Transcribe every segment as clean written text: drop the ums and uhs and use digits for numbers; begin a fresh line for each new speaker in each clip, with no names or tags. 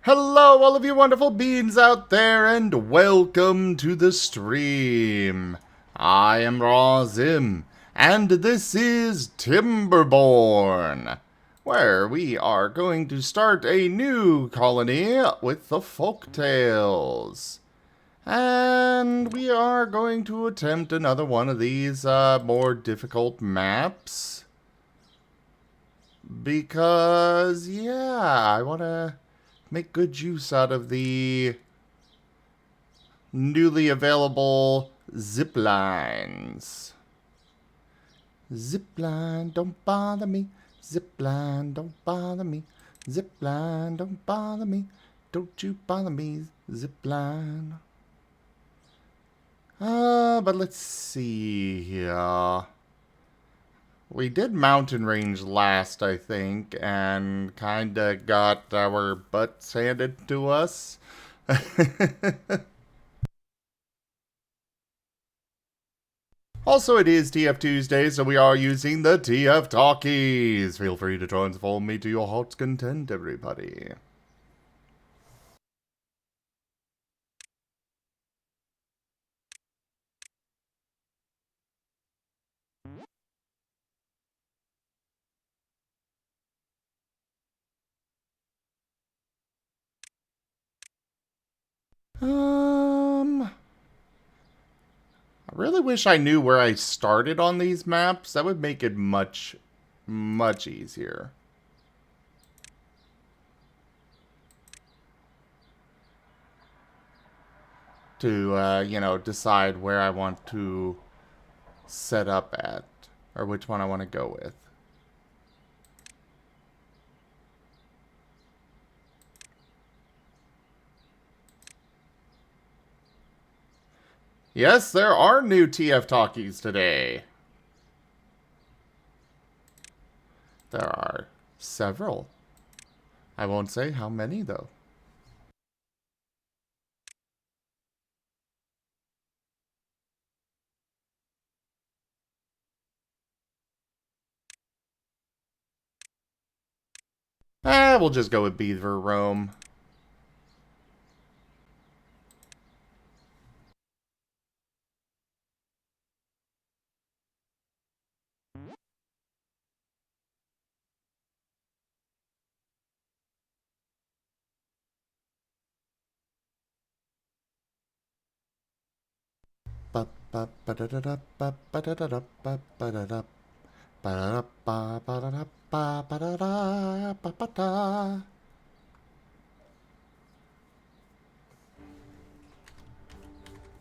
Hello, all of you wonderful beings out there, and welcome to the stream. I am Zim, and this is Timberborn, where we are going to start a new colony with the folktales. And we are going to attempt another one of these more difficult maps. Because, yeah, I want to make good use out of the newly available ziplines. Zipline, don't bother me. Zipline, don't bother me. Zipline, don't bother me. Don't you bother me, zipline. But let's see here. We did mountain range last, I think, and kinda got our butts handed to us. Also, it is TF Tuesday, so we are using the TF Talkies. Feel free to transform me to your heart's content, everybody. I really wish I knew where I started on these maps. That would make it much, much easier. To, you know, decide where I want to set up at, or which one I want to go with. Yes, there are new TF Talkies today. There are several. I won't say how many, though. We'll just go with Beaver Roam.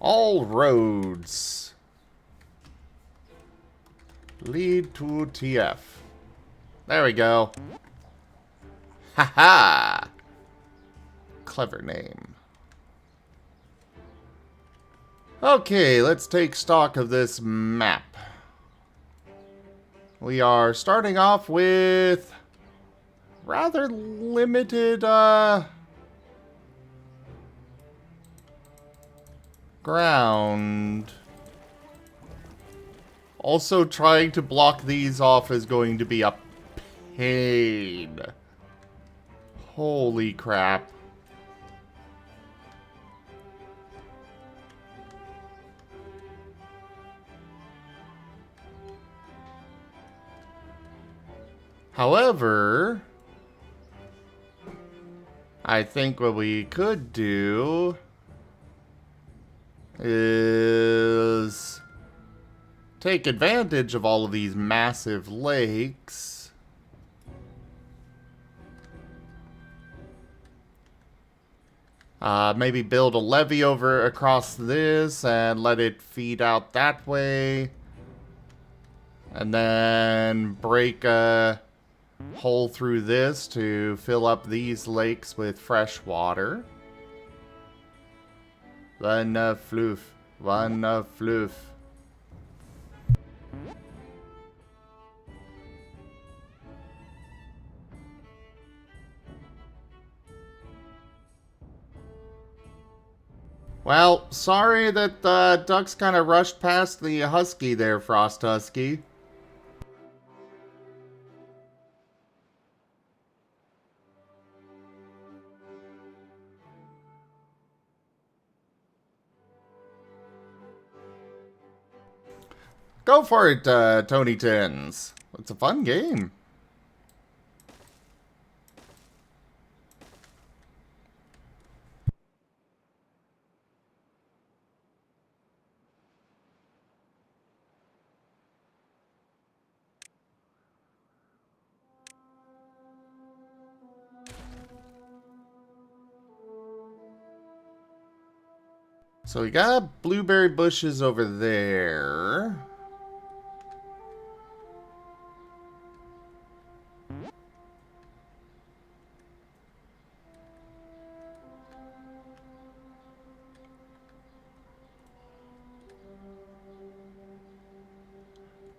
All roads lead to TF. There we go. Ha-ha! Clever name. Okay, let's take stock of this map. We are starting off with rather limited ground. Also, trying to block these off is going to be a pain. Holy crap. However, I think what we could do is take advantage of all of these massive lakes. Maybe build a levee over across this and let it feed out that way. And then break a hole through this to fill up these lakes with fresh water. One floof. One floof. Well, sorry that the ducks kind of rushed past the husky there, Frost Husky. go for it, Tony Tins. It's a fun game. So we got blueberry bushes over there.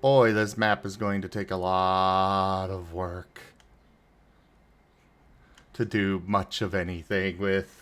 Boy, this map is going to take a lot of work to do much of anything with.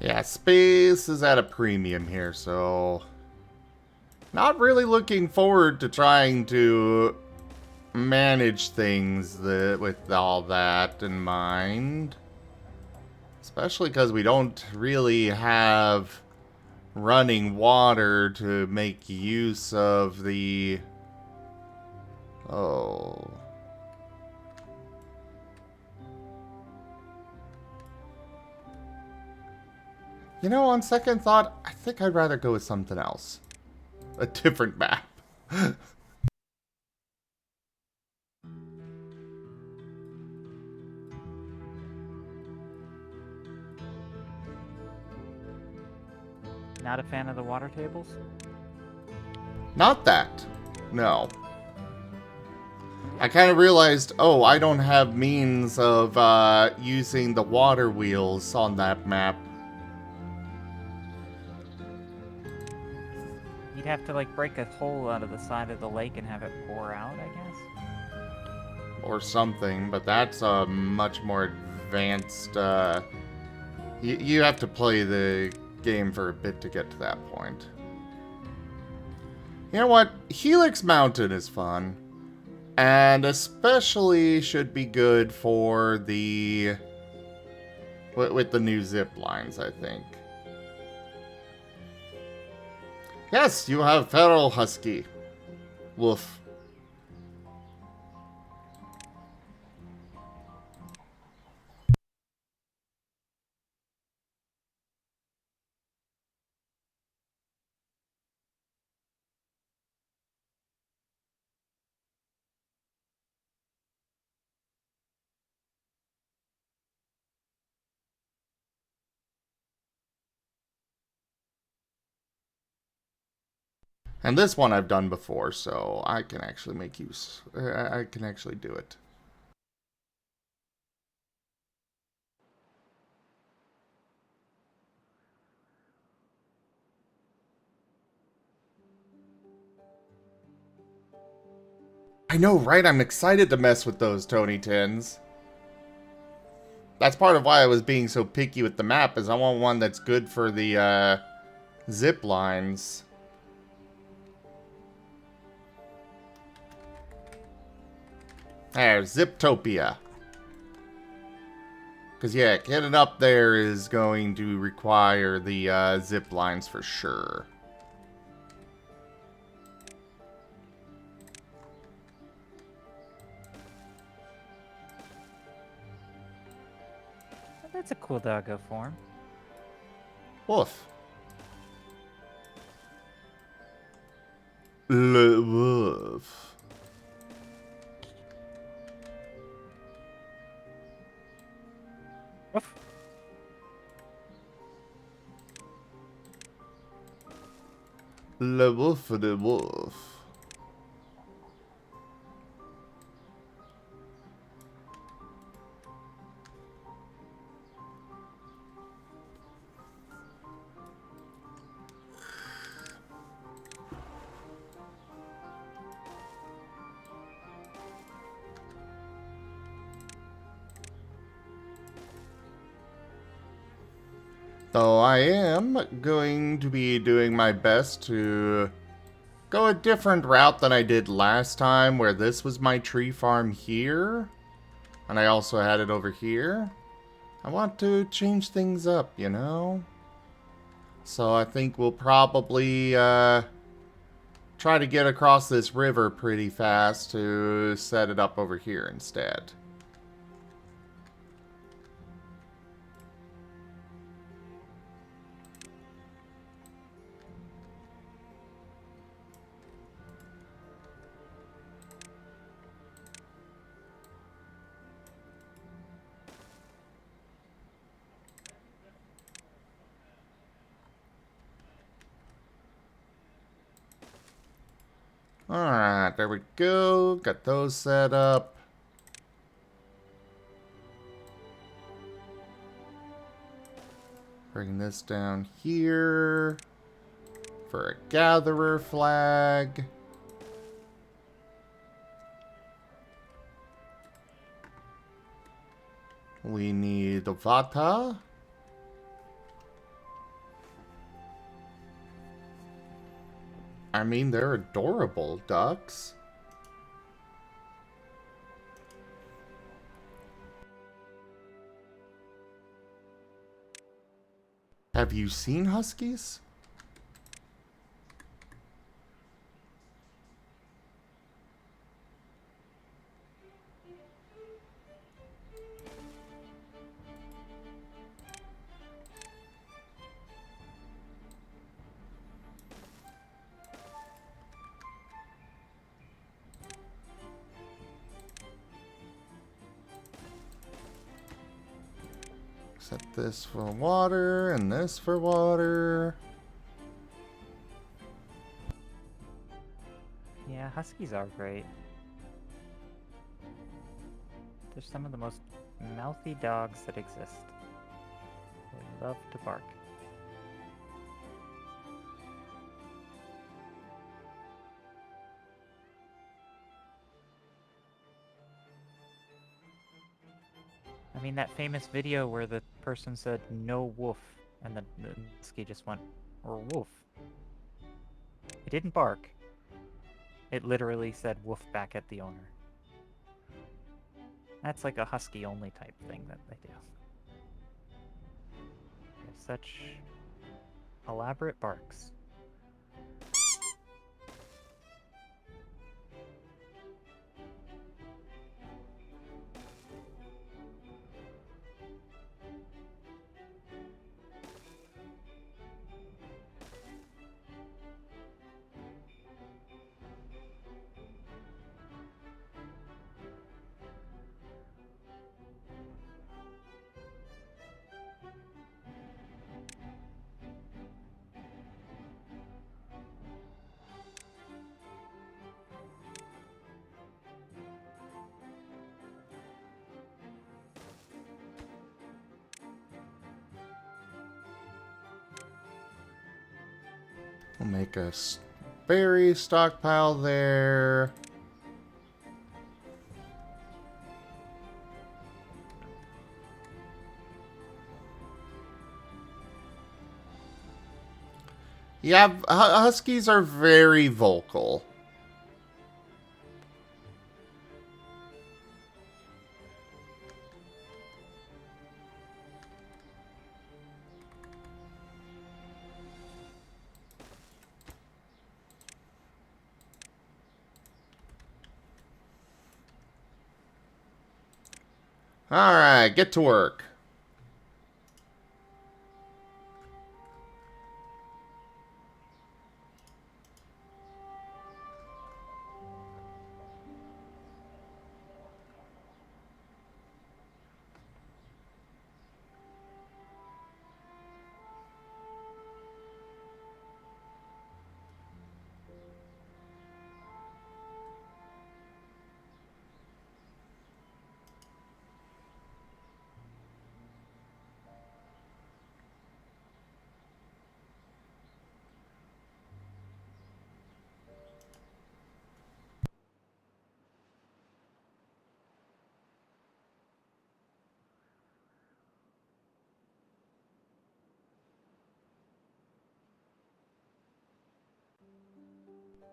Yeah, space is at a premium here, so not really looking forward to trying to manage things with all that in mind. Especially because we don't really have running water to make use of the... Oh... You know, on second thought, I think I'd rather go with something else. A different map.
Not a fan of the water tables?
Not that. No. I kind of realized, oh, I don't have means of using the water wheels on that map.
You'd have to, like, break a hole out of the side of the lake and have it pour out, I guess?
Or something, but that's a much more advanced... you have to play the game for a bit to get to that point. You know what? Helix Mountain is fun. And especially should be good for the... with the new zip lines, I think. Yes, you have feral husky. Woof. And this one I've done before, so I can actually make use. I can actually do it. I know, right? I'm excited to mess with those Tony Tins. That's part of why I was being so picky with the map, is I want one that's good for the zip lines. There, Ziptopia. Because, yeah, getting up there is going to require the zip lines for sure.
That's a cool doggo form.
Woof. Woof.
Woof.
Le wolf de wolf. Though I am going to be doing my best to go a different route than I did last time, where this was my tree farm here, and I also had it over here. I want to change things up, you know? So I think we'll probably try to get across this river pretty fast to set it up over here instead. Alright, there we go. Got those set up. Bring this down here for a gatherer flag. We need the Vata. I mean, they're adorable ducks. Have you seen huskies? Set this for water and this for water.
Yeah, huskies are great. They're some of the most mouthy dogs that exist. They love to bark. I mean, that famous video where the person said, "No wolf," and the husky just went, "Or wolf." It didn't bark. It literally said "woof" back at the owner. That's like a husky-only type thing that they do. They have such elaborate barks.
We'll make a berry stockpile there. Yeah, huskies are very vocal. Alright, get to work.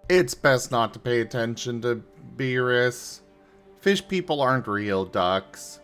It's best not to pay attention to Beerus. Fish people aren't real ducks.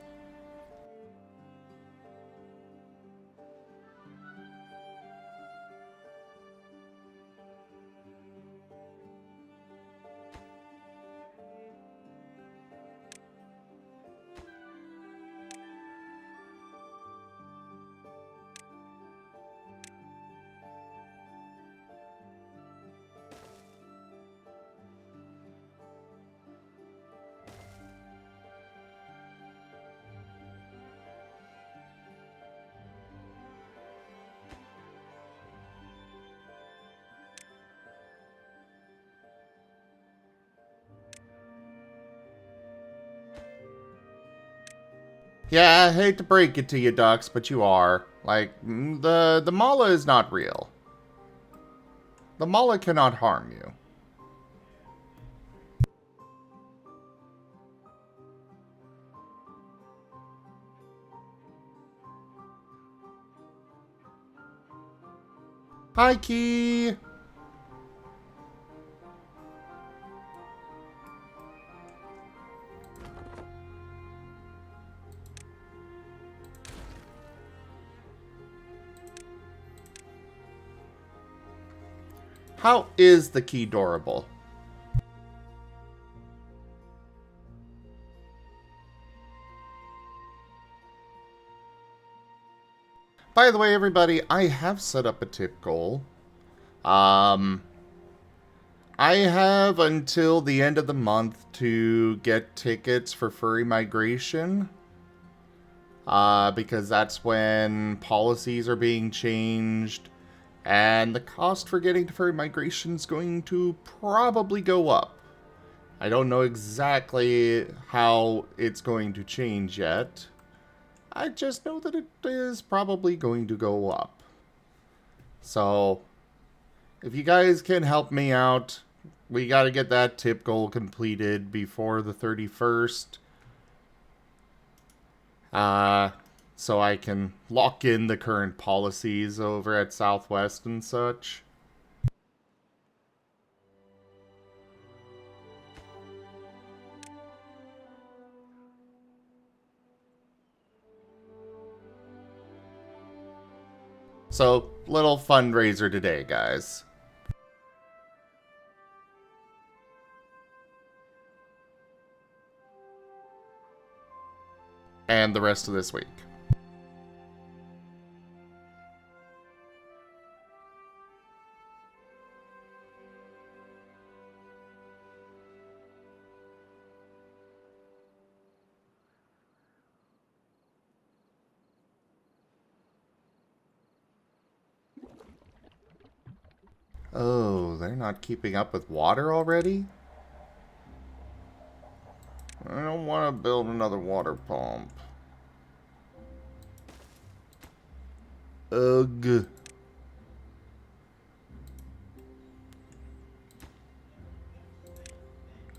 Yeah, I hate to break it to you, ducks, but you are. Like, the mala is not real. The mala cannot harm you. Hi, Key! How is the key durable? By the way, everybody, I have set up a tip goal. I have until the end of the month to get tickets for Furry Migration. Because that's when policies are being changed. And the cost for getting to Furry Migration is going to probably go up. I don't know exactly how it's going to change yet. I just know that it is probably going to go up. So, if you guys can help me out, we got to get that tip goal completed before the 31st. So I can lock in the current policies over at Southwest and such. So, little fundraiser today, guys. And the rest of this week. Oh, they're not keeping up with water already? I don't want to build another water pump. Ugh.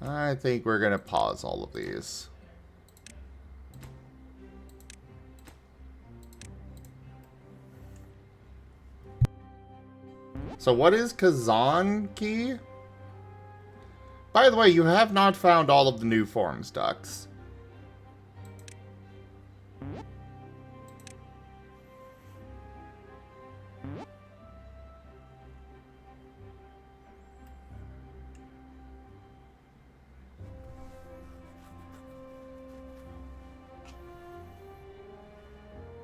I think we're going to pause all of these. So what is Kazan key? By the way, you have not found all of the new forms, ducks.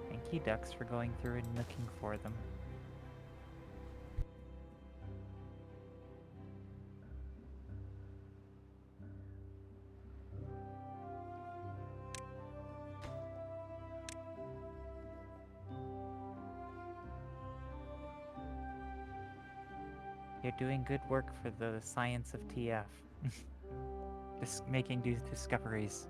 Thank you, ducks, for going through and looking for them. You're doing good work for the science of TF. Just making these discoveries.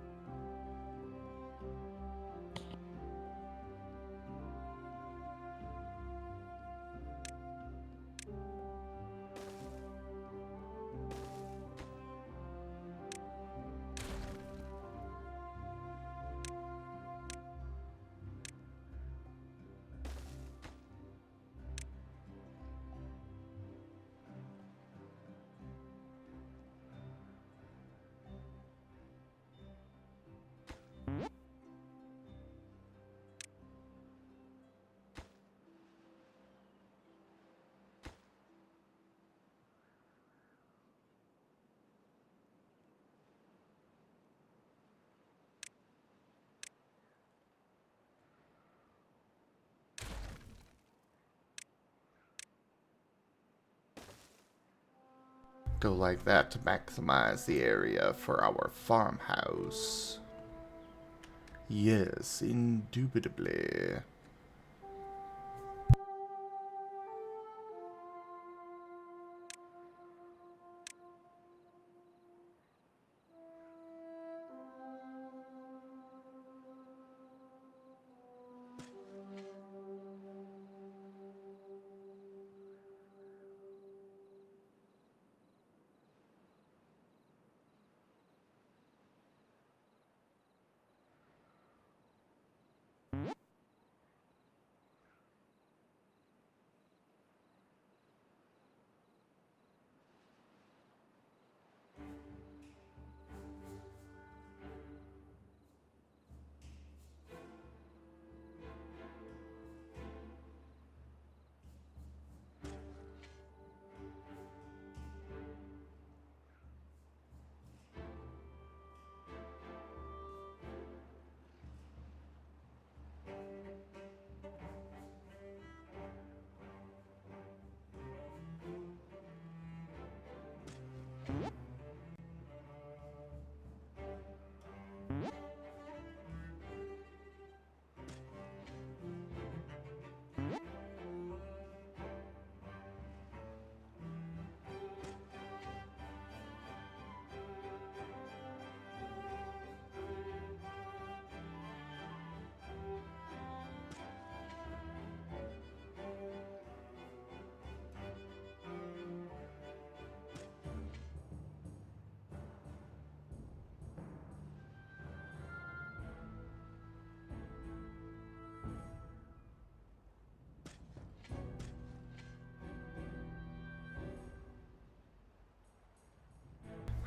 Go like that to maximize the area for our farmhouse. Yes, indubitably.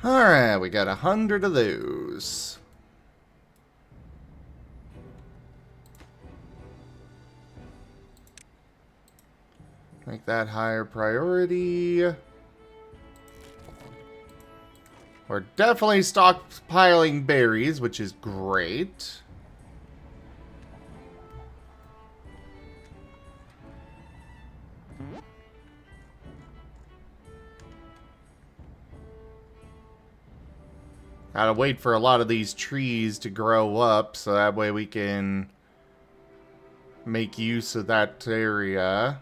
Alright, we got 100 of those. Make that higher priority. We're definitely stockpiling berries, which is great. Gotta wait for a lot of these trees to grow up, so that way we can make use of that area.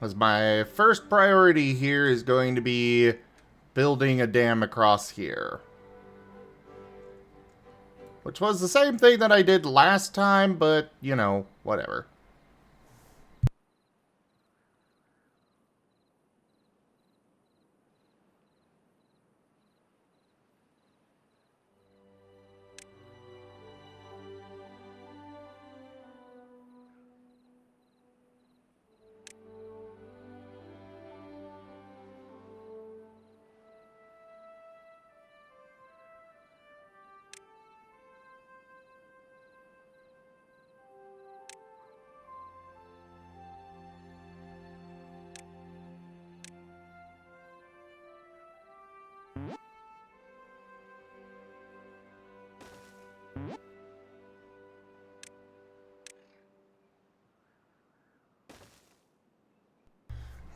As my first priority here is going to be building a dam across here. Which was the same thing that I did last time, but, you know, whatever.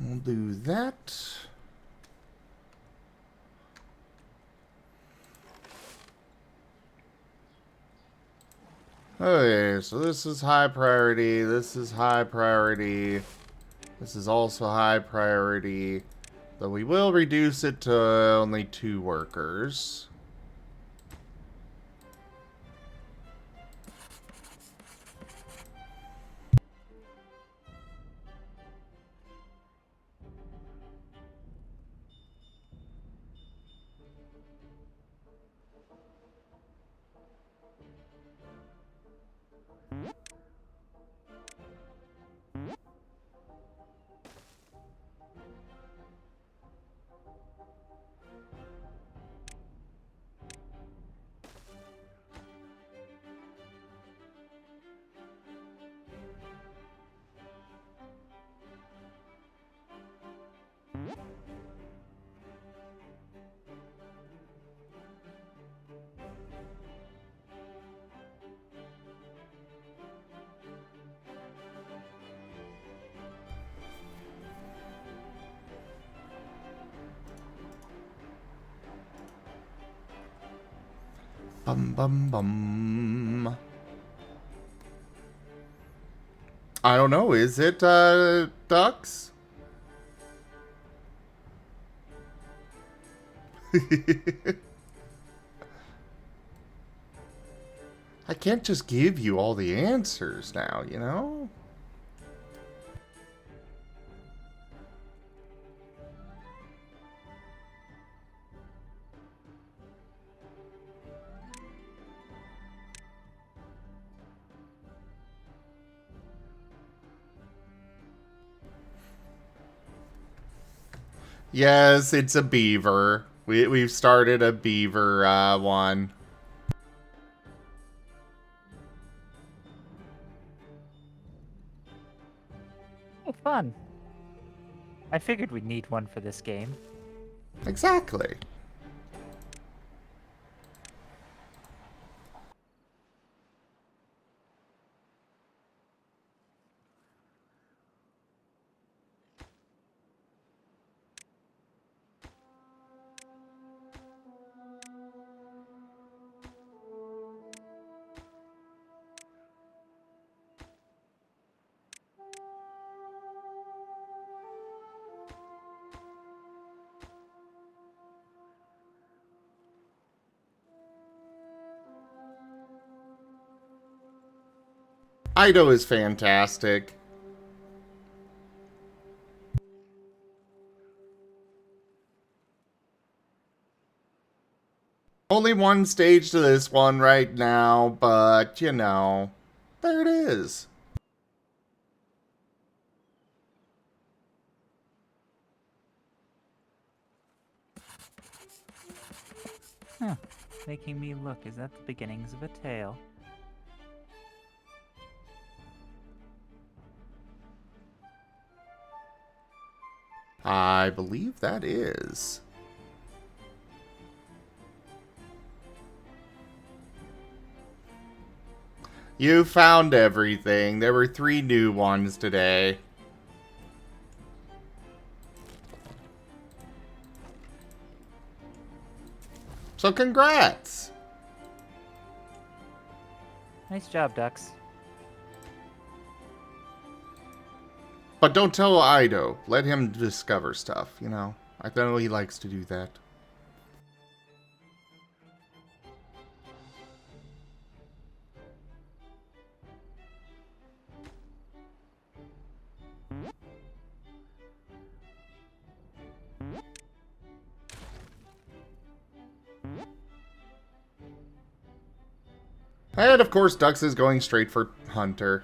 We'll do that. Okay, so this is high priority, this is high priority, this is also high priority, though we will reduce it to only 2 workers. Bum bum bum. I don't know, is it, ducks? I can't just give you all the answers now, you know? Yes, it's a beaver. We've started a beaver, one.
Oh, fun. I figured we'd need one for this game.
Exactly. Ido is fantastic. Only one stage to this one right now, but, you know, there it is.
Huh. Making me look. Is that the beginnings of a tale?
I believe that is. You found everything. There were 3 new ones today. So congrats!
Nice job, ducks.
But don't tell Ido. Let him discover stuff, you know. I know he likes to do that. And of course, Dux is going straight for Hunter.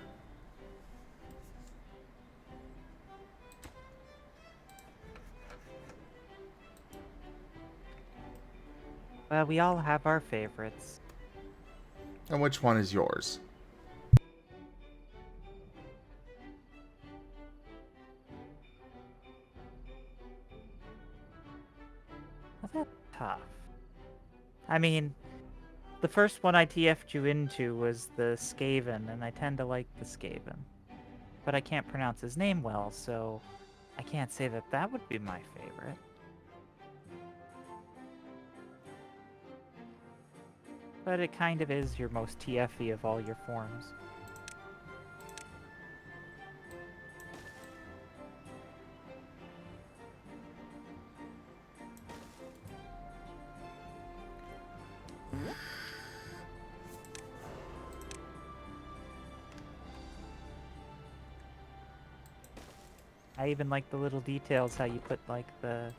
Well, we all have our favorites.
And which one is yours?
Well, that's tough. I mean, the first one I TF'd you into was the Skaven, and I tend to like the Skaven. But I can't pronounce his name well, so I can't say that that would be my favorite. But it kind of is your most TF-y of all your forms. I even like the little details, how you put like the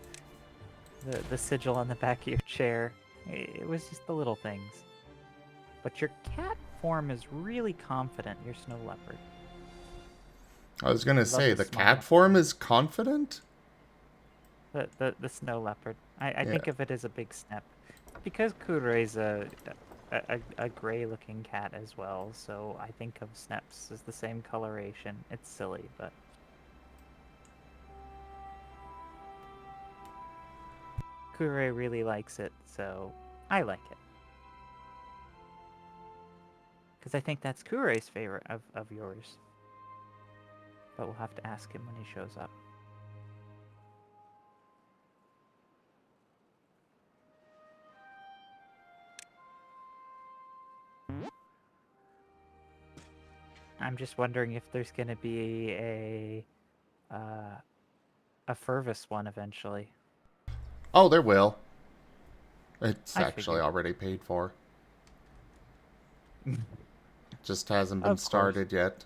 sigil on the back of your chair. It was just the little things. But your cat form is really confident, your snow leopard.
I was gonna
I love
say,
the
the
smile.
cat form is confident?
The snow leopard. I
Yeah.
think of it as a big snap. Because Kurei's a gray looking cat as well, so I think of Sneps as the same coloration. It's silly, but Kurei really likes it, so I like it. Because I think that's Kurei's favorite of yours. But we'll have to ask him when he shows up. I'm just wondering if there's gonna be a Furvis one eventually.
Oh, there will. It's
I
actually
figured.
already paid for. Just hasn't been
Of course.
started yet.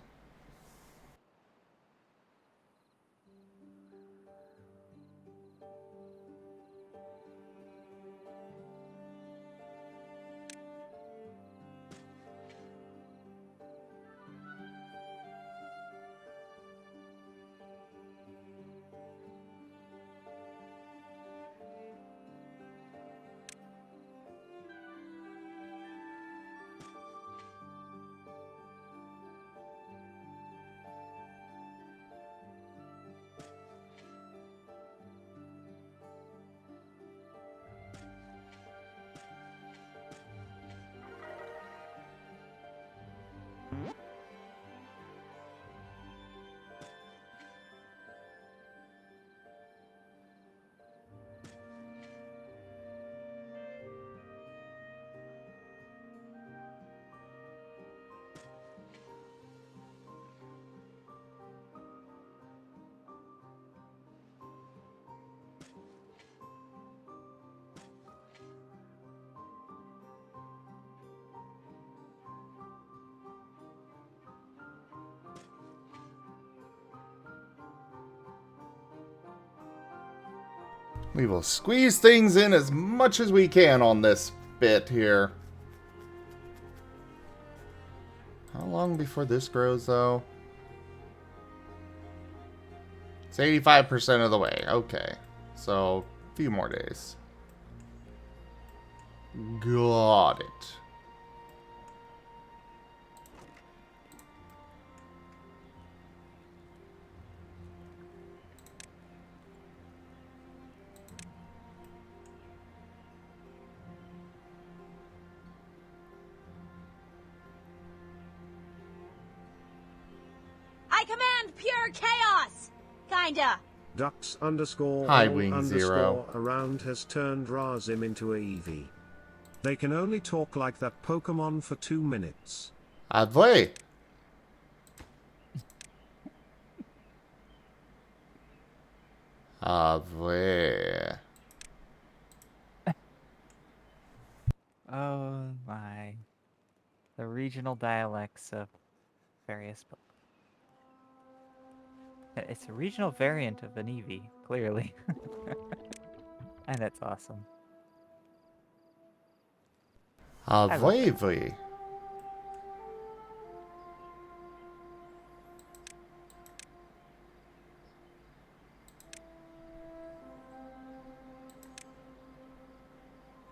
We will squeeze things in as much as we can on this bit here. How long before this grows, though? It's 85% of the way. Okay. So, a few more days. Got it.
I command pure chaos! Kinda.
Ducks underscore
Hi,
all
Wing
underscore
Zero.
around has turned Razim into a Eevee. They can only talk like that Pokemon for 2 minutes.
Advay. Advay.
Oh my. The regional dialects of various It's a regional variant of an Eevee, clearly. And that's awesome.
Advay.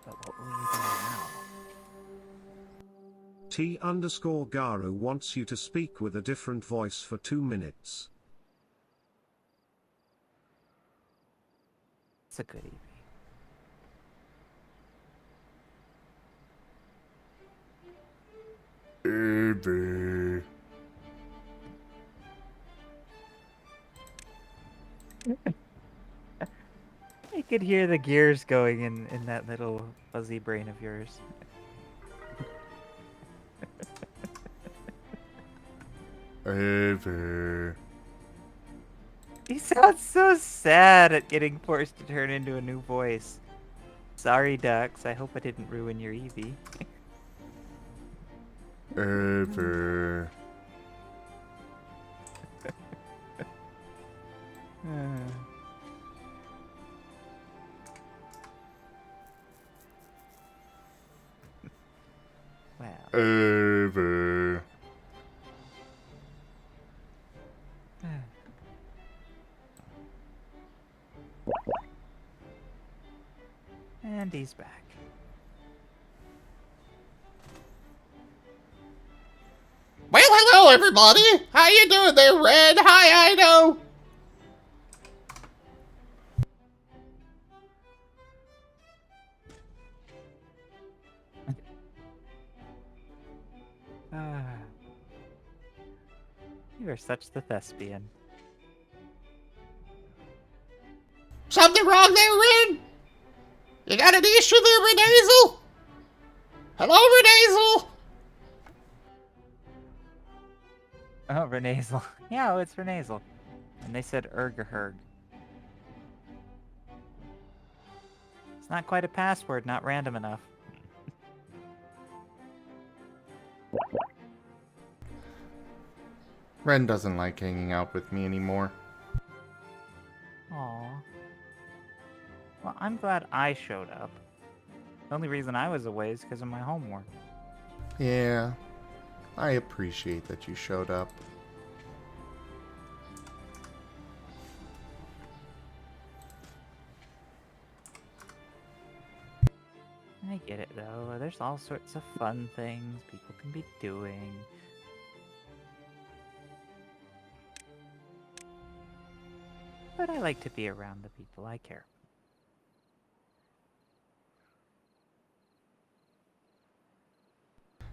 But what will you do now?
T underscore Garu wants you to speak with a different voice for 2 minutes.
It's a good Eevee.
Eevee.
I could hear the gears going in that little fuzzy brain of yours.
Eevee.
He sounds so sad at getting forced to turn into a new voice. Sorry, Ducks. I hope I didn't ruin your Eevee.
Eevee.
Wow.
Eevee.
And he's back.
Well, hello, everybody. How you doing there, Red? Hi, Ido.
You are such the thespian.
Something wrong there, Red? You got an issue there, Renazel? Hello, Renazel?
Oh, Renasal. Yeah, oh, it's Renasal. And they said Ergaherg. It's not quite a password, not random enough.
Ren doesn't like hanging out with me anymore.
Aw. Well, I'm glad I showed up. The only reason I was away is because of my homework.
Yeah, I appreciate that you showed up.
I get it, though. There's all sorts of fun things people can be doing. But I like to be around the people I care.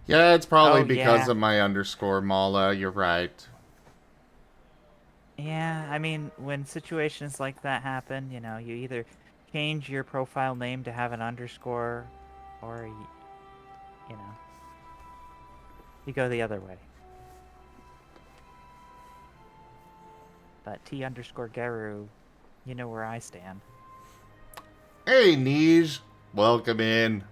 Yeah, it's probably
Oh,
because
yeah.
of my underscore, Mala. You're right.
Yeah, I mean, when situations like that happen, you know, you either change your profile name to have an underscore, or, you know, you go the other way. But T_Garu, you know where I stand.
Hey, Nij. Welcome in.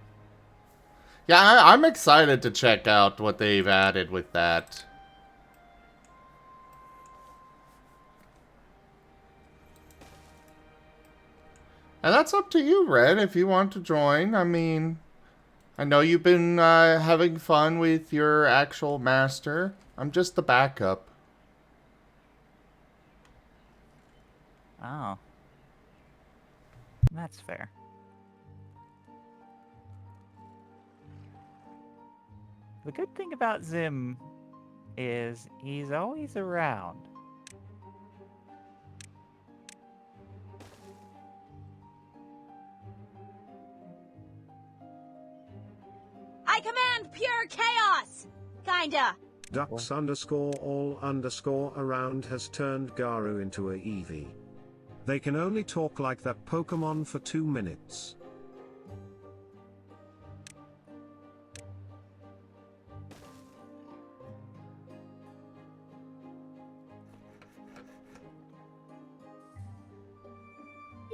Yeah, I'm excited to check out what they've added with that. And that's up to you, Red, if you want to join. I mean, I know you've been having fun with your actual master. I'm just the backup.
Oh. That's fair. The good thing about Zim is he's always around.
I command pure chaos! Kinda.
Ducks underscore all underscore around has turned Garu into a Eevee. They can only talk like that Pokemon for 2 minutes.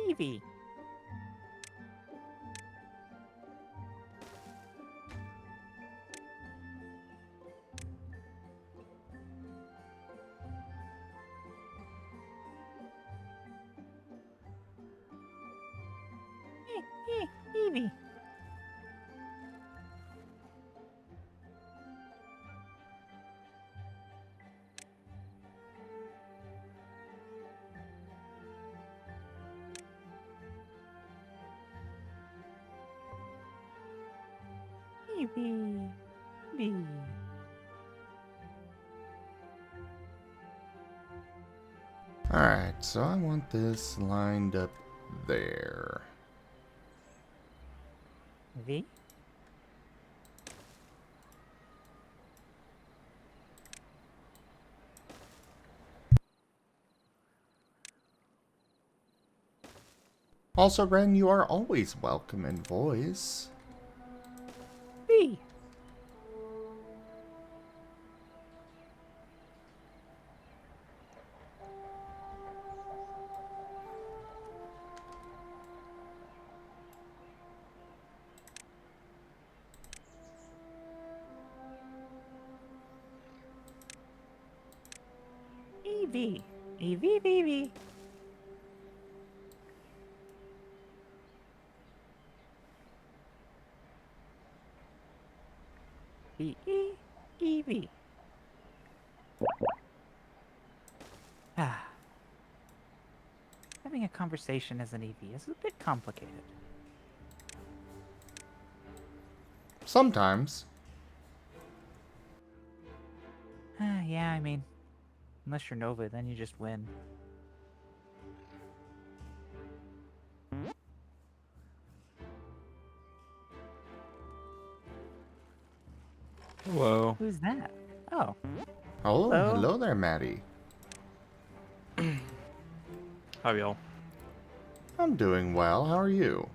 Eevee. Eevee. Eevee. Eevee.
Alright, so I want this lined up there.
V?
Also, Ren, you are always welcome in voice.
V. Eevee. Eevee, Eevee. Eevee. Ah. Having a conversation as an Eevee is a bit complicated.
Sometimes.
Yeah, I mean, unless you're Nova, then you just win.
Hello.
Who's that? Oh,
Oh,
Hello.
hello there, Maddie.
How y'all?
I'm doing well. How are you?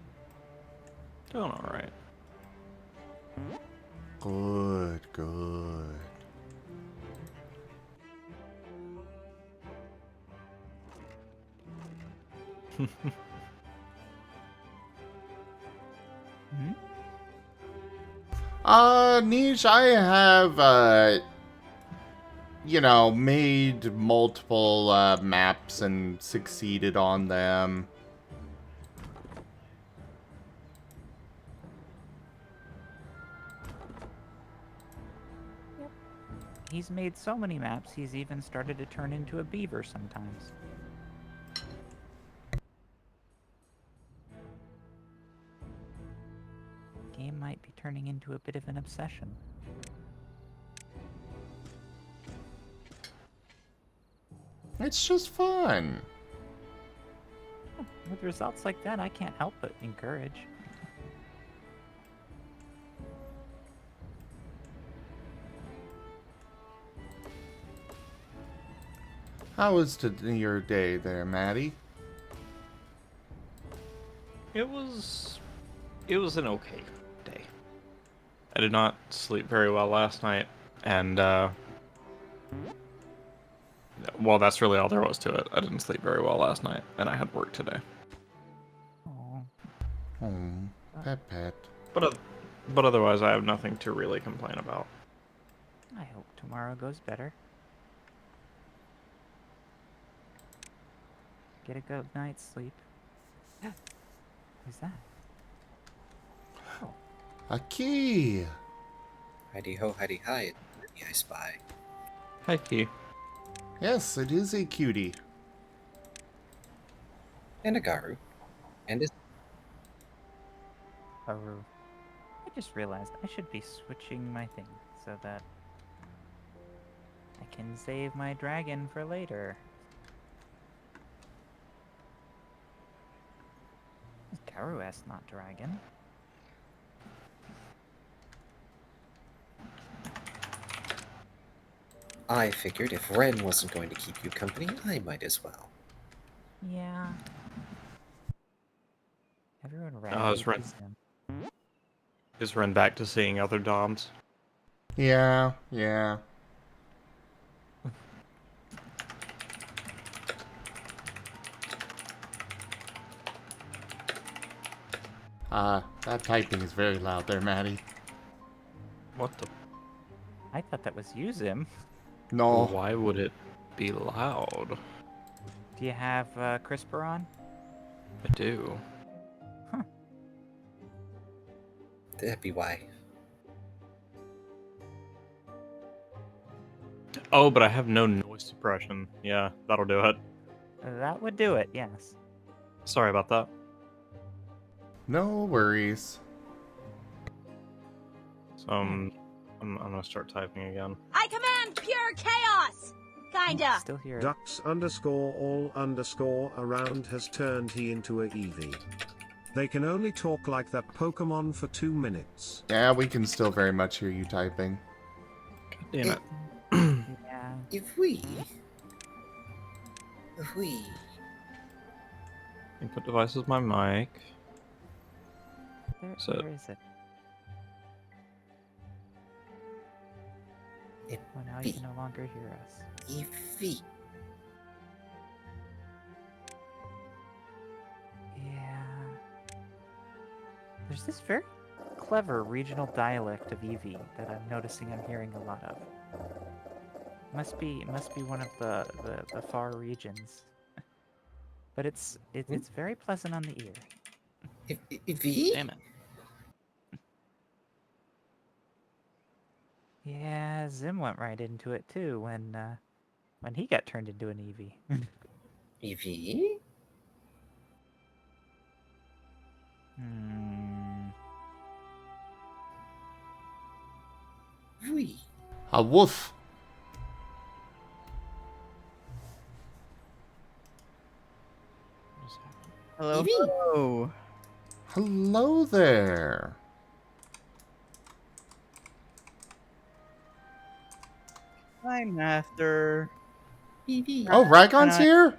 Doing alright.
Good, good.
Hmm?
Niche, I have, you know, made multiple, maps and succeeded on them.
Yep. He's made so many maps, he's even started to turn into a beaver sometimes. Game might be turning into a bit of an obsession.
It's just fun.
With results like that, I can't help but encourage.
How was your day there, Maddie?
It was an okay day. I did not sleep very well last night, and well, that's really all there was to it. I didn't sleep very well last night, and I had work today.
Oh,
Pet.
But otherwise, I have nothing to really complain about.
I hope tomorrow goes better. Get a good night's sleep. Who's that? Oh,
A key!
Heidi ho, Heidi hi, I spy.
Hi, Key.
Yes, it is a cutie.
And a Garu. And his
Haru. I just realized I should be switching my thing so that I can save my dragon for later. Garu-esque, not dragon.
I figured if Ren wasn't going to keep you company, I might as well.
Yeah. Everyone
it's Ren.
rages him.
Is Ren back to seeing other Doms?
Yeah. That typing is very loud there, Maddie.
What the?
I thought that was you, Zim.
No.
Why would it be loud?
Do you have CRISPR on?
I do.
That'd be why.
Oh, but I have no noise suppression. Yeah, that'll do it.
That would do it, yes.
Sorry about that.
No worries.
So I'm gonna start typing again.
I command pure chaos! Kinda.
Still here.
Ducks underscore all underscore around has turned he into a Eevee. They can only talk like that Pokemon for 2 minutes.
Yeah, we can still very much hear you typing.
God damn it.
Yeah.
If we...
Input device is my mic. So-
Where is it? Oh, now you can no longer hear us.
Eevee.
Yeah. There's this very clever regional dialect of Eevee that I'm noticing I'm hearing a lot of. Must be one of the far regions. But it's very pleasant on the ear.
Eevee?
Damn it.
Yeah, Zim went right into it too when he got turned into an Eevee.
Eevee? Wee.
A woof.
Hello.
Eevee.
Hello.
Hello there.
Hi, Master.
Eevee.
Oh, Rygon's
I-
here?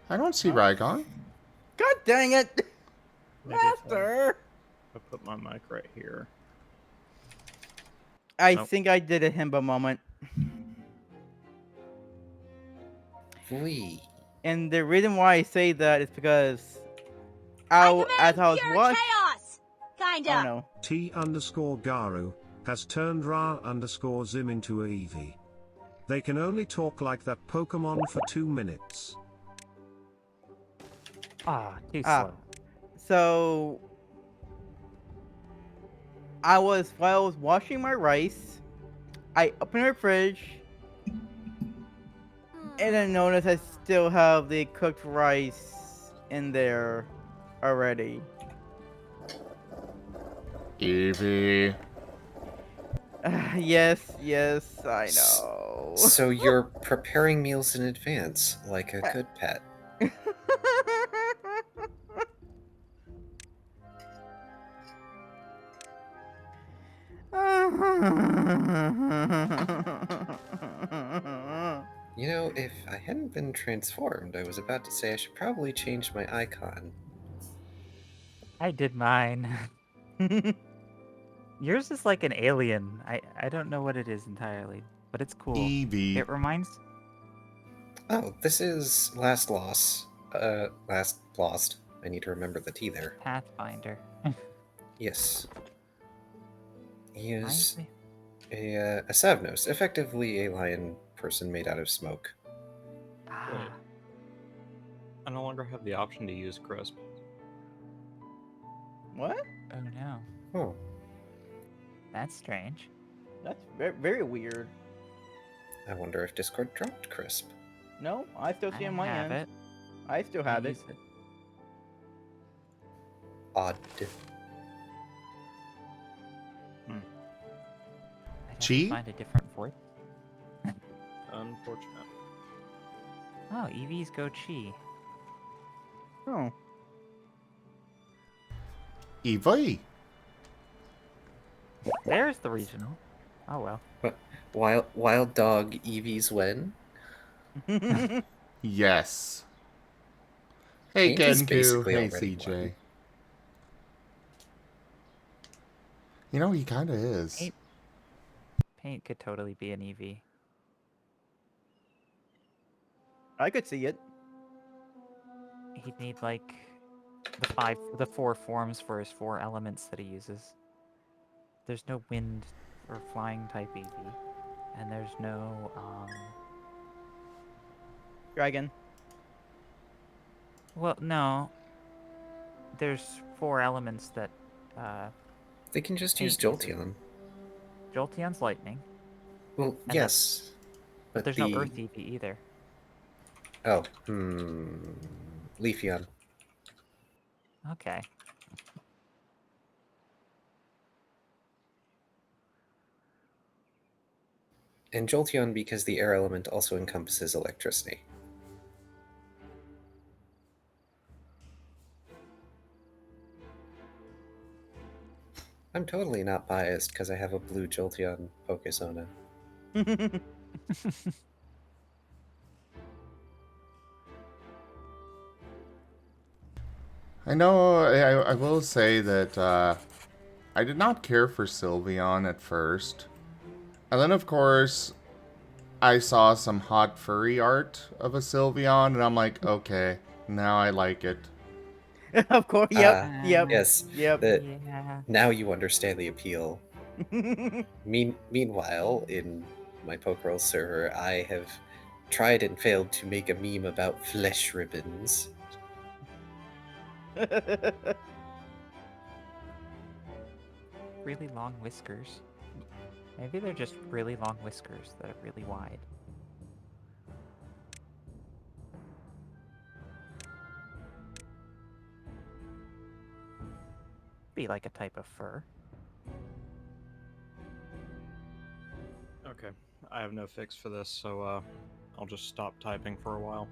I don't see Rygon.
God dang it!
Maybe if
Master!
I put my mic right here.
I
Nope.
think I did a himbo moment.
Wee.
And the reason why I say that is because
I
as
command
I was
pure
watching.
chaos! Kinda.
Oh no.
T_Garu has turned Ra_Zim into a Eevee. They can only talk like that Pokemon for 2 minutes.
Ah, too
Ah.
slow.
So while I was washing my rice, I opened my fridge and I noticed I still have the cooked rice in there already.
Eevee.
Yes, I
S-
know.
So you're preparing meals in advance, like a good pet. You know, if I hadn't been transformed, I was about to say I should probably change my icon.
I did mine. Yours is like an alien. I don't know what it is entirely, but it's cool.
Eevee.
It reminds.
Oh, this is Last Lost. Last Lost. I need to remember the T there.
Pathfinder.
Yes. He is
Reminds me-
a Savnos, effectively a lion person made out of smoke.
Ah,
I no longer have the option to use crisp.
What?
oh no.
Oh,
That's strange.
That's very weird.
I wonder if Discord dropped Crisp.
No, I still see
I
on my
have
end.
it.
I still
I
have it.
use it.
Odd.
I'd have
Chi?
to find a different voice.
Unfortunate.
Oh, EVs go Chi.
Oh.
Eevee.
There's the regional. Oh well.
Wild Dog Eevee's when?
Yes. Hey,
Paint is
Genku.
basically
Hey,
already
CJ.
one.
You know, he kind of is.
Paint. Paint could totally be an EV.
I could see it.
He'd need like the 4 forms for his 4 elements that he uses. There's no wind or flying type EV, and there's no
Dragon.
Well, no. There's 4 elements that
They can just use
Paint uses.
Jolteon.
Jolteon's lightning,
Well,
And
yes.
but there's no Earth EV either.
Oh, Leafeon.
Okay.
And Jolteon because the air element also encompasses electricity. I'm totally not biased because I have a blue Jolteon Pokésona.
I know, I will say that I did not care for Sylveon at first. And then, of course, I saw some hot furry art of a Sylveon, and I'm like, okay, now I like it.
Of course. Yep. Yep.
Yes,
Yep.
Yeah.
now you understand the appeal. Meanwhile, in my Pokerol server, I have tried and failed to make a meme about flesh ribbons.
Really long whiskers. Maybe they're just really long whiskers that are really wide. Be like a type of fur.
Okay, I have no fix for this, so I'll just stop typing for a while.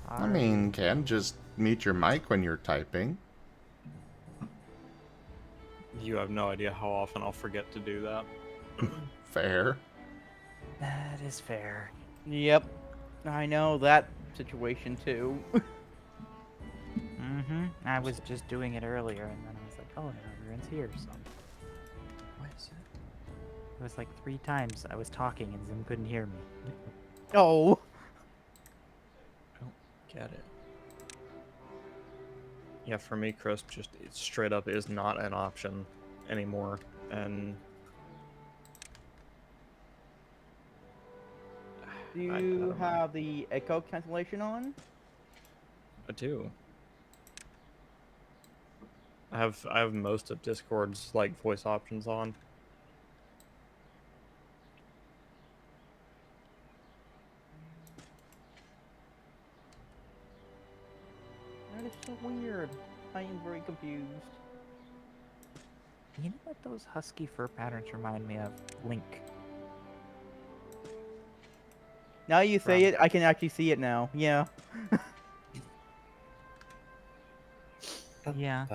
I mean, can just mute your mic when you're typing.
You have no idea how often I'll forget to do that.
Fair.
That is fair.
Yep. I know that situation too.
Mm-hmm. I was just doing it earlier, and then I was like, oh, no, everyone's here, so...
What is
It was like 3 times I was talking and Zim couldn't hear me.
Oh.
I don't get it. Yeah, for me, Crisp just straight up is not an option anymore, and
Do
I
you
don't know.
have the echo cancellation on?
I do. I have most of Discord's like voice options on.
That is so weird. I am very confused.
You know what those husky fur patterns remind me of? Link.
Now you say
From-
it, I can actually see it now. Yeah.
Yeah,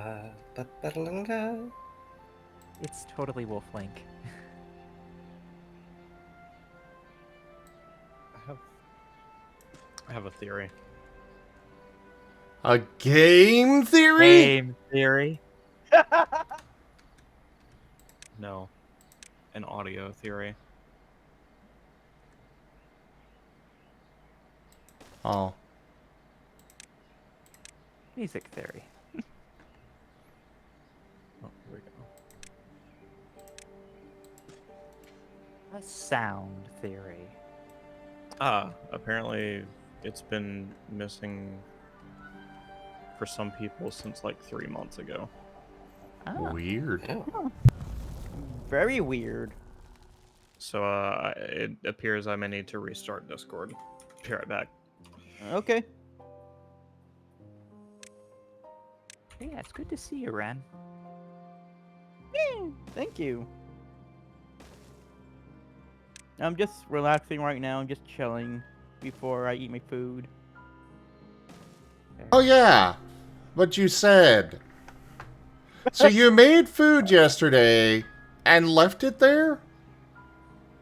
Ba-ba-da-da-da.
it's totally Wolf Link.
I have a theory.
A game theory?
Game theory.
No, an audio theory.
Oh.
Music theory.
Oh, here we go.
A sound theory.
Apparently it's been missing for some people since like 3 months ago.
Oh,
Weird.
Oh.
Very weird.
So it appears I may need to restart Discord. Be right back.
Okay.
yeah, it's good to see you, Ren.
Thank you. I'm just relaxing right now and just chilling before I eat my food.
Oh yeah, what you said. So you made food yesterday and left it there?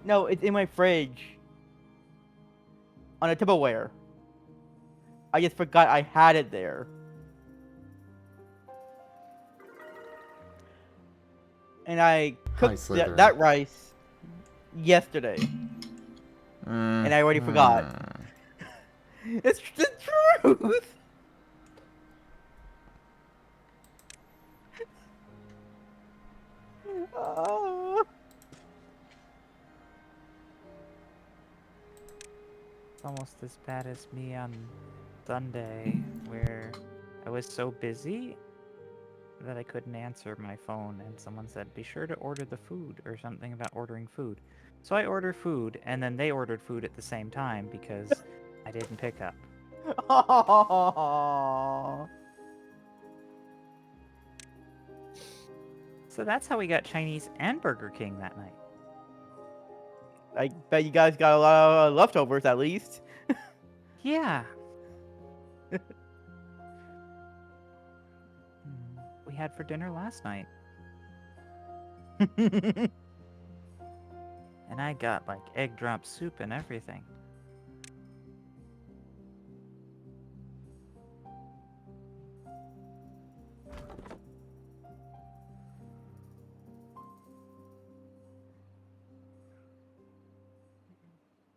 No, it's in my fridge. On a Timberware. I just forgot I had it there. And I cooked
Slytherin.
that rice yesterday. And I already forgot. It's the truth! Oh.
It's almost as bad as me on Sunday, where I was so busy that I couldn't answer my phone, and someone said, be sure to order the food, or something about ordering food. So I ordered food, and then they ordered food at the same time because I didn't pick up.
Oh.
So that's how we got Chinese and Burger King that night.
I bet you guys got a lot of leftovers at least.
Yeah. We had for dinner last night. And I got like egg drop soup and everything.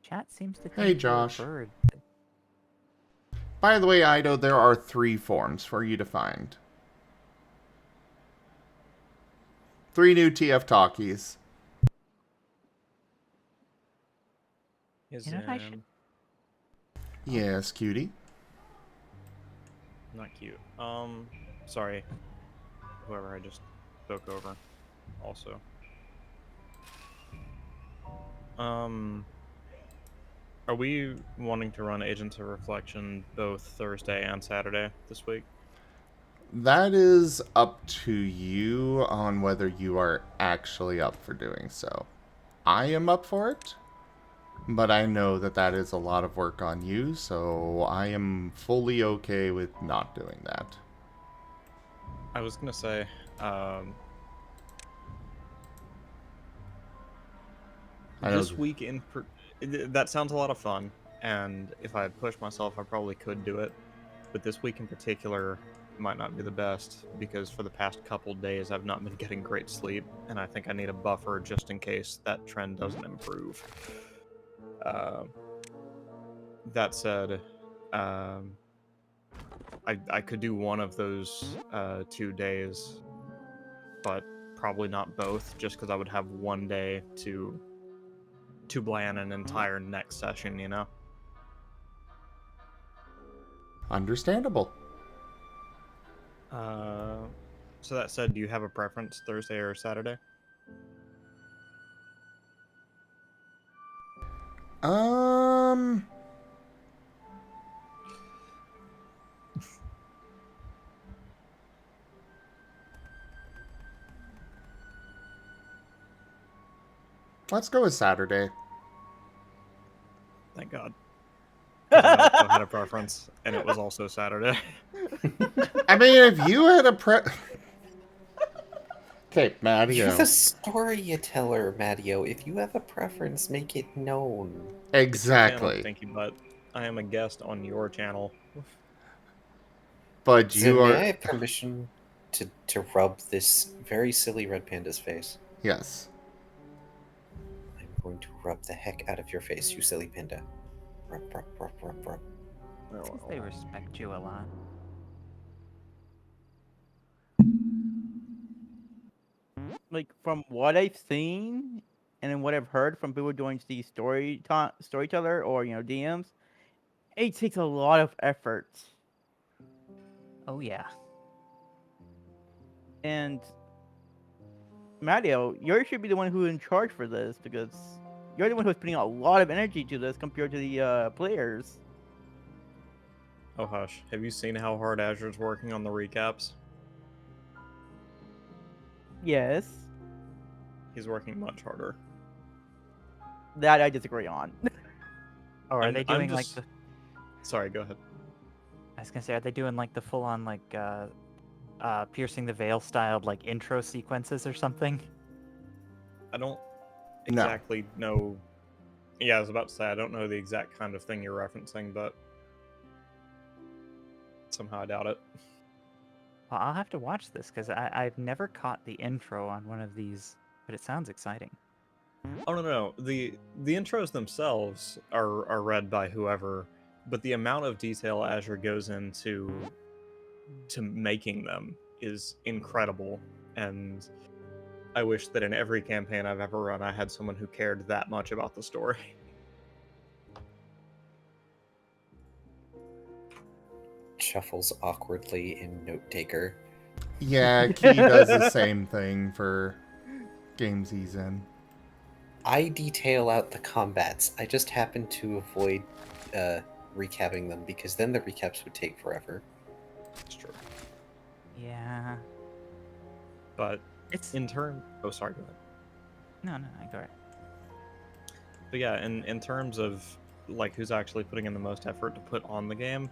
Chat seems to think
Hey,
you're a
Josh.
bird.
By the way, Ido, there are 3 forms for you to find. 3 new TF talkies.
Is
You know what I should-
Yes, cutie.
not cute. Sorry. Whoever I just spoke over. Also. Are we wanting to run Agents of Reflection both Thursday and Saturday this week?
That is up to you on whether you are actually up for doing so. I am up for it, but I know that that is a lot of work on you, so I am fully okay with not doing that.
I was gonna say,
I know
this week that sounds a lot of fun, and if I push myself, I probably could do it. But this week in particular, might not be the best because for the past couple days I've not been getting great sleep, and I think I need a buffer just in case that trend doesn't improve. That said, I could do one of those 2 days, but probably not both, just because I would have one day to plan an entire next session, you know?
Understandable.
So that said, do you have a preference, Thursday or Saturday?
Let's go with Saturday.
Thank God. 'Cause I also had a preference, and it was also Saturday.
I mean, if you had a Okay,
You're
Mario.
the storyteller, Matteo. If you have a preference, make it known.
Exactly.
Thank you, but I am a guest on your channel.
But
So
you
may
are...
I have permission to rub this very silly red panda's face?
Yes.
I'm going to rub the heck out of your face, you silly panda. Rub, rub, rub, rub, rub.
Since they respect you a lot.
Like from what I've seen and then what I've heard from people doing the storyteller or DMs, it takes a lot of effort.
Oh yeah.
And Mario, you should be the one who's in charge for this because you're the one who's putting a lot of energy to this compared to the players.
Oh hush. Have you seen how hard Azure's working on the recaps?
Yes,
He's working much harder.
that I disagree on.
Or are they doing like
just...
the?
Sorry, go ahead.
I was gonna say, are they doing like the full-on like piercing the veil styled like intro sequences or something?
I don't
No.
exactly know. Yeah, I was about to say I don't know the exact kind of thing you're referencing, but somehow I doubt it.
Well, I'll have to watch this because I've never caught the intro on one of these, but it sounds exciting.
Oh no. The intros themselves are read by whoever, but the amount of detail Azure goes into making them is incredible, and I wish that in every campaign I've ever run I had someone who cared that much about the story.
Shuffles awkwardly in note taker.
Yeah, Key does the same thing for games he's in.
I detail out the combats. I just happen to avoid recapping them because then the recaps would take forever.
It's true.
Yeah.
But
It's
in turn... Oh, sorry, go ahead.
no, go right.
But yeah, in terms of like who's actually putting in the most effort to put on the game,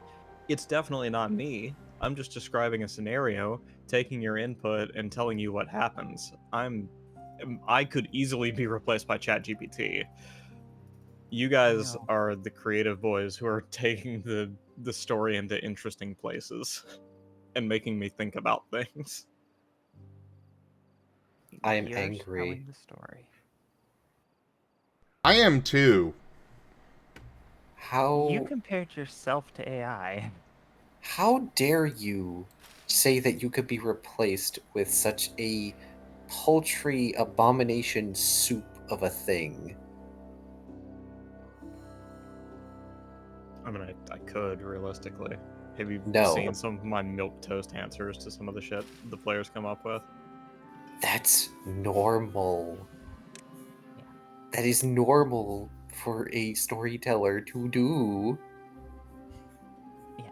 it's definitely not me. I'm just describing a scenario, taking your input, and telling you what happens. I could easily be replaced by ChatGPT. You guys
No.
are the creative boys who are taking the story into interesting places and making me think about things.
I am
You're
angry.
telling the story.
I am too.
How
You compared yourself to AI.
how dare you say that you could be replaced with such a paltry abomination soup of a thing?
I mean, I could, realistically. Have you
No.
seen some of my milquetoast answers to some of the shit the players come up with?
That's normal.
Yeah.
That is normal for a storyteller to do.
Yeah.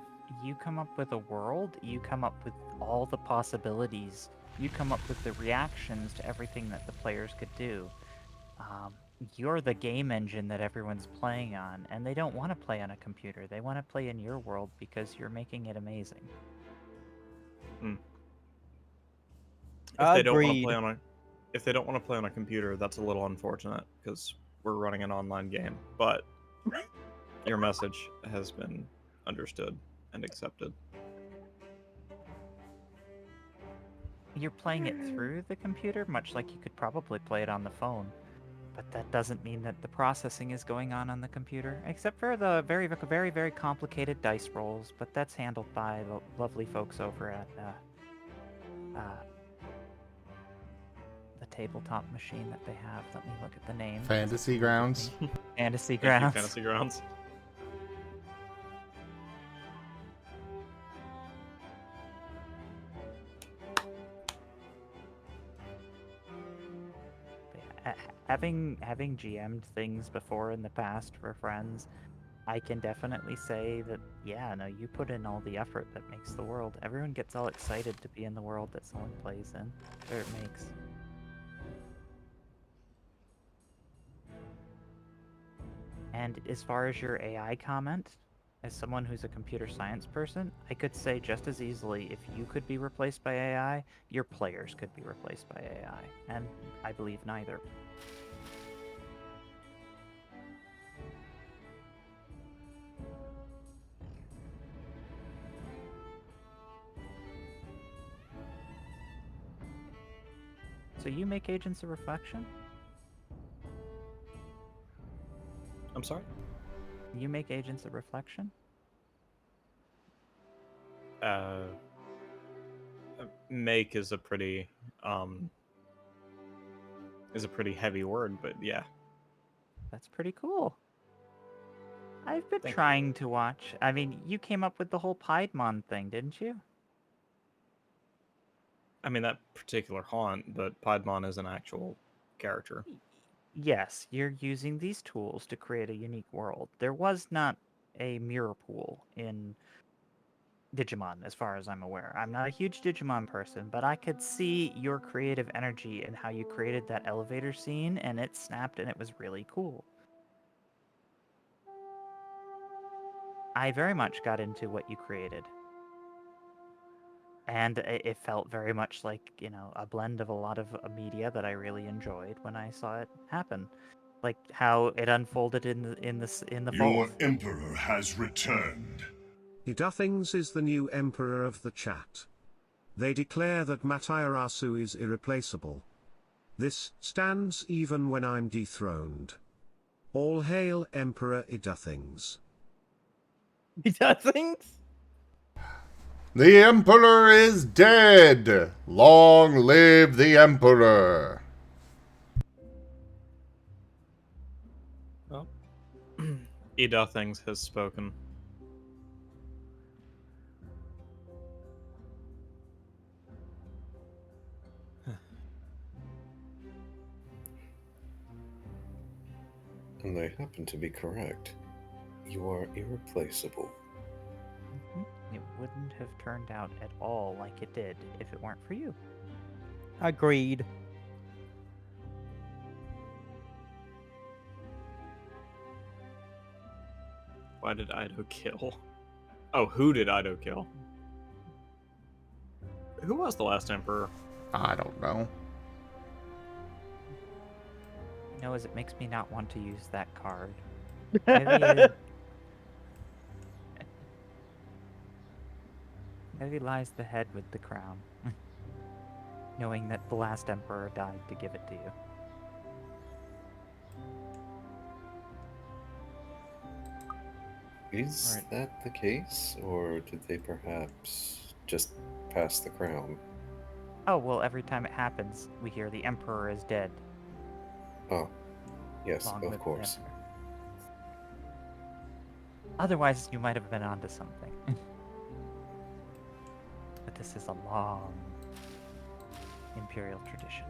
You come up with a world, you come up with all the possibilities, you come up with the reactions to everything that the players could do. You're the game engine that everyone's playing on, and they don't want to play on a computer. They want to play in your world because you're making it amazing.
If they don't want to
Agreed.
play on a if they don't want to play on a computer, that's a little unfortunate because we're running an online game. But your message has been understood and accepted.
you're playing it through the computer, much like you could probably play it on the phone. But that doesn't mean that the processing is going on the computer, except for the very, very, very complicated dice rolls. But that's handled by the lovely folks over at uh, the tabletop machine that they have. Let me look at the name. 'cause
Fantasy
it's
Grounds.
eluded me. Fantasy
Thank you,
Grounds.
Fantasy Grounds.
Having GM'd things before in the past for friends, I can definitely say that, yeah, no, you put in all the effort that makes the world. Everyone gets all excited to be in the world that someone plays in, or it makes. And as far as your AI comment, as someone who's a computer science person, I could say just as easily if you could be replaced by AI, your players could be replaced by AI. And I believe neither. So you make agents of reflection?
I'm sorry?
You make agents of reflection?
Make is a pretty heavy word, but yeah.
That's pretty cool. I've been
Thank you.
trying to watch. I mean, you came up with the whole Piedmon thing, didn't you?
I mean, that particular haunt, but Piedmon is an actual character.
Yes, you're using these tools to create a unique world. There was not a mirror pool in Digimon, as far as I'm aware. I'm not a huge Digimon person, but I could see your creative energy and how you created that elevator scene, and it snapped, and it was really cool. I very much got into what you created. And it felt very much like, you know, a blend of a lot of media that I really enjoyed when I saw it happen. Like how it unfolded in the
Your
vault.
Emperor has returned.
Iduthings is the new emperor of the chat. They declare that Matayarasu is irreplaceable. This stands even when I'm dethroned. All hail Emperor Iduthings.
He does things?
The Emperor is dead! Long live the Emperor!
Well, Edothings has spoken.
And they happen to be correct. You are irreplaceable.
It wouldn't have turned out at all like it did if it weren't for you.
Agreed.
Why did Ido kill? Oh, who did Ido kill? Who was the last emperor?
I don't know.
You know, as it makes me not want to use that card. Maybe maybe lies the head with the crown. Knowing that the last emperor died to give it to you.
Is
Right.
that the case, or did they perhaps just pass the crown?
Oh, well, every time it happens, we hear the emperor is dead.
Oh, yes,
Long live
of
the
course.
emperor. Otherwise, you might have been onto something. But this is a long imperial tradition.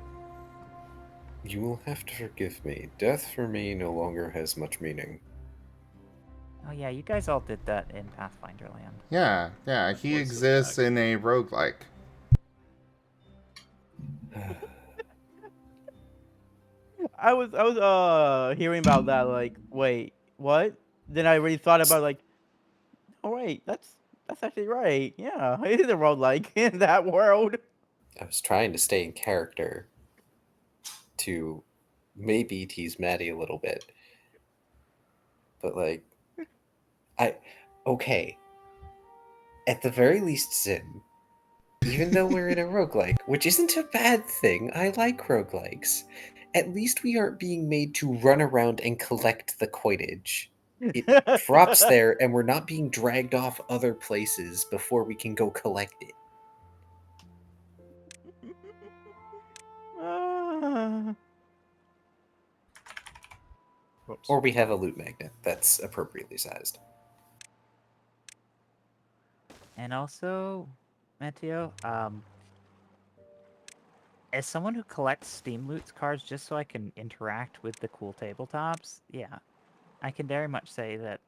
You will have to forgive me. Death for me no longer has much meaning.
Oh yeah, you guys all did that in Pathfinder Land.
Yeah, he
What's this
exists
back?
in a roguelike.
I was hearing about that, like, wait, what? Then I really thought about, like, oh wait, that's actually right. Yeah, it is a world like in that world.
I was trying to stay in character to maybe tease Maddie a little bit. But like okay. At the very least, Zim, Even though we're in a roguelike, which isn't a bad thing. I like roguelikes. At least we aren't being made to run around and collect the coinage. It drops there, and we're not being dragged off other places before we can go collect it.
Ah.
Whoops.
Or we have a loot magnet that's appropriately sized.
And also, Matteo, as someone who collects Steam Loots cards just so I can interact with the cool tabletops, yeah, I can very much say that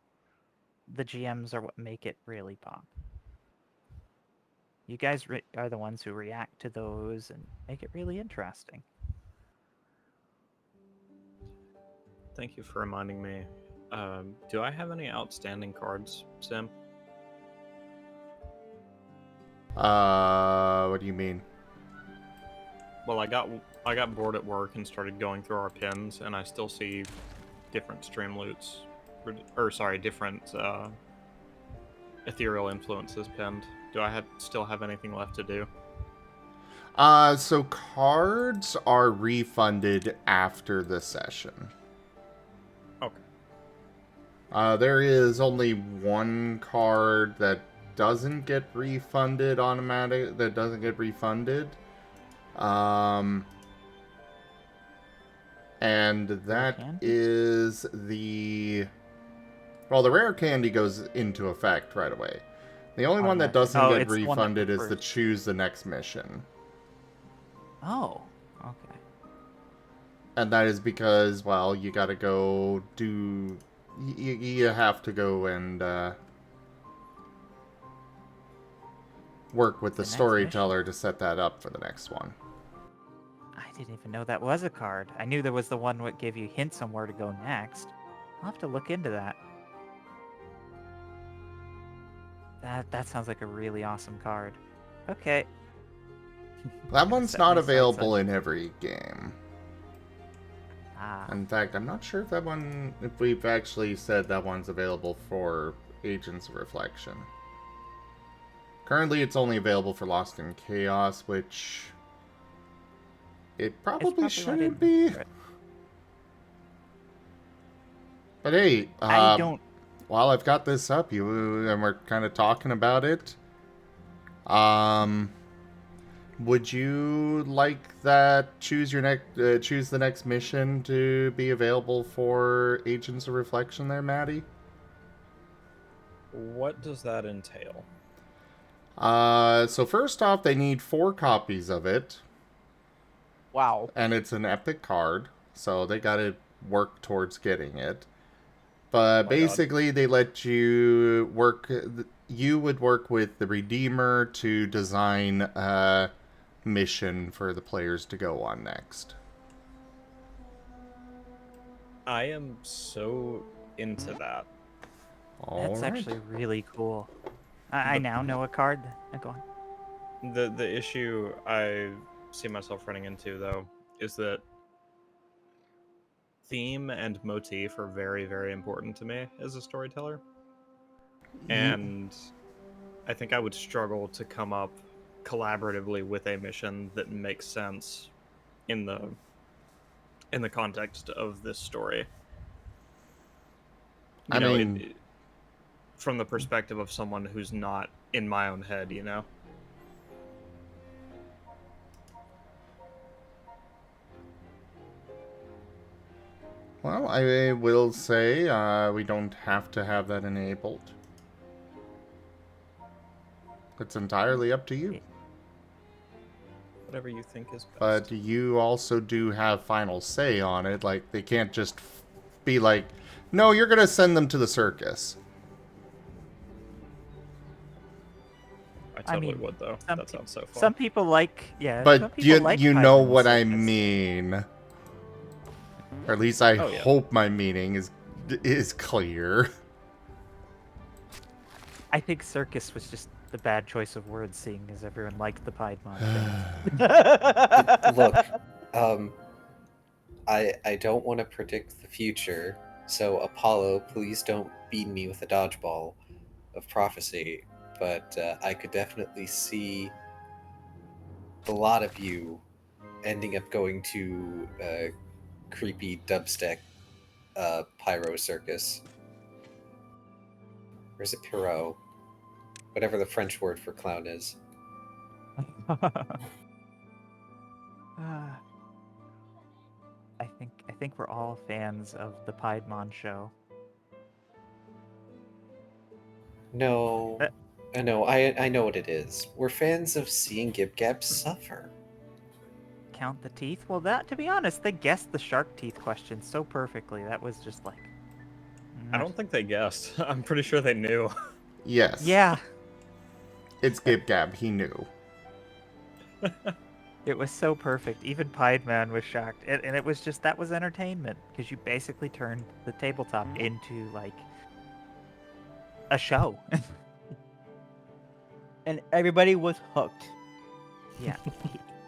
the GMs are what make it really pop. You guys are the ones who react to those and make it really interesting.
Thank you for reminding me. Do I have any outstanding cards, Sim?
What do you mean?
Well, I got bored at work and started going through our pins, and I still see different stream loots, or sorry, different ethereal influences pinned. Do I still have anything left to do?
So cards are refunded after the session.
Okay.
There is only one card that doesn't get refunded that doesn't get refunded. And that is the rare candy goes into effect right away. The only one that doesn't get refunded is the choose the next mission.
Oh, okay.
And that is because, well, you gotta go do... You have to go and work with the storyteller to set that up for the next one.
I didn't even know that was a card. I knew there was the one that gave you hints on where to go next. I'll have to look into that. That sounds like a really awesome card. Okay.
That one's not available in every game.
Ah.
In fact, I'm not sure if we've actually said that one's available for Agents of Reflection. Currently, it's only available for Lost in Chaos, which it probably shouldn't be. But hey,
I don't.
While I've got this up, and we're kind of talking about it, would you like that choose the next mission to be available for Agents of Reflection there, Maddie?
What does that entail?
So first off, they need 4 copies of it.
Wow.
And it's an epic card, so they gotta work towards getting it. But basically, they let you work... You would work with the Redeemer to design a mission for the players to go on next.
I am so into that.
That's actually really cool. I now know a card. Go on.
The issue I see myself running into, though, is that theme and motif are very, very important to me as a storyteller. And I think I would struggle to come up collaboratively with a mission that makes sense in the context of this story. I mean, from the perspective of someone who's not in my own head, you know?
Well, I will say we don't have to have that enabled. It's entirely up to you.
Whatever you think is best.
But you also do have final say on it. Like, they can't just be like, no, you're going to send them to the circus.
I totally would, though. That sounds so fun.
Some people like,
But you know what I mean. Or at least I hope my meaning is clear.
I think circus was just the bad choice of words, seeing as everyone liked the Piedmont.
Look, I don't want to predict the future, so Apollo, please don't beat me with a dodgeball of prophecy. But I could definitely see a lot of you ending up going to creepy dubstep pyro circus. Or is it Pierrot? Whatever the French word for clown is.
I think we're all fans of the Piedmon show.
No. I know, I know what it is. We're fans of seeing Gib Gab suffer.
Count the teeth? Well, that, to be honest, they guessed the shark teeth question so perfectly. That was just like...
I don't think they guessed. I'm pretty sure they knew.
Yes.
Yeah.
It's Gib Gab. He knew.
It was so perfect. Even Piedman was shocked. And it was just, that was entertainment. Because you basically turned the tabletop into, like, a show.
And everybody was hooked.
Yeah.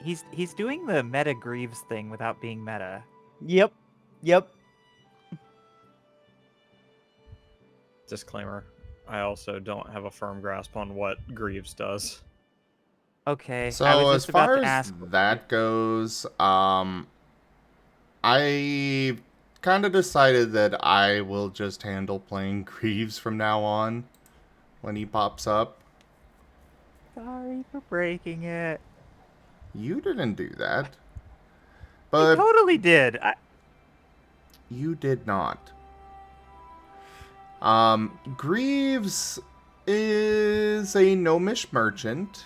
He's doing the meta Greaves thing without being meta.
Yep. Yep.
Disclaimer, I also don't have a firm grasp on what Greaves does.
Okay.
So
I was
as
just about
far
to
as
ask.
that goes, I kind of decided that I will just handle playing Greaves from now on when he pops up.
Sorry for breaking it.
You didn't do that.
I
But
totally did.
you did not. Greaves is a gnomish merchant.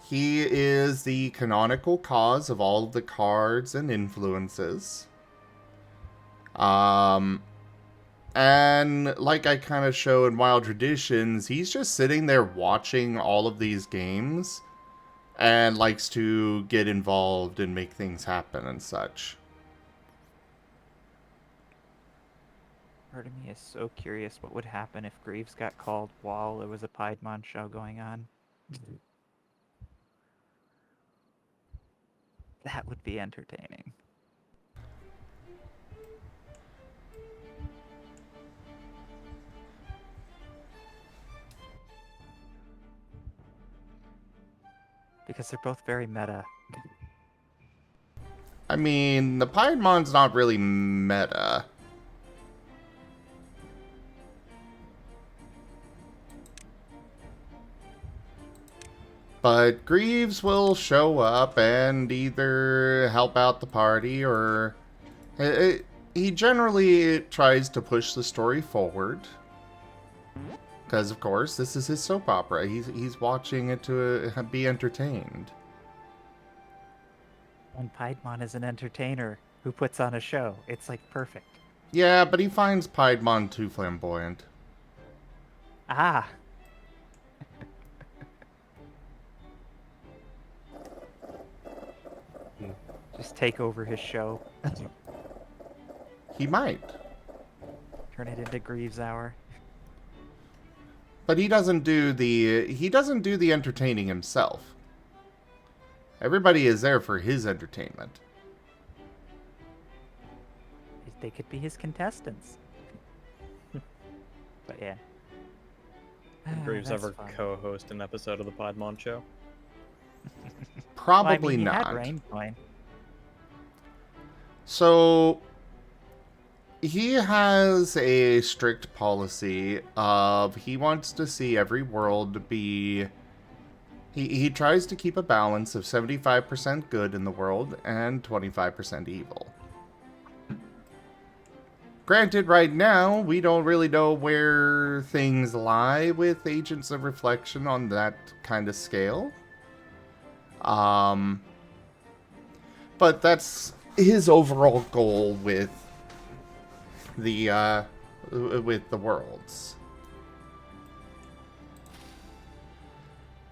He is the canonical cause of all of the cards and influences. And like I kind of show in Wild Traditions, he's just sitting there watching all of these games and likes to get involved and make things happen and such.
Part of me is so curious what would happen if Greaves got called while there was a Piedmon show going on. That would be entertaining. Because they're both very meta.
I mean, the Piedmon's not really meta. But Greaves will show up and either help out the party or... he generally tries to push the story forward. Because, of course, this is his soap opera. He's watching it to be entertained.
And Piedmon is an entertainer who puts on a show. It's like perfect.
Yeah, but he finds Piedmon too flamboyant.
Ah! Just take over his show.
He might.
Turn it into Greaves Hour.
But he doesn't do the entertaining himself. Everybody is there for his entertainment.
They could be his contestants. But yeah.
Did Greaves
That's
ever
fun.
co-host an episode of the Piedmon show?
Probably
Well, I mean, he
not.
had Rain Coin.
So he has a strict policy of he wants to see every world be... He tries to keep a balance of 75% good in the world and 25% evil. Granted, right now, we don't really know where things lie with Agents of Reflection on that kind of scale. But that's his overall goal with the worlds.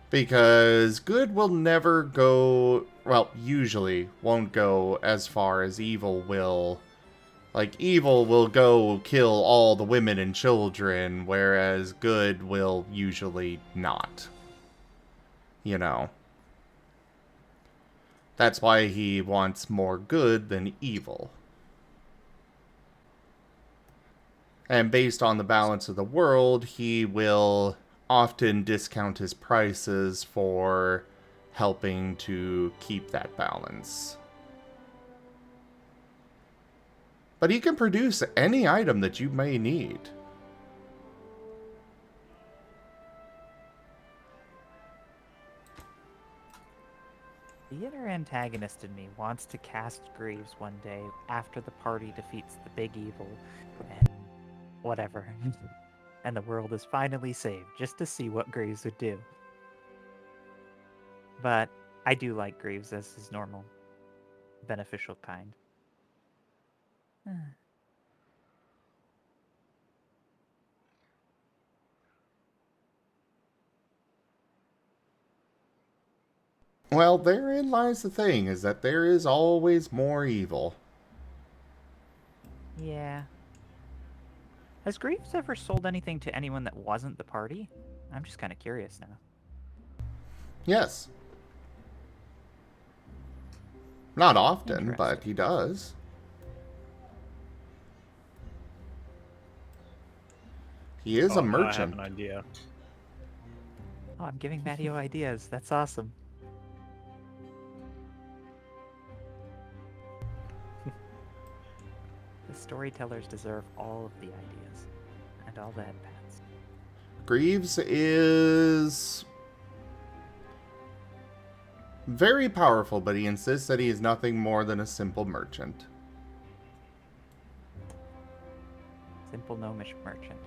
Because good will never go, well, usually won't go as far as evil will. Like, evil will go kill all the women and children, whereas good will usually not. You know. That's why he wants more good than evil. And based on the balance of the world, he will often discount his prices for helping to keep that balance. But he can produce any item that you may need.
The inner antagonist in me wants to cast Greaves one day after the party defeats the big evil and whatever. And the world is finally saved, just to see what Greaves would do. But I do like Greaves as his normal, beneficial kind.
Well, therein lies the thing, is that there is always more evil.
Yeah. Has Greaves ever sold anything to anyone that wasn't the party? I'm just kind of curious now.
Yes. Not often, but
Interesting.
he does. He is a
Oh, no, I have
merchant.
an idea.
Oh, I'm giving Matteo ideas. That's awesome. The storytellers deserve all of the ideas and all the headpads.
Greaves is very powerful, but he insists that he is nothing more than a simple merchant.
Simple gnomish merchant.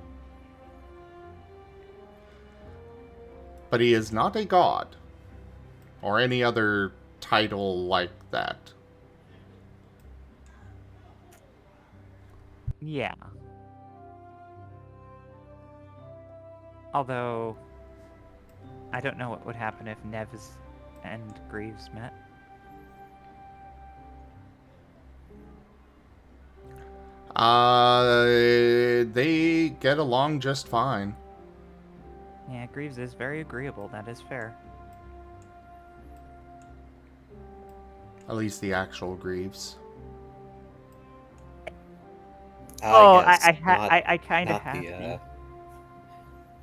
But he is not a god, or any other title like that.
Yeah. Although, I don't know what would happen if Neves and Greaves met.
They get along just fine.
Yeah, Greaves is very agreeable, that is fair.
At least the actual Greaves.
Yes,
I kind of
not
have
the
to.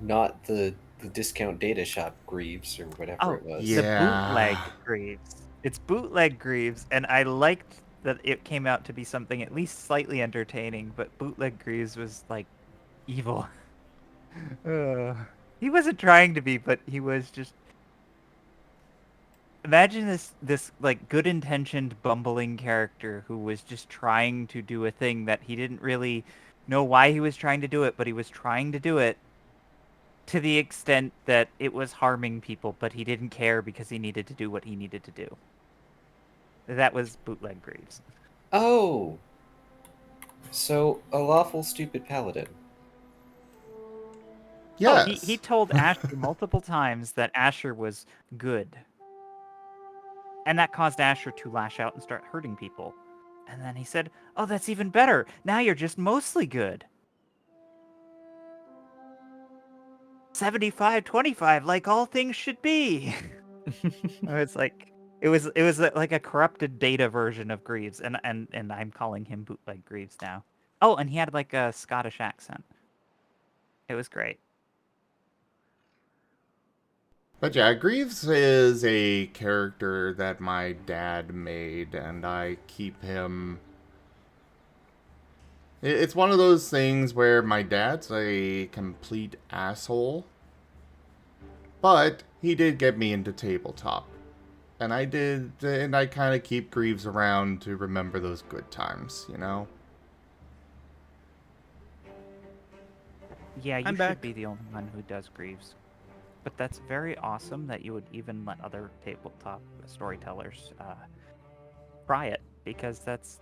not the discount data shop Greaves or whatever it was.
The bootleg
Yeah.
Greaves. It's bootleg Greaves, and I liked that it came out to be something at least slightly entertaining, but bootleg Greaves was, like, evil. He wasn't trying to be, but he was just... Imagine this like good-intentioned bumbling character who was just trying to do a thing that he didn't really know why he was trying to do it, but he was trying to do it to the extent that it was harming people, but he didn't care because he needed to do what he needed to do. That was bootleg Greaves.
Oh, so a lawful stupid paladin.
Oh,
Yes.
he told Asher multiple times that Asher was good. And that caused Asher to lash out and start hurting people. And then he said, "Oh, that's even better. Now you're just mostly good." 75-25, like all things should be. It's like it was like a corrupted beta version of Greaves, and I'm calling him bootleg Greaves now. Oh, and he had like a Scottish accent. It was great.
But yeah, Greaves is a character that my dad made, and I keep him... It's one of those things where my dad's a complete asshole, but he did get me into tabletop. And I kind of keep Greaves around to remember those good times, you know?
Yeah, you
I'm
should
back.
be the only one who does Greaves. But that's very awesome that you would even let other tabletop storytellers try it, because that's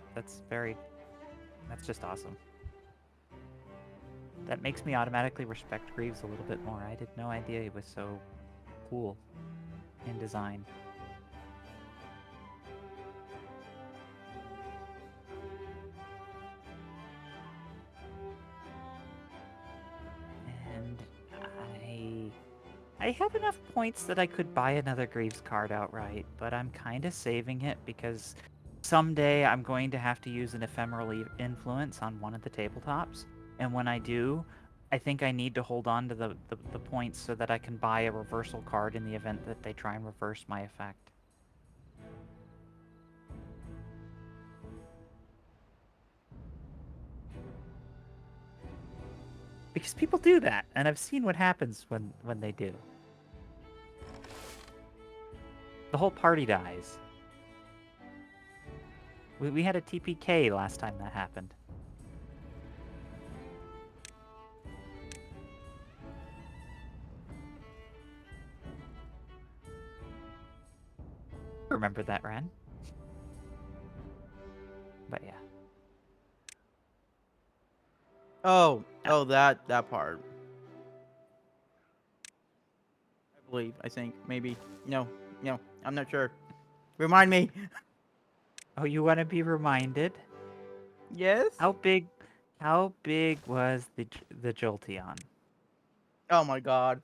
just awesome. That makes me automatically respect Greaves a little bit more. I had no idea he was so cool in design. And I have enough points that I could buy another Greaves card outright, but I'm kind of saving it because someday I'm going to have to use an ephemeral influence on one of the tabletops, and when I do, I think I need to hold on to the points so that I can buy a reversal card in the event that they try and reverse my effect. Because people do that, and I've seen what happens when they do. The whole party dies. We had a TPK last time that happened. Remember that, Ren? But yeah.
Oh, that part. I believe. I think. Maybe. No. No. I'm not sure. Remind me.
Oh, you want to be reminded?
Yes?
How big was the Jolteon?
Oh my god.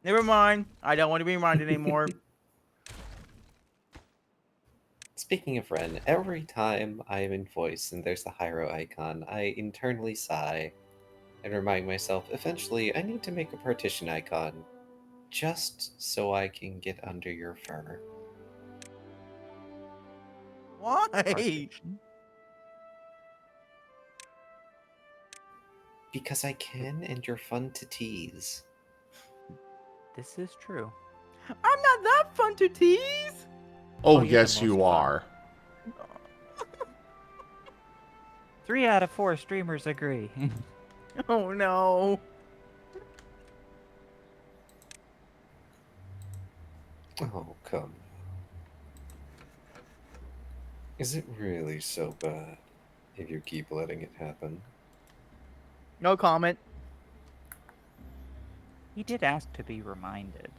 Never mind. I don't want to be reminded anymore.
Speaking of Ren, every time I am in voice and there's the Hyro icon, I internally sigh and remind myself eventually I need to make a partition icon just so I can get under your fur.
Why?
Partition?
Because I can and you're fun to tease.
This is true.
I'm not that fun to tease.
Oh,
you're the
yes, you
most fun.
are.
3 out of 4 streamers agree.
Oh no.
Oh, come. Is it really so bad if you keep letting it happen?
No comment.
He did ask to be reminded.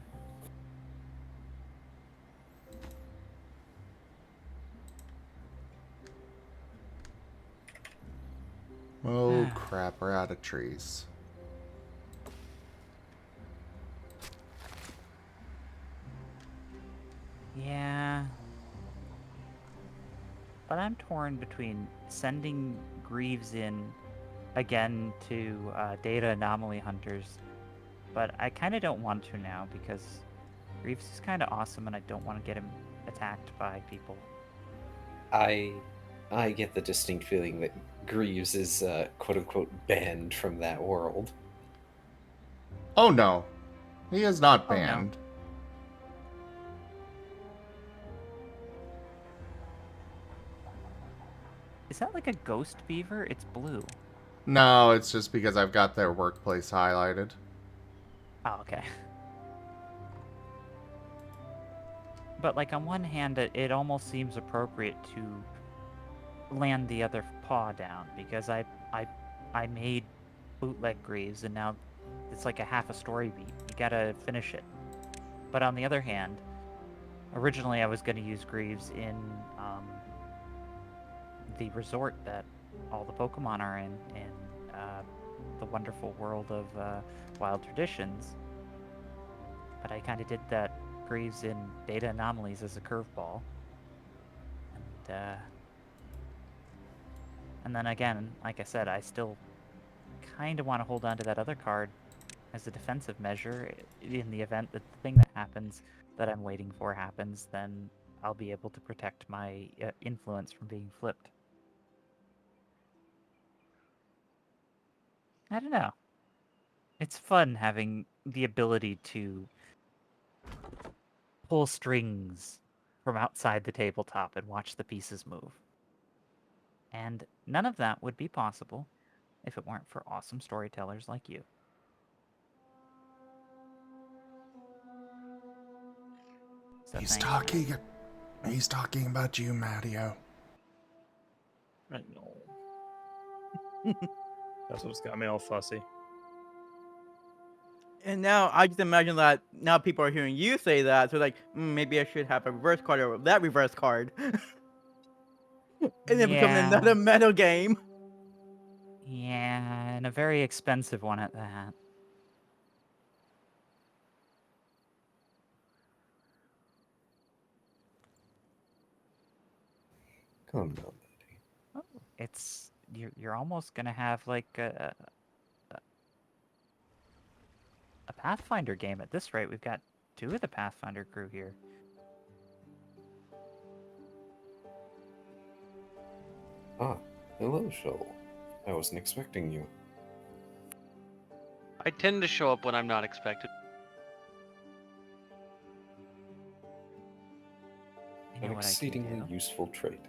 Oh, crap, we're out of trees.
Yeah. But I'm torn between sending Greaves in again to data anomaly hunters, but I kind of don't want to now because Greaves is kind of awesome and I don't want to get him attacked by people.
I get the distinct feeling that Greaves is quote unquote banned from that world.
Oh, no. He is not
Oh, no.
banned.
Is that like a ghost beaver? It's blue.
No, it's just because I've got their workplace highlighted.
Oh, okay. But like on one hand, it almost seems appropriate to land the other paw down because I made bootleg Greaves and now it's like a half a story beat. You gotta finish it. But on the other hand, originally I was gonna use Greaves in the resort that all the Pokemon are in the wonderful world of Wild Traditions. But I kind of did that Greaves in Data Anomalies as a curveball. And then again, like I said, I still kind of want to hold on to that other card as a defensive measure. In the event that the thing that happens that I'm waiting for happens, then I'll be able to protect my influence from being flipped. I don't know. It's fun having the ability to pull strings from outside the tabletop and watch the pieces move. And none of that would be possible if it weren't for awesome storytellers like you. So
He's
thank you.
talking. He's talking about you, Matteo.
I know. That's what's got me all fussy.
And now I just imagine that now people are hearing you say that, so like, maybe I should have a reverse card or that reverse card. And then become another meta game.
Yeah, and a very expensive one at that.
Calm down, buddy.
Oh, it's you're almost gonna have like a Pathfinder game at this rate. We've got 2 of the Pathfinder crew here.
Ah, hello, Shoal. I wasn't expecting you.
I tend to show up when I'm not expected.
You
An
know what I can
exceedingly
do?
useful trait.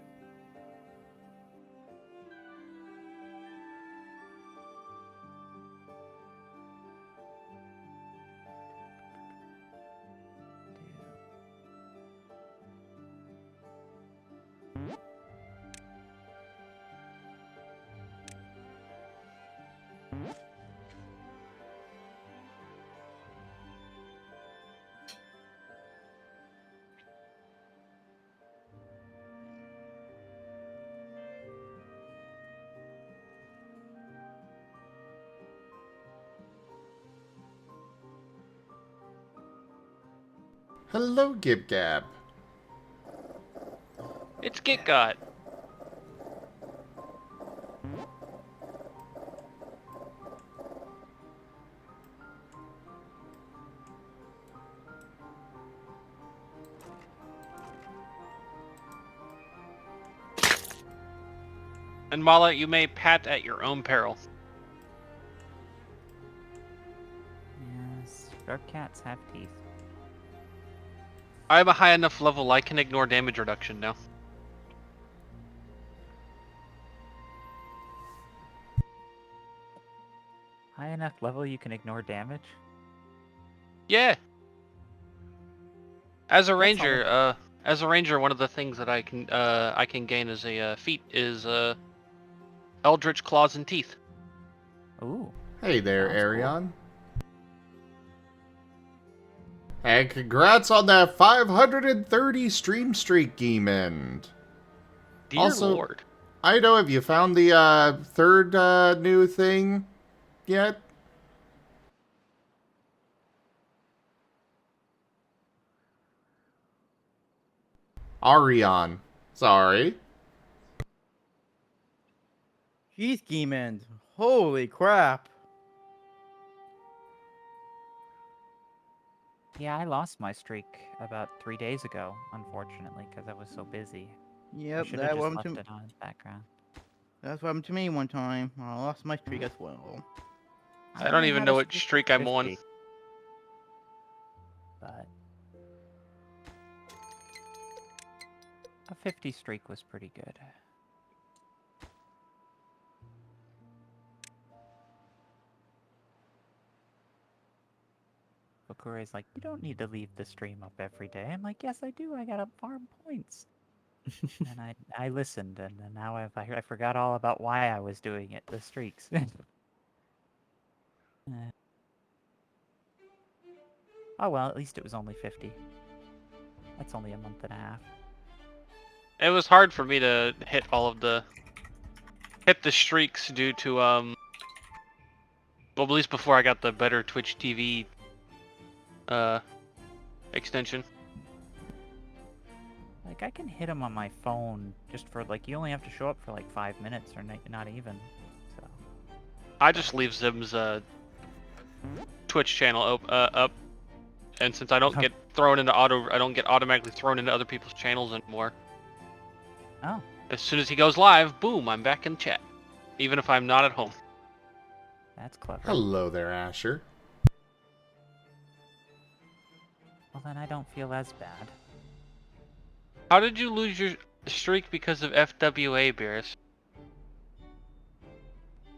Hello, Gib Gab.
It's GitGod. And Mala, you may pat at your own peril.
Yes, our cats have teeth.
I'm a high enough level I can ignore damage reduction now.
High enough level you can ignore damage?
Yeah. As a
That's
ranger, one of the things that I can gain as a feat is Eldritch Claws and Teeth.
Ooh.
Hey there,
Sounds cool.
Arion. And congrats on that 530 stream streak, Geemond.
Dear
Also,
Lord.
I know, have you found the third new thing yet? Arion. Sorry.
Jeez, Geemond. Holy crap.
Yeah, I lost my streak about 3 days ago, unfortunately, because I was so busy. I
Yep,
should have
that
just
happened
left
to
it on in the background.
that's what happened to me one time. I lost my streak as well.
I don't
only
even
had
know
a
what
streak of
streak I'm on.
50, but a 50 streak was pretty good. Okure's like, you don't need to leave the stream up every day. I'm like, yes, I do. I gotta farm points. And I listened, and then now I forgot all about why I was doing it. The streaks. Oh well, at least it was only 50. That's only a month and a half.
It was hard for me to hit the streaks due to well, at least before I got the better Twitch TV extension.
Like, I can hit them on my phone just for, like, you only have to show up for, like, 5 minutes or not even, so.
I just leave Zim's Twitch channel up, and since I don't get I don't get automatically thrown into other people's channels anymore.
Oh.
As soon as he goes live, boom, I'm back in chat, even if I'm not at home.
That's clever.
Hello there, Asher.
Well, then I don't feel as bad.
How did you lose your streak because of FWA, Beerus?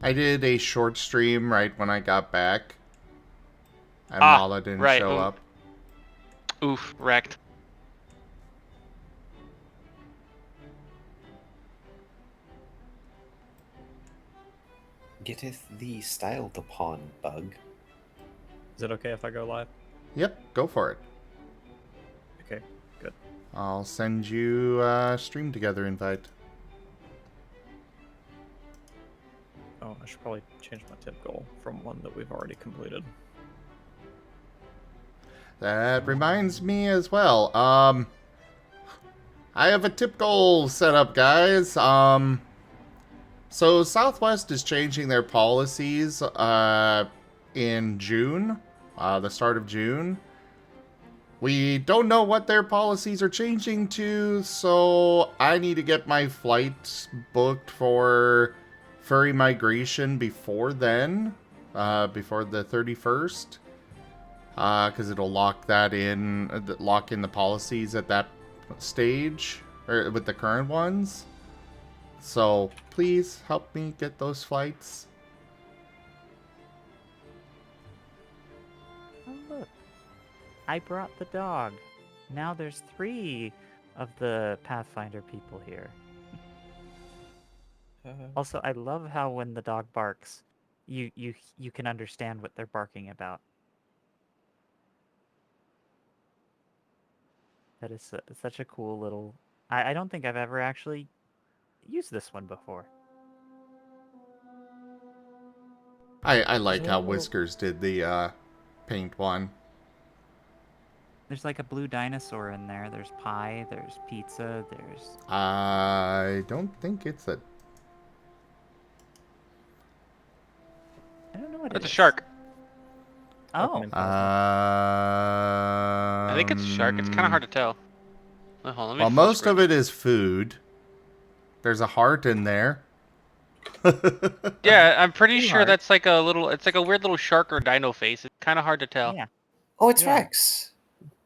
I did a short stream right when I got back. And Mala didn't
right,
show up.
Oof, wrecked.
Getteth thee styled upon, bug.
Is it okay if I go live?
Yep, go for it.
Okay, good.
I'll send you a stream together invite.
Oh, I should probably change my tip goal from one that we've already completed.
That reminds me as well. I have a tip goal set up, guys. So Southwest is changing their policies in June, the start of June. We don't know what their policies are changing to, so I need to get my flight booked for Furry migration before then, before the 31st, because it'll lock in the policies at that stage, or with the current ones. So please help me get those flights.
Oh, look. I brought the dog. Now there's 3 of the Pathfinder people here. Also, I love how when the dog barks, you can understand what they're barking about. That is such a cool little... I don't think I've ever actually used this one before.
I like how
So-
Whiskers did the paint one.
There's like a blue dinosaur in there. There's pie, there's pizza, there's...
I don't think it's a...
I don't know what
That's
it
a
is.
shark.
Oh,
I think it's a shark. It's kind of hard to tell. Hold on, let me
Well,
full
most
screen
of it is food. There's a heart in there.
Yeah, I'm pretty
Blue
sure
heart.
that's like a little. It's like a weird little shark or dino face. It's kind of hard to tell.
yeah.
Oh, it's
Yeah.
Rex.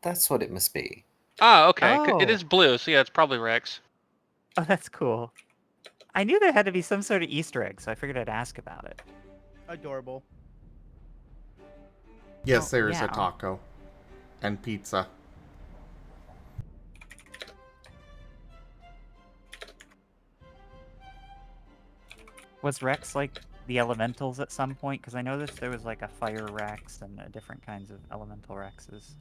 That's what it must be.
Oh, okay. It
Oh.
is blue, so yeah, it's probably Rex.
Oh, that's cool. I knew there had to be some sort of Easter egg, so I figured I'd ask about it.
Adorable.
Yes,
Oh,
there is
yeah.
a taco. And pizza.
Was Rex like the elementals at some point? Because I noticed there was like a fire Rex and different kinds of elemental Rexes.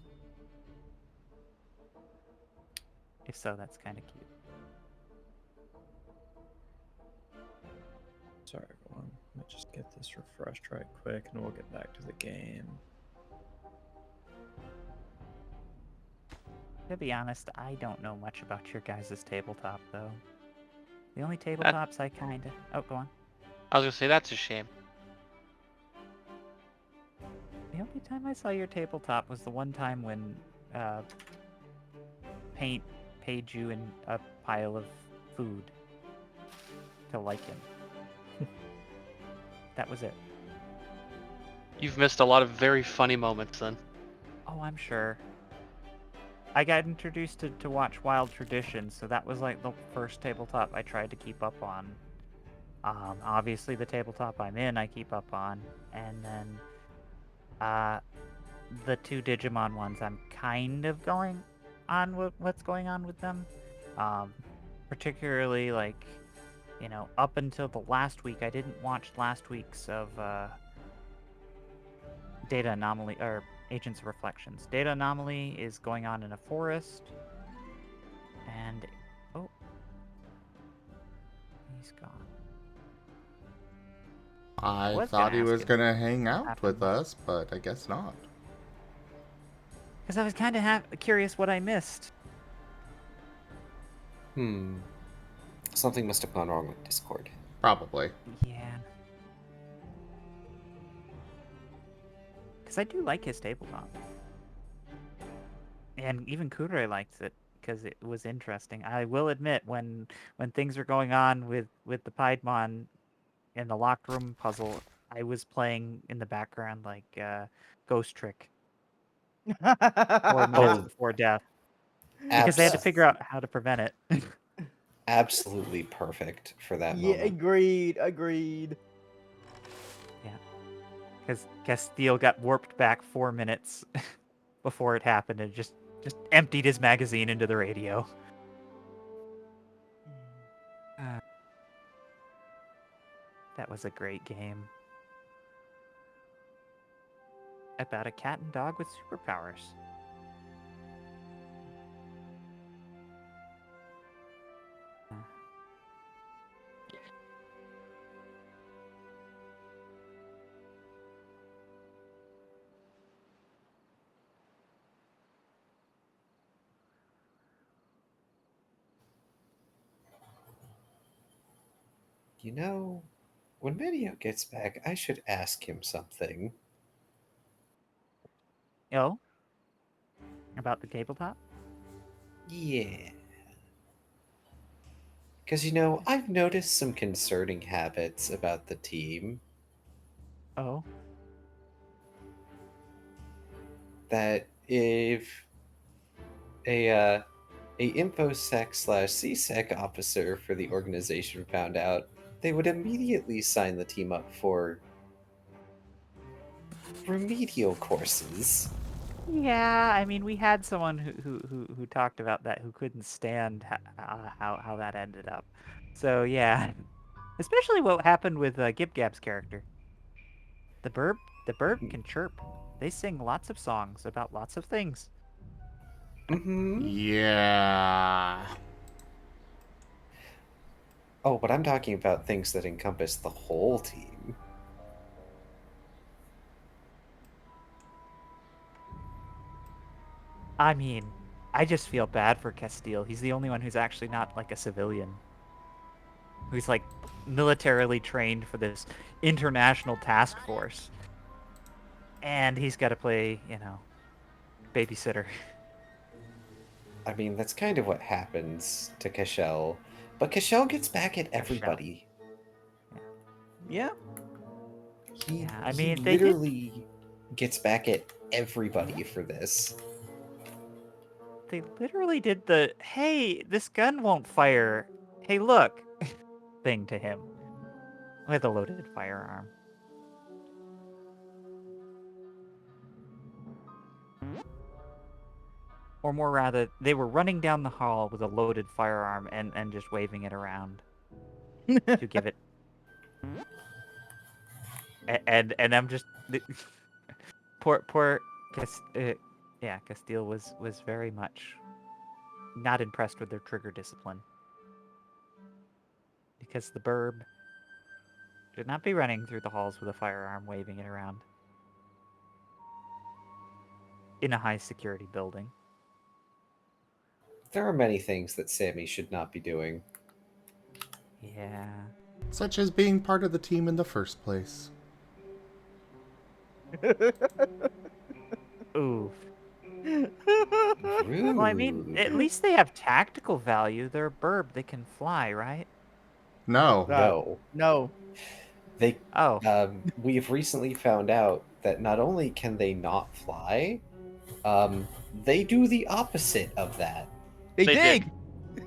If so, that's kind of cute.
Sorry, everyone. Let me just get this refreshed right quick, and we'll get back to the game.
To be honest, I don't know much about your guys' tabletop, though. The only tabletops I kinda... Oh, go on.
I was gonna say that's a shame.
The only time I saw your tabletop was the one time when Paint paid you in a pile of food to like him. That was it.
You've missed a lot of very funny moments then.
Oh, I'm sure. I got introduced to watch Wild Traditions, so that was like the first tabletop I tried to keep up on. Obviously the tabletop I'm in I keep up on, and then the 2 Digimon ones I'm kind of going on with what's going on with them. Particularly like, you know, up until the last week, I didn't watch last week's of Data Anomaly, or Agents of Reflections. Data Anomaly is going on in a forest, and... Oh. He's gone.
I
was
thought
gonna
he
ask
was
if
gonna hang out
happened.
with us, but I guess not.
Because I was kind of curious what I missed.
Something must have gone wrong with Discord.
Probably.
Yeah. Because I do like his tabletop. And even Kudere likes it, because it was interesting. I will admit, when things were going on with the Piedmon in the locked room puzzle, I was playing in the background like Ghost Trick. 4 minutes
Oh,
before death. Because they had to figure out how to prevent it.
Absolutely perfect for that
Yeah,
moment.
agreed.
Yeah. Because Castile got warped back 4 minutes before it happened and just emptied his magazine into the radio. That was a great game. About a cat and dog with superpowers.
You know, when Medio gets back, I should ask him something.
Oh? About the tabletop?
Yeah. Because, you know, I've noticed some concerning habits about the team
Oh?
that if a infosec slash csec officer for the organization found out, they would immediately sign the team up for remedial courses.
Yeah, I mean, we had someone who talked about that who couldn't stand how that ended up. So yeah, especially what happened with Gib Gab's character. The burb can chirp. They sing lots of songs about lots of things.
Mm-hmm.
Yeah.
Oh, but I'm talking about things that encompass the whole team.
I mean, I just feel bad for Castile. He's the only one who's actually not like a civilian. Who's like militarily trained for this international task force. And he's got to play, babysitter.
I mean, that's kind of what happens to Cashel. But Cashel gets back at everybody.
Yeah.
He,
Yeah, I
he
mean, they did.
literally gets back at everybody for this.
They literally did the, hey, this gun won't fire. Hey, look, thing to him with a loaded firearm. Or more rather, they were running down the hall with a loaded firearm and just waving it around to give it. And I'm just poor Castile was very much not impressed with their trigger discipline because the burb should not be running through the halls with a firearm waving it around in a high security building.
There are many things that Sammy should not be doing.
Yeah.
Such as being part of the team in the first place.
Oof.
Rude.
Well, I mean, at least they have tactical value. They're a burb. They can fly, right?
No.
No.
No.
They
Oh.
we've recently found out that not only can they not fly, they do the opposite of that.
They
They did.
dig.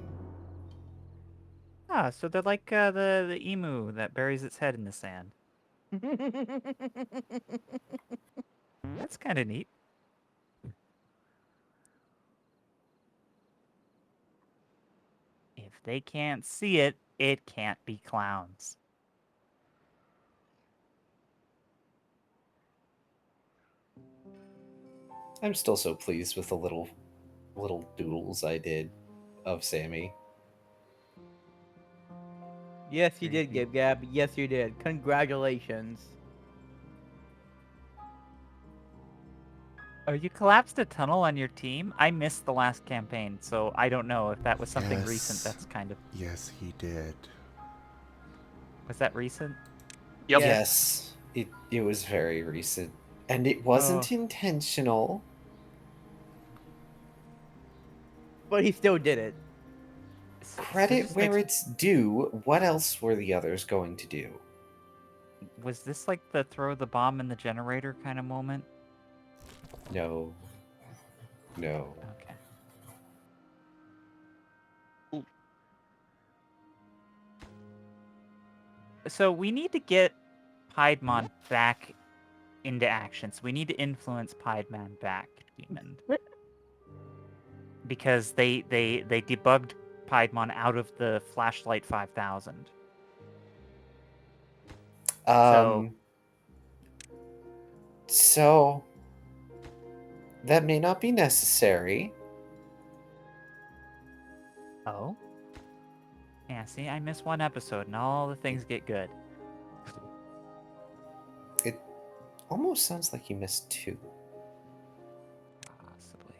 Ah, so they're like the emu that buries its head in the sand. That's kind of neat. If they can't see it, it can't be clowns.
I'm still so pleased with the little doodles I did of Sammy.
Yes, you did, Gib Gab. Yes, you did. Congratulations.
Oh, you collapsed a tunnel on your team? I missed the last campaign, so I don't know if that was something recent.
Yes.
That's kind of...
Yes, he did.
Was that recent?
Yep.
Yes, it was very recent, and it wasn't intentional.
But he still did it.
So
Credit
just
where
makes-
it's due. What else were the others going to do?
Was this like the throw the bomb in the generator kind of moment?
No. No.
Okay. So we need to get Piedmon back into action. So we need to influence Piedmon back, Demon. Because they debugged Piedmon out of the Flashlight 5000.
So that may not be necessary.
Oh? Yeah, see, I miss one episode and all the things get good.
It almost sounds like you missed two.
Possibly.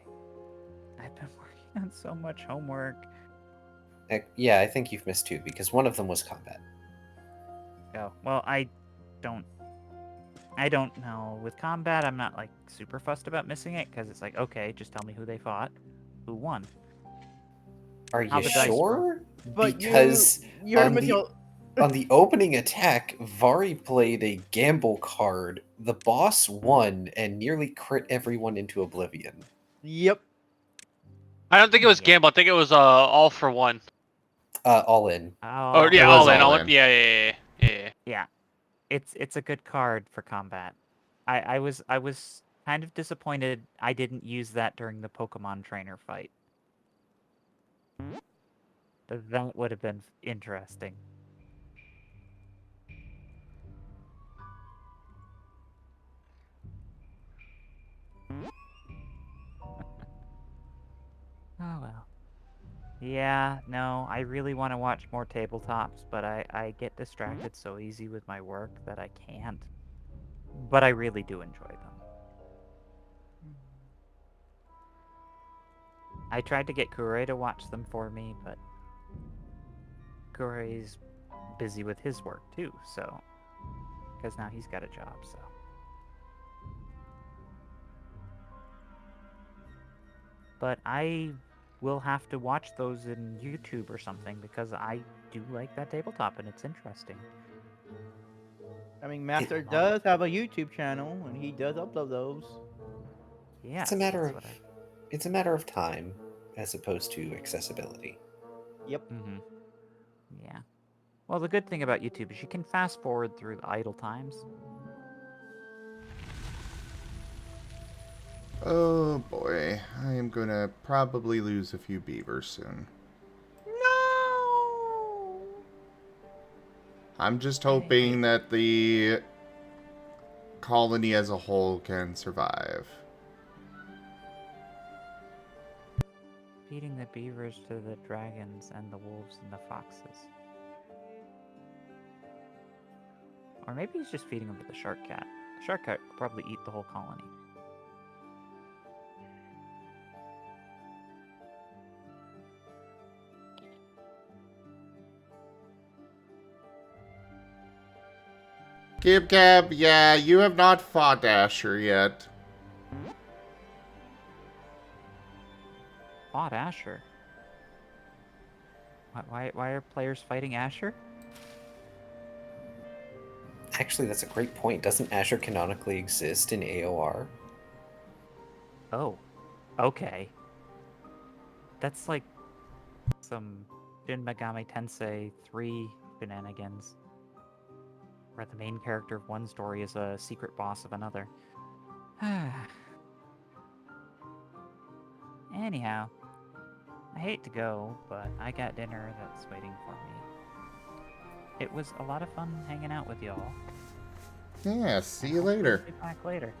I've been working on so much homework.
Yeah, I think you've missed two because one of them was combat.
Oh, well, don't I don't know. With combat, I'm not like super fussed about missing it because it's like, okay, just tell me who they fought, who won.
Are
How
you
the dice roll.
sure?
But
Because
you're
on the on the opening attack, Vari played a gamble card. The boss won and nearly crit everyone into oblivion.
Yep.
I don't think it was
Yeah.
gamble. I think it was all for one.
All in.
Oh
Oh,
yeah,
It was
all in.
all
All
in.
yeah.
yeah. It's a good card for combat. I was kind of disappointed I didn't use that during the Pokemon trainer fight. That would have been interesting. Oh well. Yeah, no, I really want to watch more tabletops, but I get distracted so easy with my work that I can't. But I really do enjoy them. I tried to get Kure to watch them for me, but Kure's busy with his work too, so... Because now he's got a job, so... But I will have to watch those in YouTube or something, because I do like that tabletop, and it's interesting.
I mean, Master does have a YouTube channel, and he does upload those.
Yeah,
It's a matter
that's
of
what I...
it's a matter of time as opposed to accessibility.
Yep.
Mm-hmm. Yeah. Well, the good thing about YouTube is you can fast forward through the idle times.
Oh boy, I am gonna probably lose a few beavers soon.
No.
I'm just hoping that the colony as a whole can survive.
Feeding the beavers to the dragons and the wolves and the foxes. Or maybe he's just feeding them to the shark cat. The shark cat could probably eat the whole colony.
Gibcab, yeah, you have not fought Asher yet.
Fought Asher. Why are players fighting Asher?
Actually, that's a great point. Doesn't Asher canonically exist in AOR?
Oh. Okay. That's like some Shin Megami Tensei 3 shenanigans. Where the main character of one story is a secret boss of another. Anyhow, I hate to go, but I got dinner that's waiting for me. It was a lot of fun hanging out with y'all.
Yeah, see you
Hopefully
later.
I'll be back later.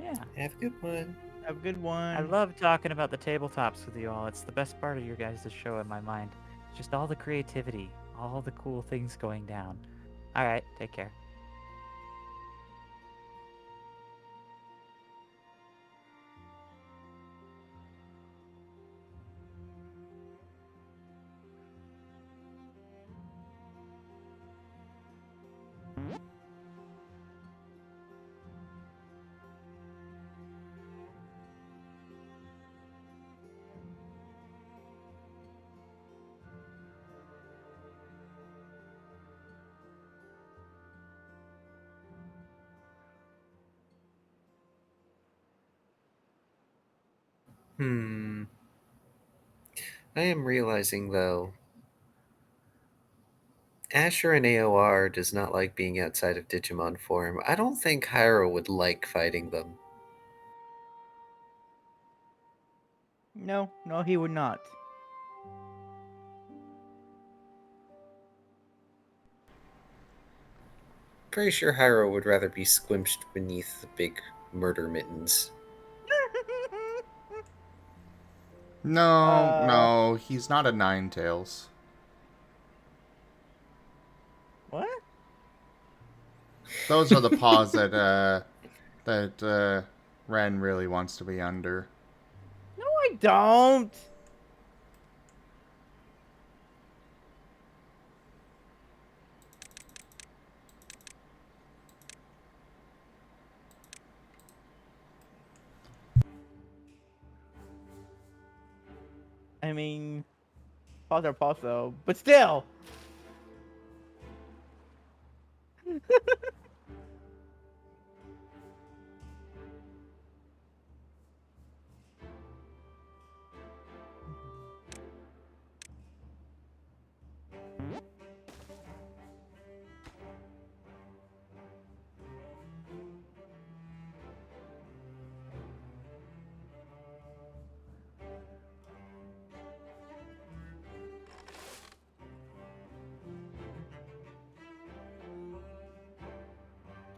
Yeah.
Have a good one.
Have a good one.
I love talking about the tabletops with you all. It's the best part of your guys' show in my mind. Just all the creativity, all the cool things going down. Alright, take care.
I am realizing, though, Asher in AOR does not like being outside of Digimon form. I don't think Hyro would like fighting them.
No, he would not.
Pretty sure Hyro would rather be squinched beneath the big murder mittens.
No, he's not a Ninetales.
What?
Those are the paws that Ren really wants to be under.
No, I don't. I mean, pause are pause though, but still.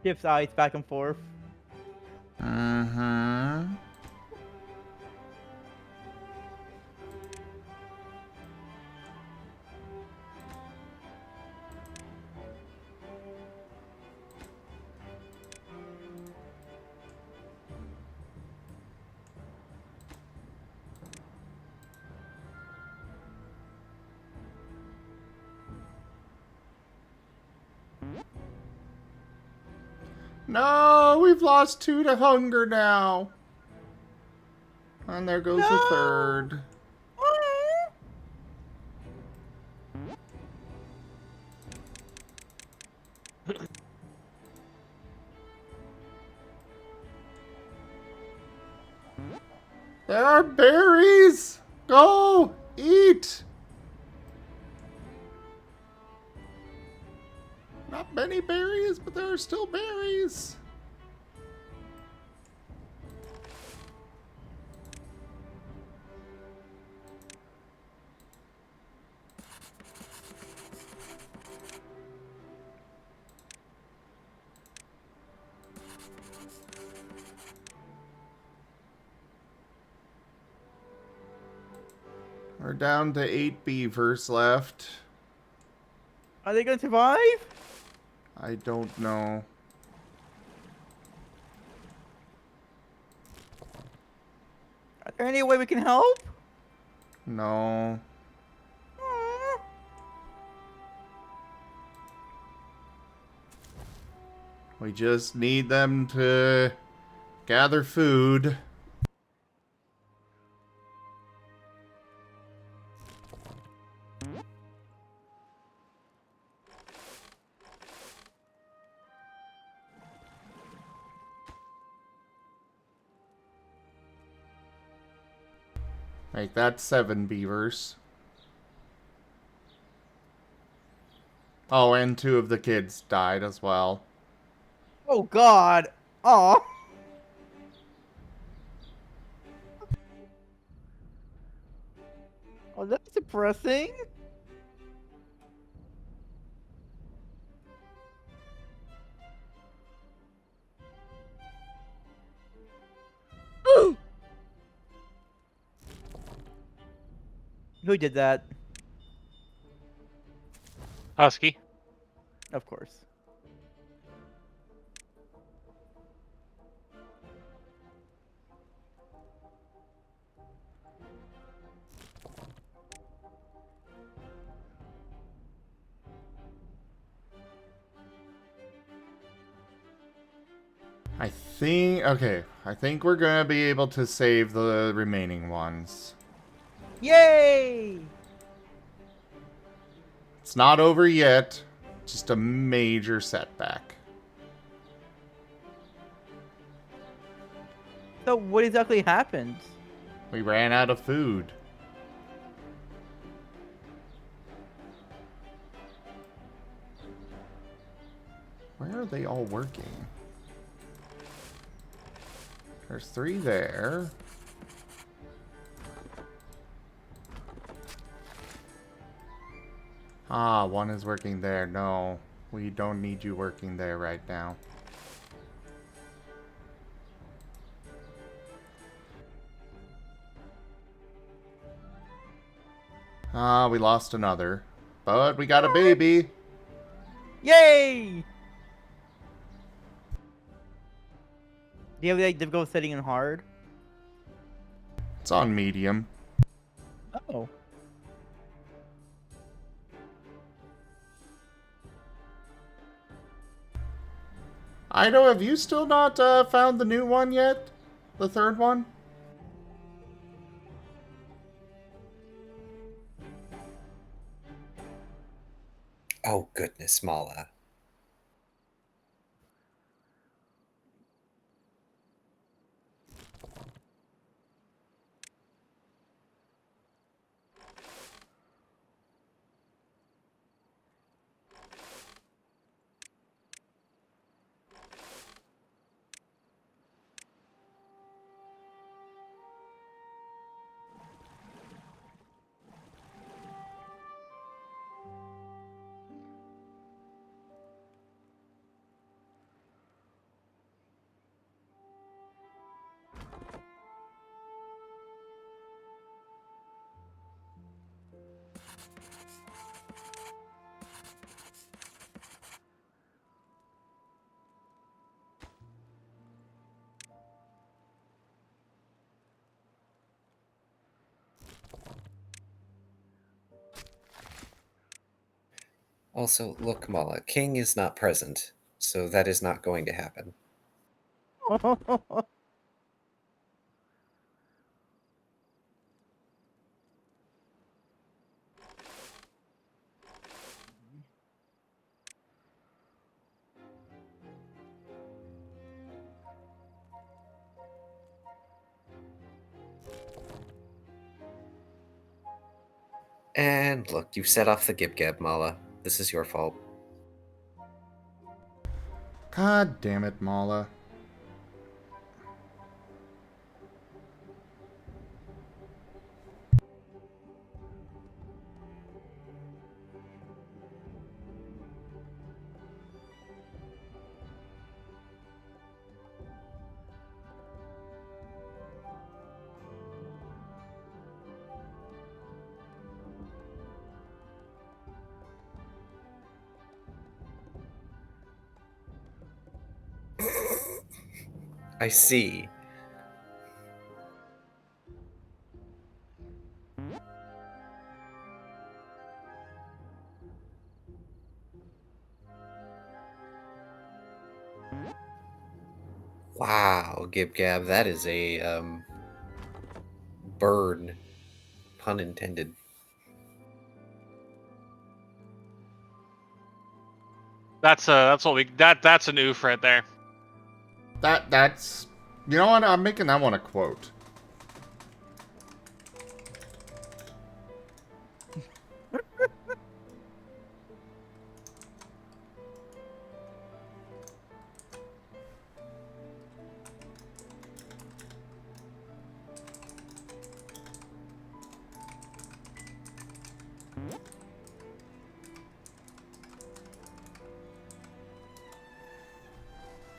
Ship's eyes back and forth.
Mm-hmm. No, we've lost 2 to hunger now. And there goes the third. There are berries! Go! Eat! Not many berries, but there are still berries. We're down to 8 beavers left.
Are they gonna survive?
I don't know.
Is there any way we can help?
No. We just need them to gather food. Like, that's 7 beavers. Oh, and 2 of the kids died as well.
Oh God! Aw. Oh, that's depressing. Who did that?
Husky.
Of course.
I think we're gonna be able to save the remaining ones.
Yay!
It's not over yet, just a major setback.
So what exactly happened?
We ran out of food. Where are they all working? There's 3 there. Ah, 1 is working there. No, we don't need you working there right now. Ah, we lost another. But we got a baby.
Yay! Do you have like difficult setting in hard?
It's on medium.
Oh.
Ido, have you still not found the new one yet? The third one?
Oh, goodness, Mala. Also, look, Mala, King is not present, so that is not going to happen. And look, you set off the Gib Gab, Mala. This is your fault.
God damn it, Mala.
I see. Wow, Gib Gab, that is a burn, pun intended.
That's an oof right there.
That's... You know what? I'm making that one a quote.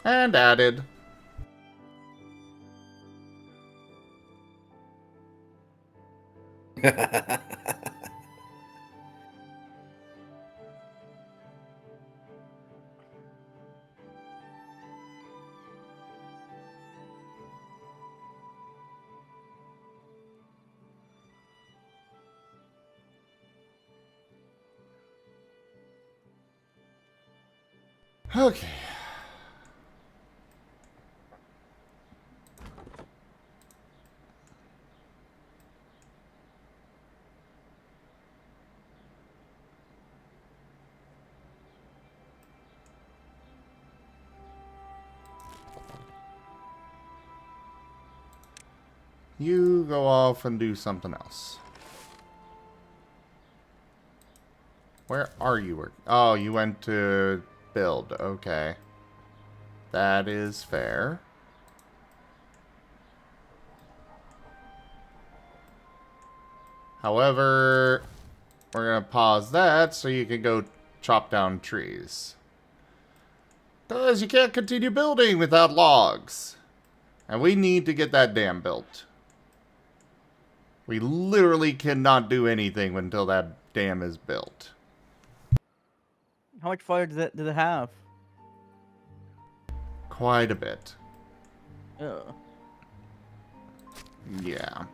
And added. Okay. You go off and do something else. Where are you working? Oh, you went to build. Okay. That is fair. However, we're going to pause that so you can go chop down trees. Because you can't continue building without logs. And we need to get that dam built. We literally cannot do anything until that dam is built.
How much fire does it have?
Quite a bit.
Ugh.
Yeah.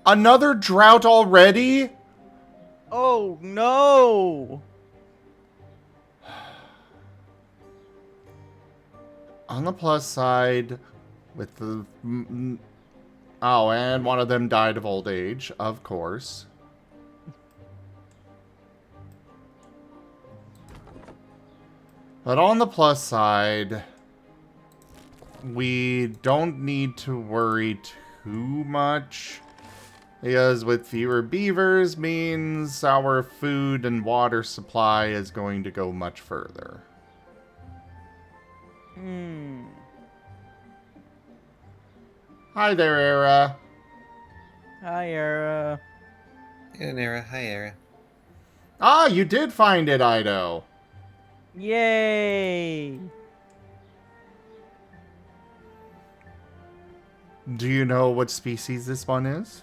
Another drought already?
Oh no!
On the plus side, With the... Oh, and one of them died of old age, of course. But on the plus side, we don't need to worry too much. Because with fewer beavers means our food and water supply is going to go much further. Hi there, Era.
Hi, Era.
And Era, hi Era.
Ah, you did find it, Ido.
Yay!
Do you know what species this one is?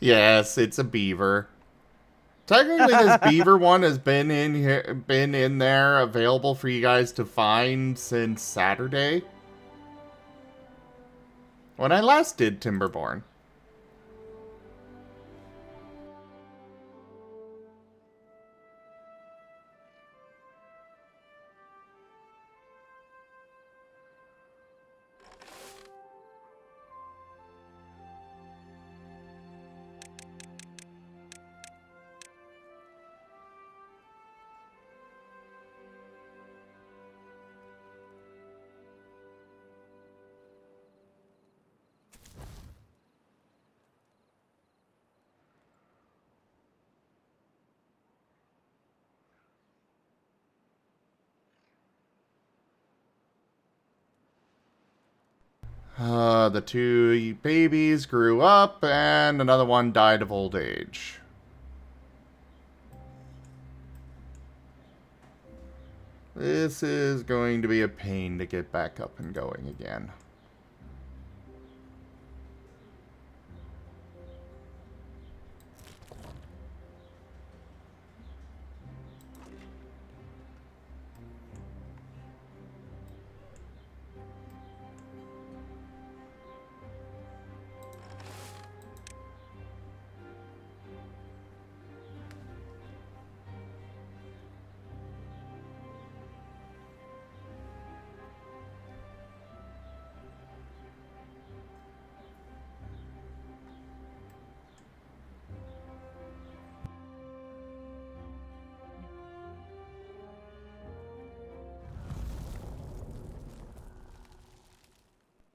Yes, it's a beaver. Technically, this beaver one has been in here, been in there, available for you guys to find since Saturday, when I last did Timberborn. The two babies grew up, and another one died of old age. This is going to be a pain to get back up and going again.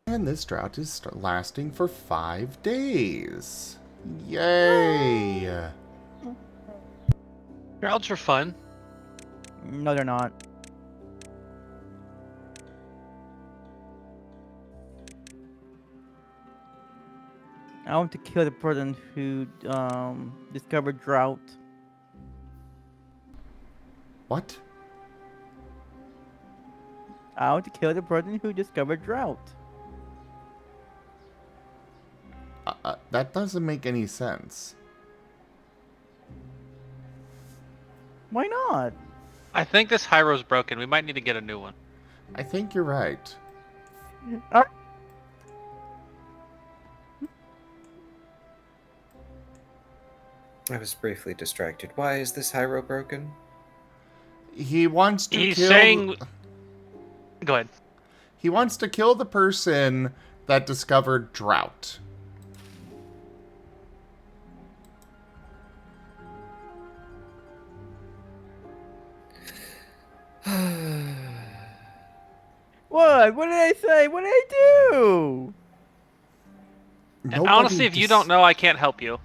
And this drought is lasting for 5 days. Yay!
Droughts are fun.
No, they're not. I want to kill the person who discovered drought.
What?
I want to kill the person who discovered drought.
That doesn't make any sense.
Why not?
I think this Hyro's broken. We might need to get a new one.
I think you're right.
I was briefly distracted. Why is this Hyro broken?
He wants to
He's
kill...
saying... Go ahead.
He wants to kill the person that discovered drought.
What? What did I say? What did I do?
And honestly, if you don't know, I can't help you.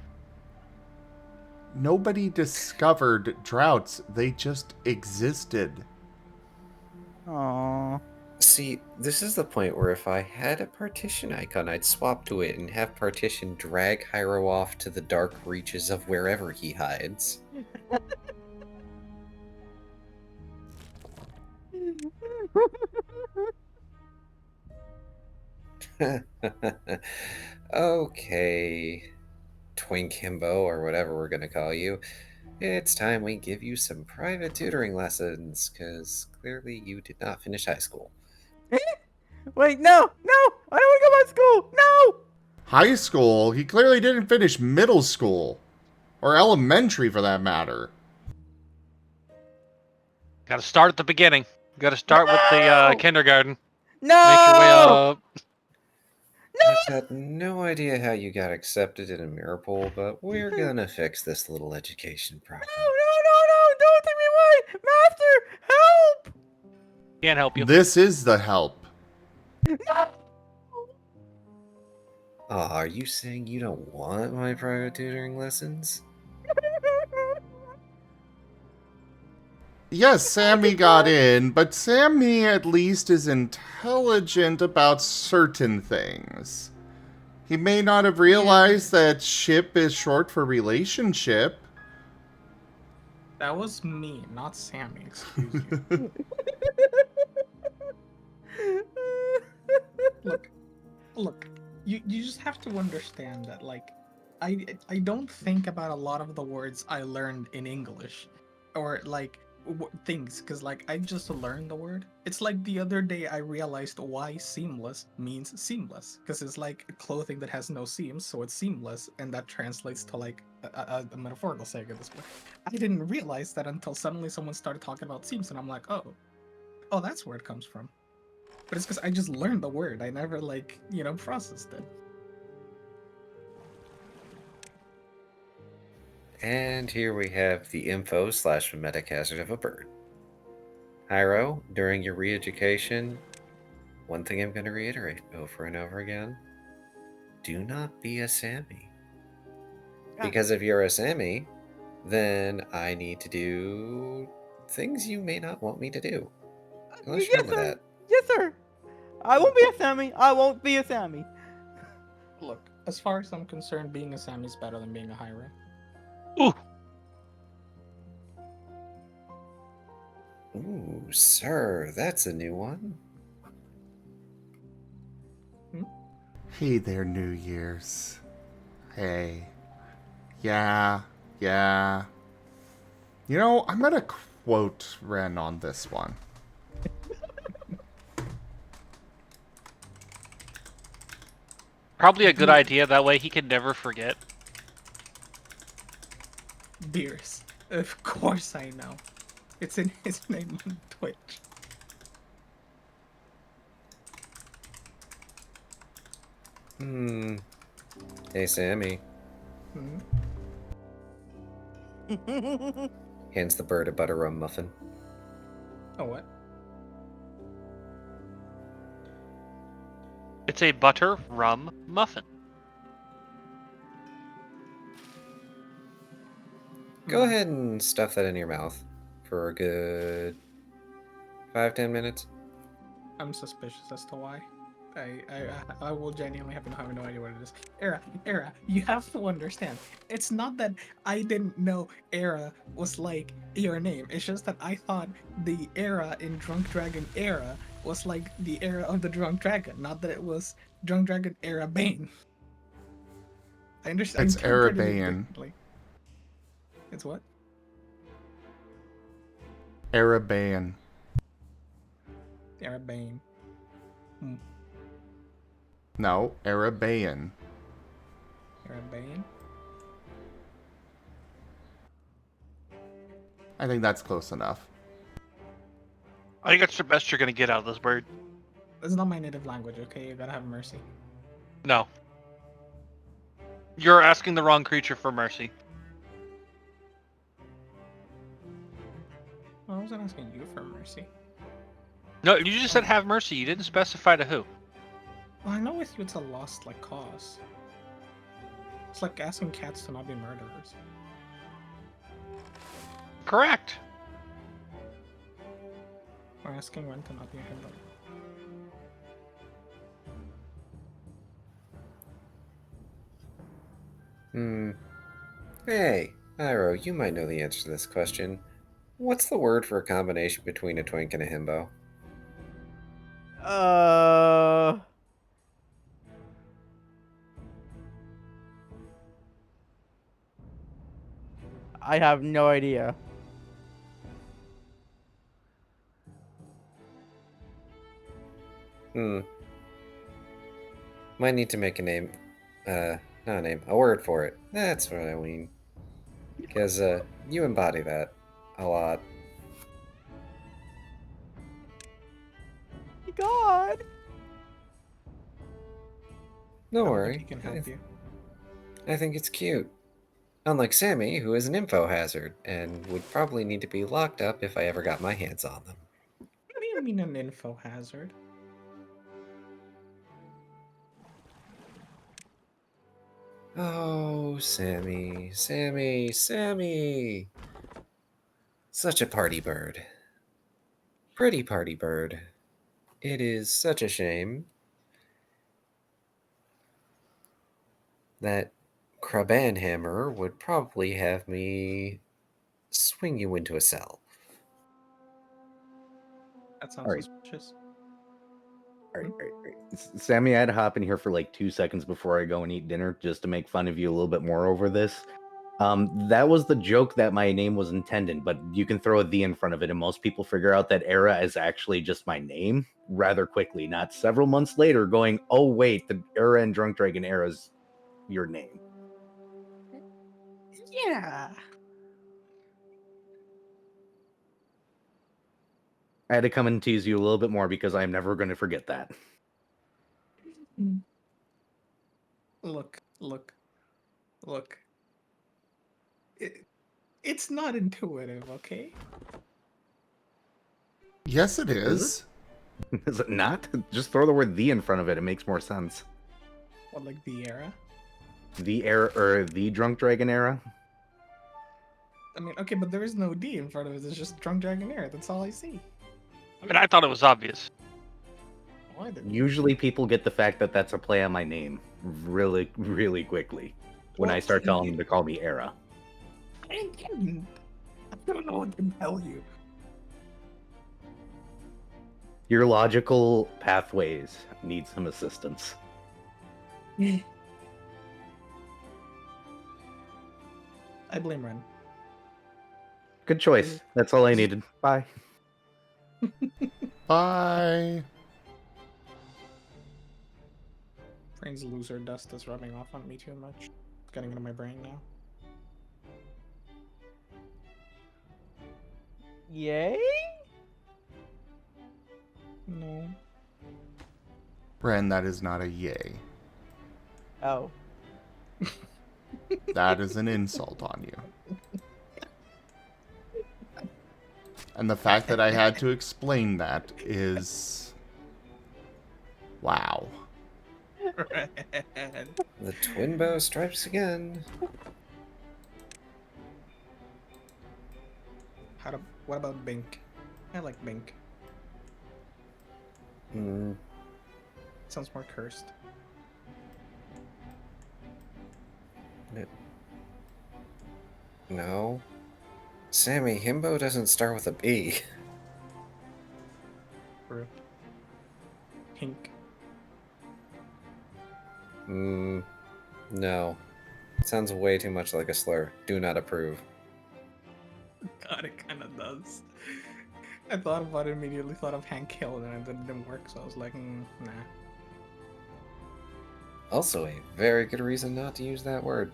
Nobody discovered droughts. They just existed.
Aww.
See, this is the point where if I had a partition icon, I'd swap to it and have partition drag Hyro off to the dark reaches of wherever he hides. Okay. Twink Himbo, or whatever we're going to call you, it's time we give you some private tutoring lessons, because clearly you did not finish high school.
Wait, no! I don't want to go back to school! No!
High school? He clearly didn't finish middle school. Or elementary, for that matter.
Gotta start at the beginning. Gotta start with the kindergarten.
No!
Make your way up.
I've got no idea how you got accepted in a mirror pool, but we're gonna fix this little education problem.
No! Don't take me away! Master, help!
Can't help you.
This is the help.
Are you saying you don't want my private tutoring lessons?
Yes, Sammy got in, but Sammy at least is intelligent about certain things. He may not have realized that ship is short for relationship.
That was me, not Sammy, excuse you. Look, you just have to understand that, like, I don't think about a lot of the words I learned in English, or, like, things, because, like, I just learned the word. It's like the other day I realized why seamless means seamless, because it's like clothing that has no seams, so it's seamless, and that translates to, like, a metaphorical saying at this point. I didn't realize that until suddenly someone started talking about seams, and I'm like, oh, that's where it comes from. But it's because I just learned the word. I never, like, processed it.
And here we have the info / mimetic hazard of a bird. Hyro, during your re-education, one thing I'm going to reiterate over and over again, do not be a Sammy. Because if you're a Sammy, then I need to do things you may not want me to do. Unless you're with that.
Yes, sir! I won't be a Sammy! I won't be a Sammy!
Look, as far as I'm concerned, being a Sammy is better than being a Hyro.
Ooh.
Ooh, sir, that's a new one.
Hey there, New Year's. Hey. Yeah. You know, I'm gonna quote Ren on this one.
Probably a good idea. That way he can never forget.
Beers. Of course I know. It's in his name on Twitch.
Hey, Sammy. Hands the bird a butter rum muffin.
Oh, what?
It's a butter rum muffin.
Go ahead and stuff that in your mouth for a good 5-10 minutes.
I'm suspicious as to why. I will genuinely have no idea what it is. Era, you have to understand. It's not that I didn't know Era was like your name. It's just that I thought the Era in Drunk Dragon Era was like the era of the Drunk Dragon, not that it was Drunk Dragon Era Bane. I understand.
It's Era Bane.
It's what?
Era Bane.
Era Bane.
No, Era Bane.
Era Bane?
I think that's close enough.
I think that's the best you're gonna get out of this bird.
It's not my native language, okay? You gotta have mercy.
No. You're asking the wrong creature for mercy.
Well, I wasn't asking you for mercy.
No, you just said have mercy. You didn't specify to who.
Well, I know with you it's a lost, like, cause. It's like asking cats to not be murderers.
Correct.
Or asking Ren to not be a himbo.
Hey, Iro, you might know the answer to this question. What's the word for a combination between a twink and a himbo?
I have no idea.
Might need to make a name. Not a name, a word for it. That's what I mean. Because, you embody that a lot.
God.
Don't
I hope
worry.
he can help you.
I think it's cute. Unlike Sammy, who is an info hazard, and would probably need to be locked up if I ever got my hands on them.
What do you mean an info hazard?
Oh, Sammy, Sammy, Sammy! Such a party bird. Pretty party bird. It is such a shame that Krabanhammer would probably have me swing you into a cell.
That sounds
Alright.
suspicious.
All right. Sammy, I had to hop in here for like 2 seconds before I go and eat dinner just to make fun of you a little bit more over this. That was the joke that my name was intended, but you can throw a "the" in front of it, and most people figure out that Era is actually just my name rather quickly, not several months later going, oh, wait, the Era and Drunk Dragon Era's your name.
Yeah.
I had to come and tease you a little bit more because I'm never going to forget that.
Look. It's not intuitive, okay?
Yes, it is.
Is it not? Just throw the word "the" in front of it. It makes more sense.
What, like the era?
The Era, or the Drunk Dragon Era?
I mean, okay, but there is no D in front of it. It's just Drunk Dragon Air. That's all I see.
I mean, I thought it was obvious.
Why did
Usually people get the fact that that's a play on my name really, really quickly when I start telling them to call me Era.
I don't know what to tell you.
Your logical pathways need some assistance.
I blame Ren.
Good choice. That's all I needed. Bye.
Bye.
Brain's loser dust is rubbing off on me too much. It's getting into my brain now.
Yay?
No.
Bren, that is not a yay.
Oh.
That is an insult on you. And the fact that I had to explain that is... Wow.
The twin bow stripes again.
What about Bink? I like Bink. Sounds more cursed.
No. Sammy, Himbo doesn't start with a B.
True. Pink.
No. Sounds way too much like a slur. Do not approve.
God, it kind of does. I thought about it immediately, thought of Hank Hill, and it didn't work, so I was like, nah.
Also, a very good reason not to use that word.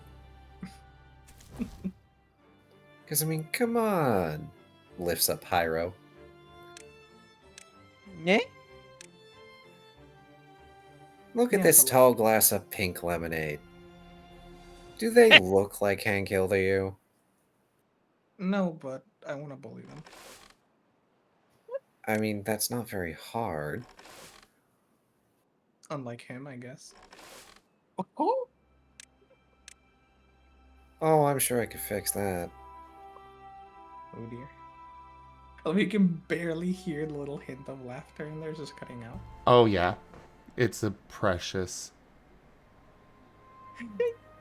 Because, I mean, come on. Lifts up Hyro.
Yeah?
Look at
Yeah,
this
but-
tall glass of pink lemonade. Do they look like Hank Hill to you?
No, but I want to bully them.
I mean, that's not very hard.
Unlike him, I guess. Oh,
Oh, I'm sure I could fix that.
oh dear. Oh, we can barely hear the little hint of laughter in there, just cutting out.
Oh, yeah. It's a precious.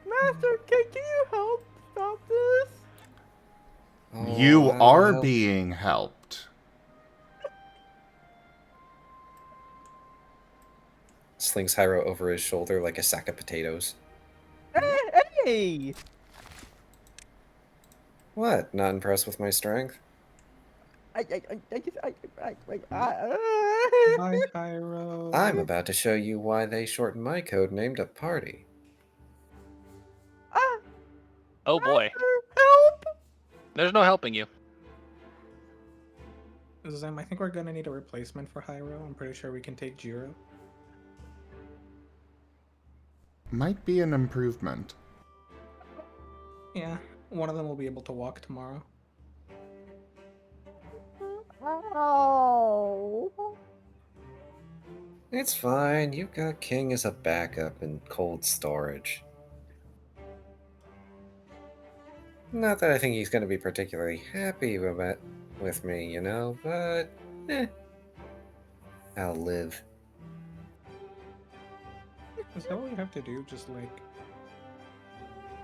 Master, can you help stop this?
Oh,
You
I'll
are
help.
being helped.
Slings Hyro over his shoulder like a sack of potatoes.
Hey!
What? Not impressed with my strength?
Bye, Hyro.
I'm about to show you why they shortened my code name to Party.
Oh boy.
Help!
There's no helping you.
Zim, I think we're gonna need a replacement for Hyro. I'm pretty sure we can take Jiro.
Might be an improvement.
Yeah, one of them will be able to walk tomorrow.
Oh.
It's fine, you've got King as a backup in cold storage. Not that I think he's going to be particularly happy with me, you know, but I'll live.
Is that what we have to do? Just like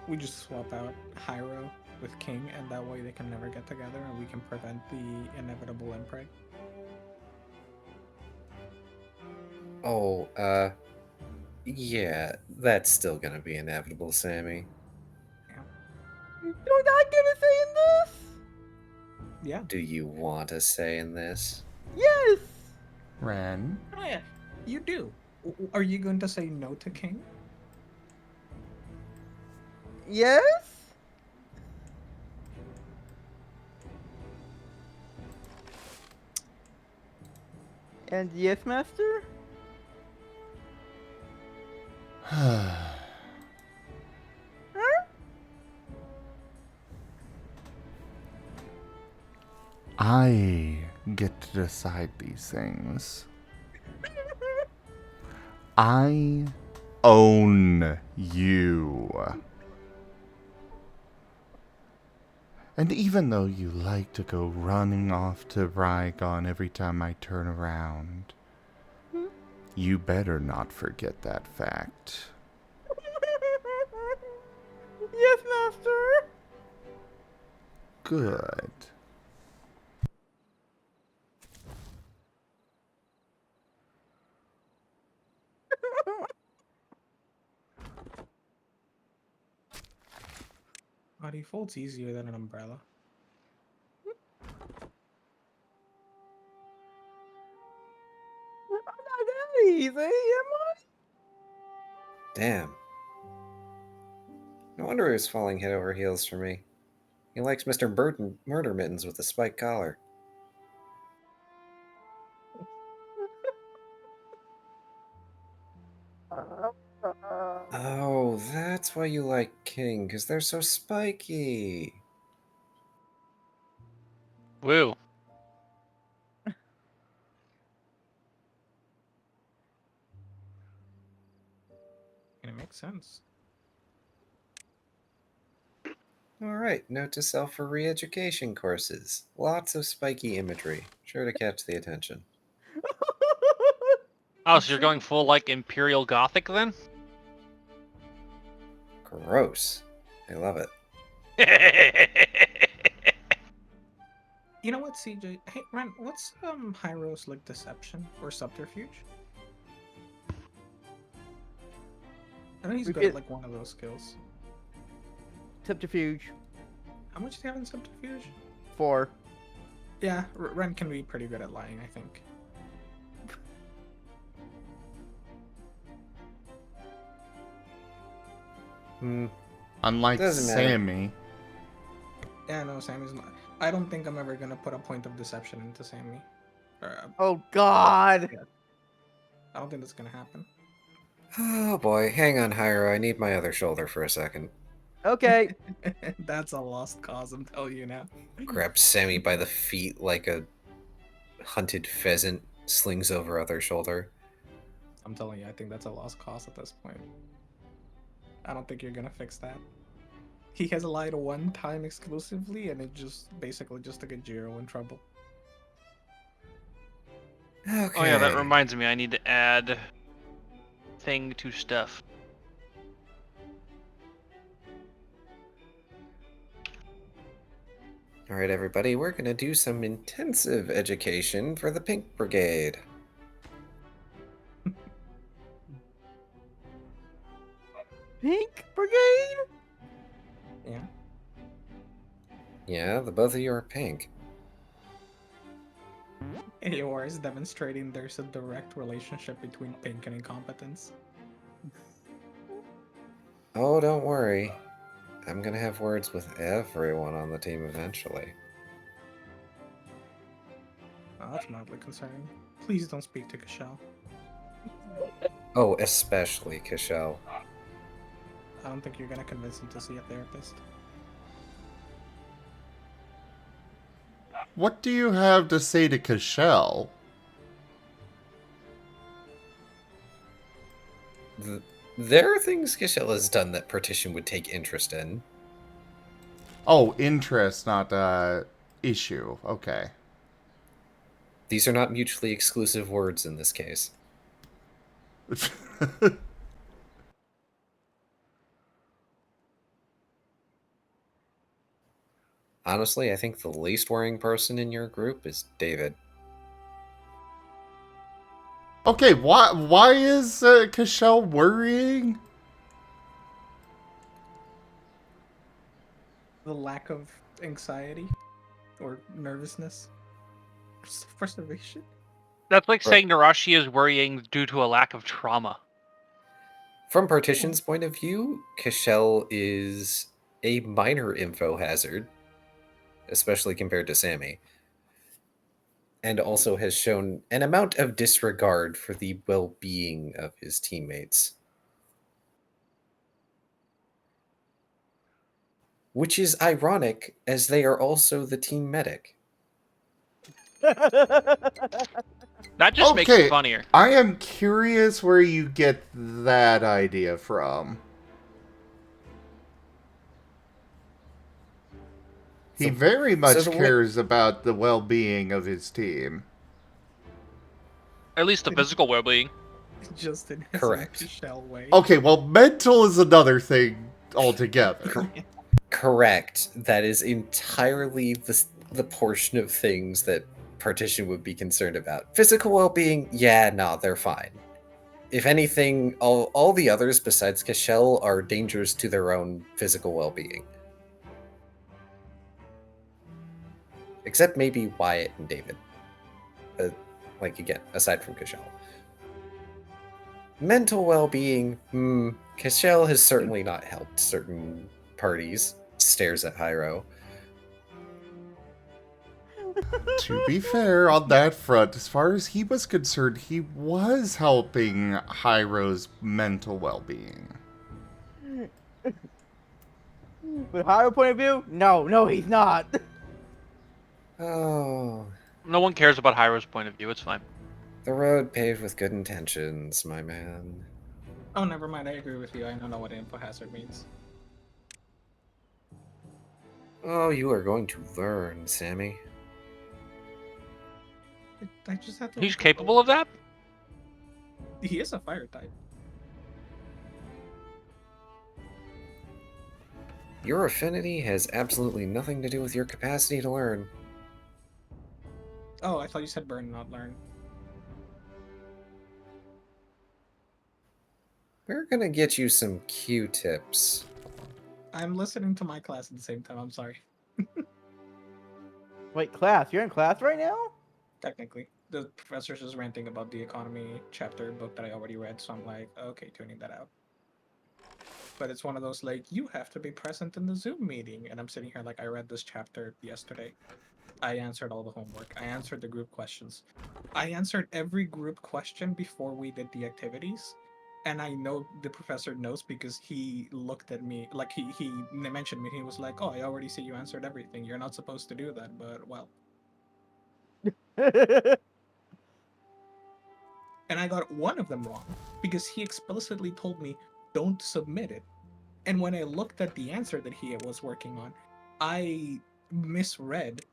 we just swap out Hyro with King, and that way they can never get together, and we can prevent the inevitable inbreak.
Oh, yeah, that's still gonna be inevitable, Sammy.
You're not gonna say in this?
Yeah.
Do you want a say in this?
Yes!
Ren?
Oh yeah, you do. Are you going to say no to King?
Yes? And yes, master?
I get to decide these things. I own you. And even though you like to go running off to Rygon every time I turn around, you better not forget that fact.
Yes, master!
Good.
By default, it's easier than an umbrella.
I'm not that easy, am I?
Damn. No wonder he was falling head over heels for me. He likes Mr. Burton Murder Mittens with the spiked collar. Oh, that's why you like King, because they're so spiky.
Woo.
And it makes sense.
Alright, note to self for re-education courses. Lots of spiky imagery. Sure to catch the attention.
Oh, so you're going full like Imperial Gothic then?
Gross. I love it.
You know what, CJ? Hey, Ren, what's Hyro's like deception or subterfuge? I know he's good at like one of those skills.
Subterfuge.
How much do you have in subterfuge?
4.
Yeah, Ren can be pretty good at lying, I think.
Unlike
Doesn't matter.
Sammy.
Yeah, no, Sammy's not. I don't think I'm ever gonna put a point of deception into Sammy.
Oh god!
Yeah. I don't think that's gonna happen.
Oh boy, hang on, Hyro. I need my other shoulder for a second.
Okay.
That's a lost cause, I'm telling you now.
Grabs Sammy by the feet like a hunted pheasant, slings over other shoulder.
I'm telling you, I think that's a lost cause at this point. I don't think you're gonna fix that. He has lied one time exclusively, and it just basically just to get Jiro in trouble.
Okay.
Oh yeah, that reminds me. I need to add thing to stuff.
Alright, everybody, we're gonna do some intensive education for the Pink Brigade.
Pink Brigade?
Yeah.
Yeah, the both of you are pink.
AOR is demonstrating there's a direct relationship between pink and incompetence.
Oh, don't worry. I'm gonna have words with everyone on the team eventually.
Oh, that's mildly concerning. Please don't speak to Kashel.
Oh, especially Kashel.
I don't think you're gonna convince him to see a therapist.
What do you have to say to Kashel?
There are things Kashel has done that Partition would take interest in.
Oh, interest, not issue. Okay.
These are not mutually exclusive words in this case. Honestly, I think the least worrying person in your group is David.
Okay, why is Kashel worrying?
The lack of anxiety or nervousness, frustration.
That's like saying Narashi is worrying due to a lack of trauma.
From Partition's point of view, Kashel is a minor info hazard, especially compared to Sammy, and also has shown an amount of disregard for the well-being of his teammates. Which is ironic, as they are also the team medic.
That just makes it funnier.
I am curious where you get that idea from. He very much cares about the well-being of his team.
At least the physical well-being.
Just in his Kashel way.
Okay, well, mental is another thing altogether.
Correct. That is entirely the portion of things that Partition would be concerned about. Physical well-being, yeah, no, they're fine. If anything, all the others besides Kashel are dangers to their own physical well-being. Except maybe Wyatt and David. Like, again, aside from Kashel. Mental well-being, Kashel has certainly not helped certain parties. Stares at Hyro.
To be fair, on that front, as far as he was concerned, he was helping Hyro's mental well-being.
With Hyro point of view, no, he's not.
Oh.
No one cares about Hyro's point of view, it's fine.
The road paved with good intentions, my man.
Oh, never mind, I agree with you. I don't know what info hazard means.
Oh, you are going to learn, Sammy.
I just have to...
He's capable of that?
He is a fire type.
Your affinity has absolutely nothing to do with your capacity to learn.
Oh, I thought you said burn, not learn.
We're gonna get you some Q-tips.
I'm listening to my class at the same time, I'm sorry.
Wait, class? You're in class right now?
Technically. The professor's just ranting about the economy chapter book that I already read, so I'm like, okay, tuning that out. But it's one of those, like, you have to be present in the Zoom meeting. And I'm sitting here like, I read this chapter yesterday. I answered all the homework. I answered the group questions. I answered every group question before we did the activities. And I know the professor knows because he looked at me, like he mentioned me. He was like, oh, I already see you answered everything. You're not supposed to do that, but well. And I got one of them wrong because he explicitly told me, don't submit it. And when I looked at the answer that he was working on, I misread.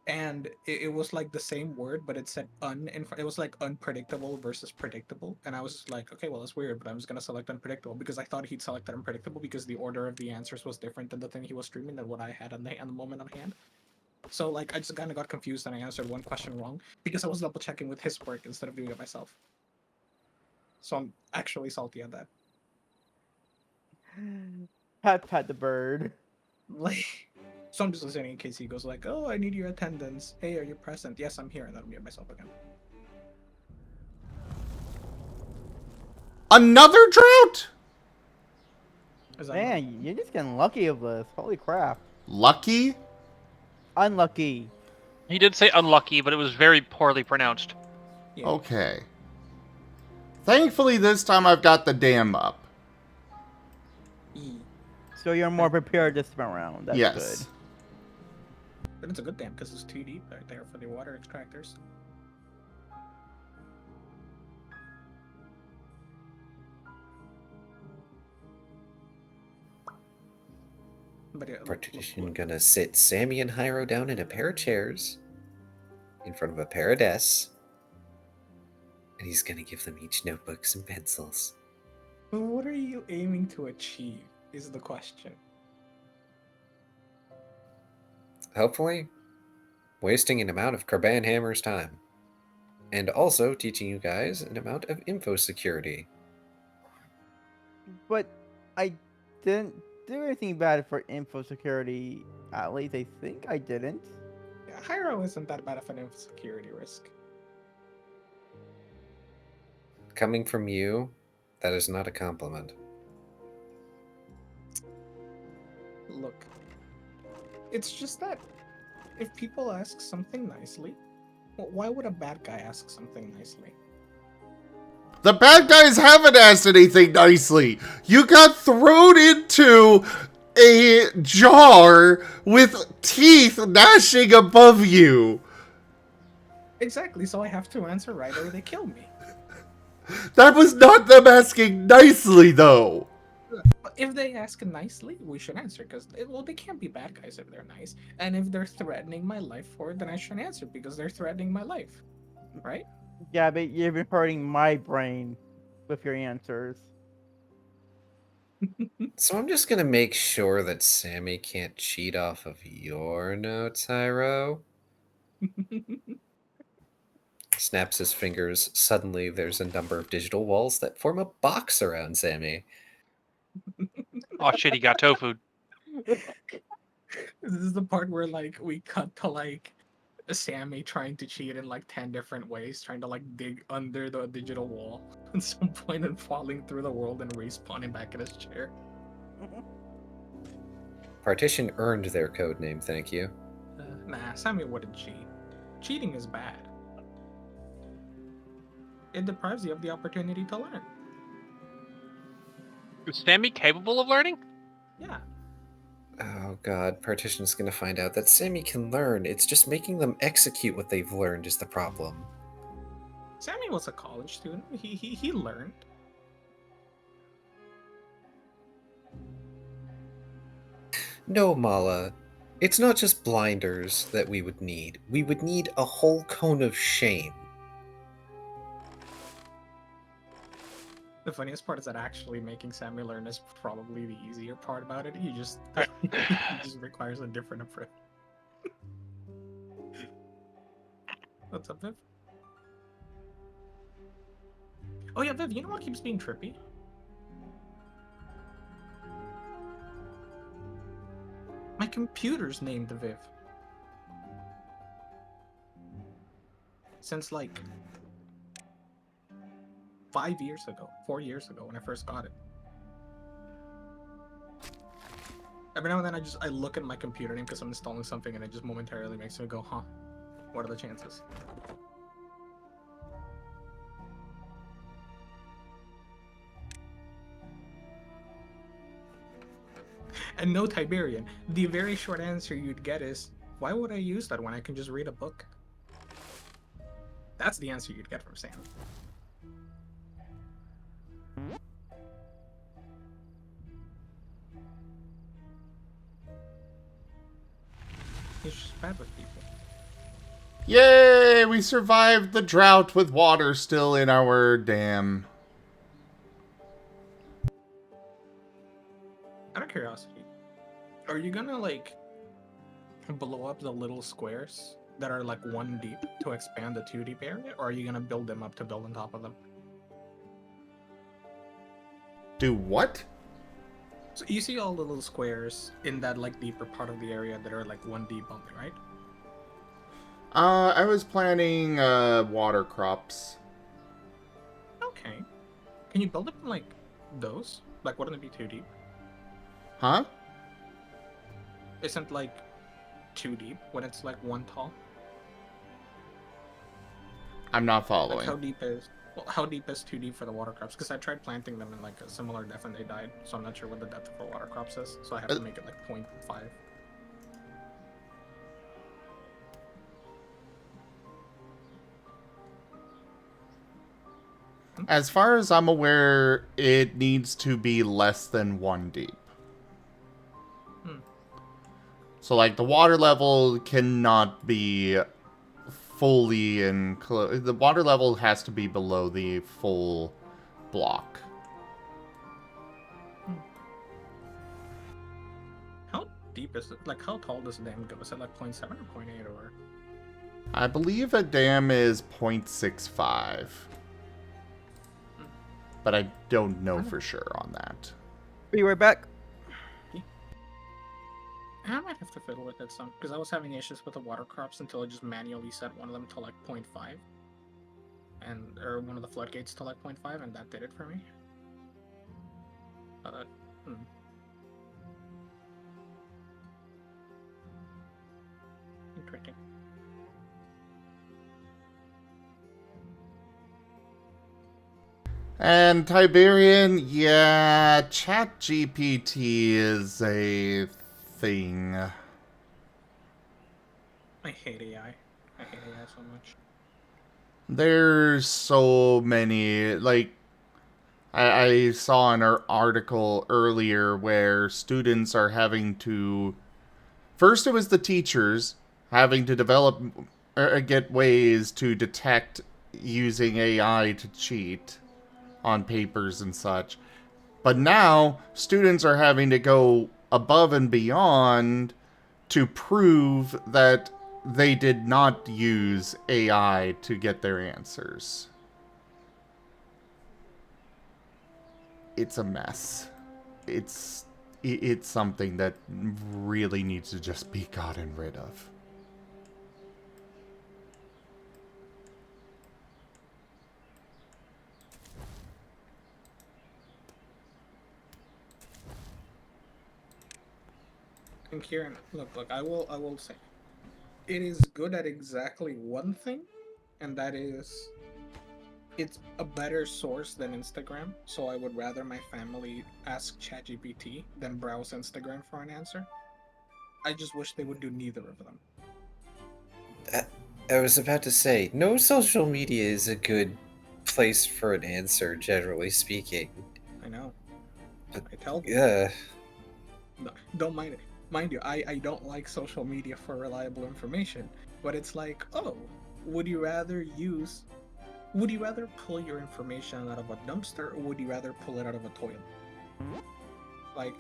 And it was like the same word, but it said it was like unpredictable versus predictable. And I was just like, okay, well, that's weird, but I'm just going to select unpredictable because I thought he'd selected unpredictable because the order of the answers was different than the thing he was streaming than what I had on the moment on hand. So, like, I just kind of got confused and I answered one question wrong because I was double checking with his work instead of doing it myself. So I'm actually salty at that.
Pat the bird.
Like, So I'm just listening in case he goes like, "Oh, I need your attendance. Hey, are you present? Yes, I'm here," and then I'll mute myself again.
Another drought?
Is that
Man, you're just getting lucky of this. Holy crap.
Lucky?
Unlucky.
He did say unlucky, but it was very poorly pronounced.
Yeah.
Okay. Thankfully, this time I've got the dam up.
So you're more prepared this time around. That's
Yes.
good.
But it's a good dam because it's too deep right there for the water extractors. But yeah,
Partition gonna sit Sammy and Hyro down in a pair of chairs in front of a pair of desks, and he's gonna give them each notebooks and pencils.
what are you aiming to achieve? Is the question.
Hopefully, wasting an amount of Karban Hammer's time, and also teaching you guys an amount of info security.
But I didn't do anything bad for info security. At least I think I didn't.
Yeah, Hyro isn't that bad of an insecurity risk.
Coming from you, that is not a compliment.
Look, it's just that if people ask something nicely, why would a bad guy ask something nicely?
The bad guys haven't asked anything nicely. You got thrown into a jar with teeth gnashing above you.
Exactly, so I have to answer right or they kill me.
That was not them asking nicely, though.
If they ask nicely, we should answer, because, well, they can't be bad guys if they're nice. And if they're threatening my life for it, then I should answer, because they're threatening my life. Right?
Yeah, but you've been hurting my brain with your answers.
So I'm just gonna make sure that Sammy can't cheat off of your notes, Hyro. Snaps his fingers. Suddenly, there's a number of digital walls that form a box around Sammy.
Oh shit, he got tofu.
This is the part where, like, we cut to, like, Sammy trying to cheat in, like, 10 different ways, trying to, like, dig under the digital wall at some point and falling through the world and respawning back in his chair.
Partition earned their code name, thank you.
Nah, Sammy wouldn't cheat. Cheating is bad. It deprives you of the opportunity to learn.
Is Sammy capable of learning?
Yeah.
Oh god, Partition's gonna find out that Sammy can learn. It's just making them execute what they've learned is the problem.
Sammy was a college student. He learned.
No, Mala. It's not just blinders that we would need. We would need a whole cone of shame.
The funniest part is that actually making Sammy learn is probably the easier part about it. He just, he just requires a different approach. What's up, Viv? Oh yeah, Viv, you know what keeps being trippy? My computer's named Viv. Since like 5 years ago, 4 years ago when I first got it. Every now and then I look at my computer name because I'm installing something and it just momentarily makes me go, huh, what are the chances? And no, Tiberian, the very short answer you'd get is, why would I use that when I can just read a book? That's the answer you'd get from Sam. He's just bad with people.
Yay! We survived the drought with water still in our dam.
Out of curiosity, are you gonna, like, blow up the little squares that are, like, 1 deep to expand the 2 deep area, or are you gonna build them up to build on top of them?
Do what?
So you see all the little squares in that like deeper part of the area that are like 1D only, right?
I was planning water crops.
Okay. Can you build it in like those? Like, wouldn't it be too deep?
Huh?
Isn't like too deep when it's like one tall?
I'm not
Like
following.
how deep is too deep for the water crops? Because I tried planting them in like a similar depth and they died, so I'm not sure what the depth for water crops is. So I have to make it like 0.5.
As far as I'm aware, it needs to be less than 1 deep. So, like, the water level cannot be fully enclosed. The water level has to be below the full block.
How deep is it? Like, how tall does the dam go? Is it like 0.7 or 0.8 or?
I believe a dam is 0.65. But I don't know for sure on that.
Be right back.
I might have to fiddle with it some, because I was having issues with the water crops until I just manually set one of them to like 0.5. Or one of the floodgates to like 0.5, and that did it for me. Interesting.
And Tiberian, yeah, ChatGPT is a thing.
I hate AI. I hate AI so much.
There's so many, like, I saw an article earlier where students are having to... First it was the teachers having to develop, get ways to detect using AI to cheat on papers and such. But now, students are having to go above and beyond to prove that they did not use AI to get their answers. It's a mess. It's something that really needs to just be gotten rid of.
And Kieran, look, I will say, it is good at exactly one thing, and that is, it's a better source than Instagram. So I would rather my family ask ChatGPT than browse Instagram for an answer. I just wish they would do neither of them.
I was about to say, no social media is a good place for an answer, generally speaking.
I know. I tell them.
Yeah.
Don't mind it. Mind you, I don't like social media for reliable information, but it's like, oh, would you rather pull your information out of a dumpster, or would you rather pull it out of a toilet? Like,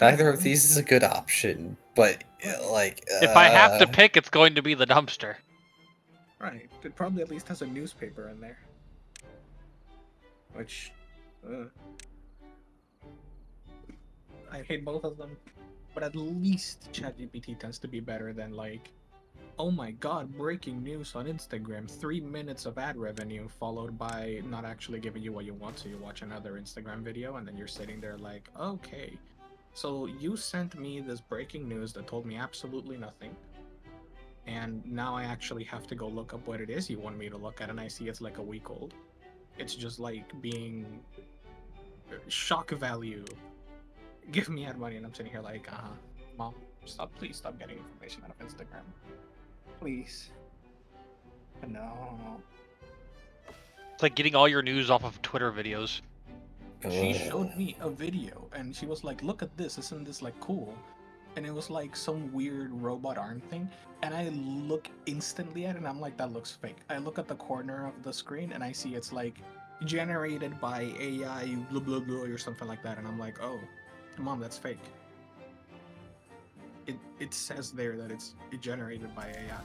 Neither of these is a good option, but like...
If I have to pick, it's going to be the dumpster.
Right. It probably at least has a newspaper in there. Which... I hate both of them. But at least ChatGPT tends to be better than like, oh my god, breaking news on Instagram, 3 minutes of ad revenue followed by not actually giving you what you want, so you watch another Instagram video and then you're sitting there like, okay, so you sent me this breaking news that told me absolutely nothing, and now I actually have to go look up what it is you want me to look at, and I see it's like a week old. It's just like being shock value. Give me ad money, and I'm sitting here like, Mom, please stop getting information out of Instagram. Please. No.
It's like getting all your news off of Twitter videos.
She showed me a video, and she was like, look at this, isn't this like cool? And it was like some weird robot arm thing, and I look instantly at it, and I'm like, that looks fake. I look at the corner of the screen, and I see it's like generated by AI, blah blah blah, or something like that, and I'm like, oh, Mom, that's fake. It says there that it's generated by AI.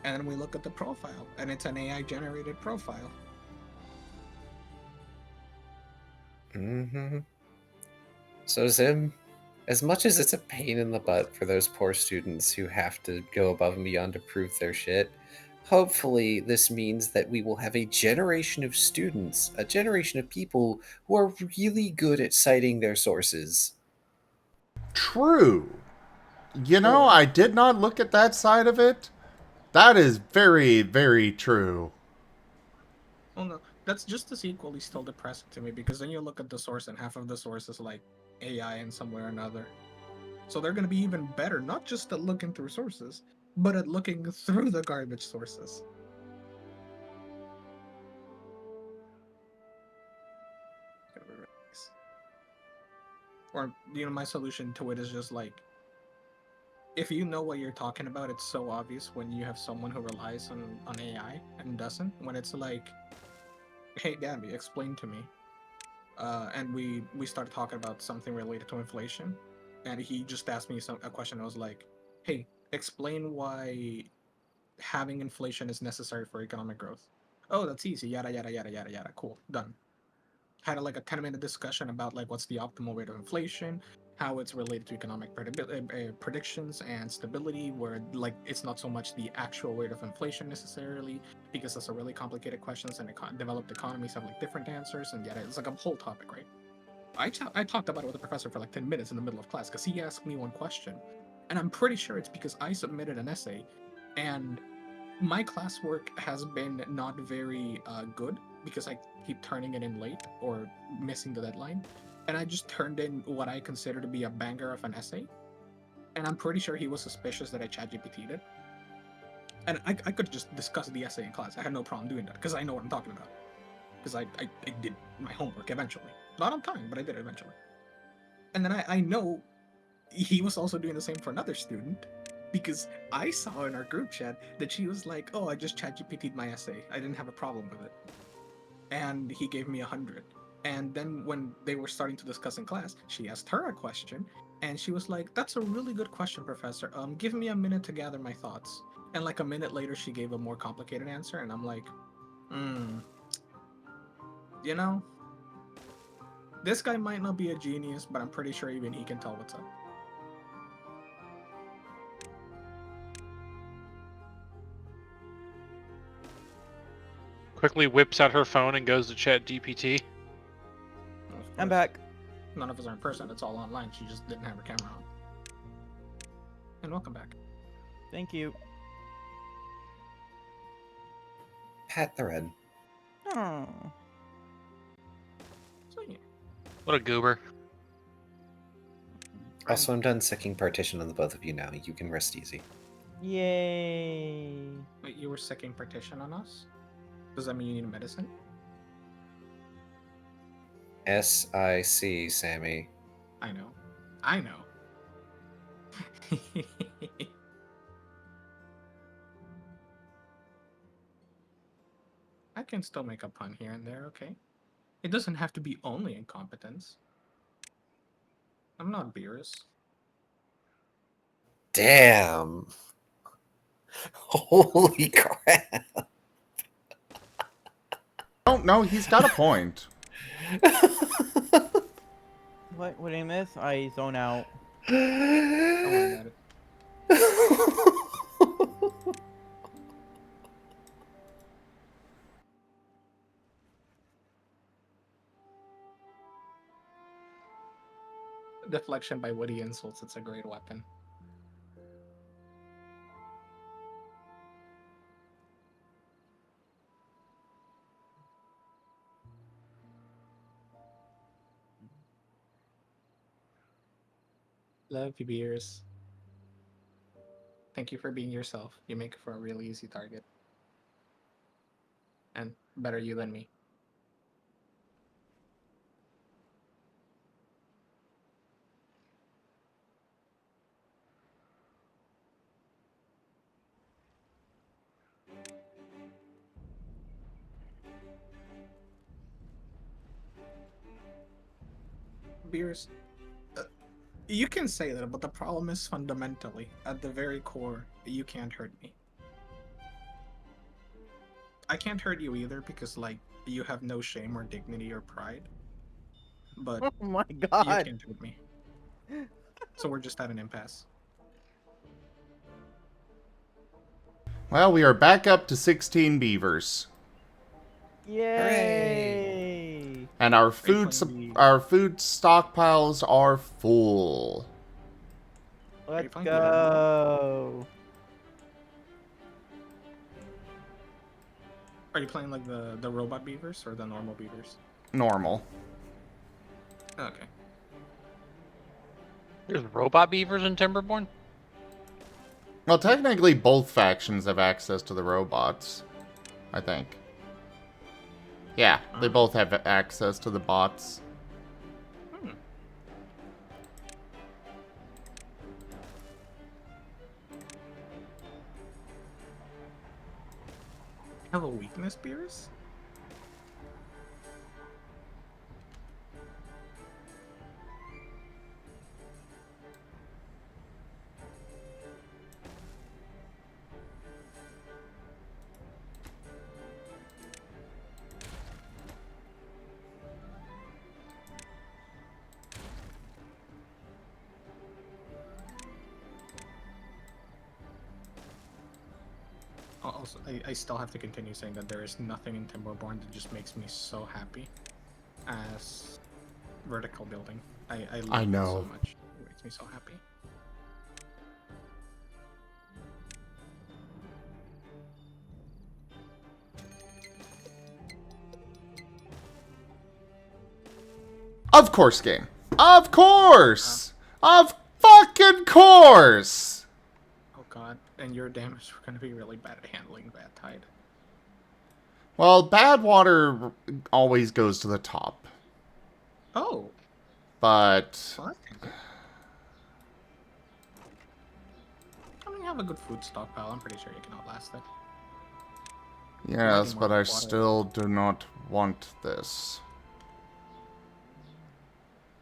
And then we look at the profile, and it's an AI generated profile.
Mm-hmm. So, Zim, as much as it's a pain in the butt for those poor students who have to go above and beyond to prove their shit, hopefully this means that we will have a generation of students, a generation of people who are really good at citing their sources.
True. You know,
Or
I did not look at that side of it. That is very, very true.
oh no, that's just as equally still depressing to me because then you look at the source and half of the source is like AI in some way or another. So they're gonna be even better, not just at looking through sources, but at looking through the garbage sources. Gonna be really nice. Or my solution to it is just like, if you know what you're talking about, it's so obvious when you have someone who relies on AI and doesn't. When it's like, hey Gabby, explain to me. And we started talking about something related to inflation, and he just asked me a question. I was like, hey, explain why having inflation is necessary for economic growth. Oh, that's easy. Yada yada yada yada yada. Cool, done. Had like a 10-minute discussion about like what's the optimal rate of inflation, how it's related to economic predictions and stability, where like it's not so much the actual rate of inflation necessarily, because that's a really complicated questions, and developed economies have like different answers, and yet it's like a whole topic, right? I talked about it with the professor for like 10 minutes in the middle of class because he asked me one question, and I'm pretty sure it's because I submitted an essay, and my classwork has been not very good because I keep turning it in late or missing the deadline. And I just turned in what I consider to be a banger of an essay. And I'm pretty sure he was suspicious that I ChatGPT'd it. And I could just discuss the essay in class. I had no problem doing that because I know what I'm talking about. Because I did my homework eventually. Not on time, but I did it eventually. And then I know he was also doing the same for another student, because I saw in our group chat that she was like, "Oh, I just ChatGPT'd my essay. I didn't have a problem with it," and he gave me 100. And then when they were starting to discuss in class, she asked her a question, and she was like, "That's a really good question, Professor. Give me a minute to gather my thoughts." And like a minute later, she gave a more complicated answer, and I'm like, you know, this guy might not be a genius, but I'm pretty sure even he can tell what's up.
Quickly whips out her phone and goes to chat GPT.
I'm back.
None of us are in person. It's all online. She just didn't have her camera on. And welcome back.
Thank you.
Pat the Red.
Oh.
So yeah.
What a goober.
Also, I'm done sicking partition on the both of you now. You can rest easy.
Yay.
Wait, you were sicking partition on us? Does that mean you need medicine?
SIC, Sammy.
I know. I know. I can still make a pun here and there, okay? It doesn't have to be only incompetence. I'm not Beerus.
Damn. Holy crap.
No, he's got a point.
What did I miss? I zone out.
Don't worry about it. Deflection by witty insults, it's a great weapon. Love you, Beers. Thank you for being yourself. You make for a really easy target. And better you than me. Beers, you can say that, but the problem is fundamentally, at the very core, you can't hurt me. I can't hurt you either because, like, you have no shame or dignity or pride. but
Oh my
you
god.
can't do with me. So we're just at an impasse.
Well, we are back up to 16 beavers.
Yay!
And our
playing
food stockpiles are full.
Are you
Let's
playing beaver normal?
go.
Are you playing like the robot beavers or the normal beavers?
Normal.
Okay.
There's robot beavers in Timberborn?
Well, technically both factions have access to the robots, I think. Yeah, they both have access to the bots.
Have a weakness, beavers? Also, I still have to continue saying that there is nothing in Timberborn that just makes me so happy as vertical building. I love it so much. It makes me so happy.
Of course, game. Of course! Of fucking course!
Oh god, and your damage are gonna be really bad at handling bad tide.
Well, bad water always goes to the top.
Oh!
But...
Well, I mean, you have a good food stockpile. I'm pretty sure you can outlast it.
Yes, but I still do not want this.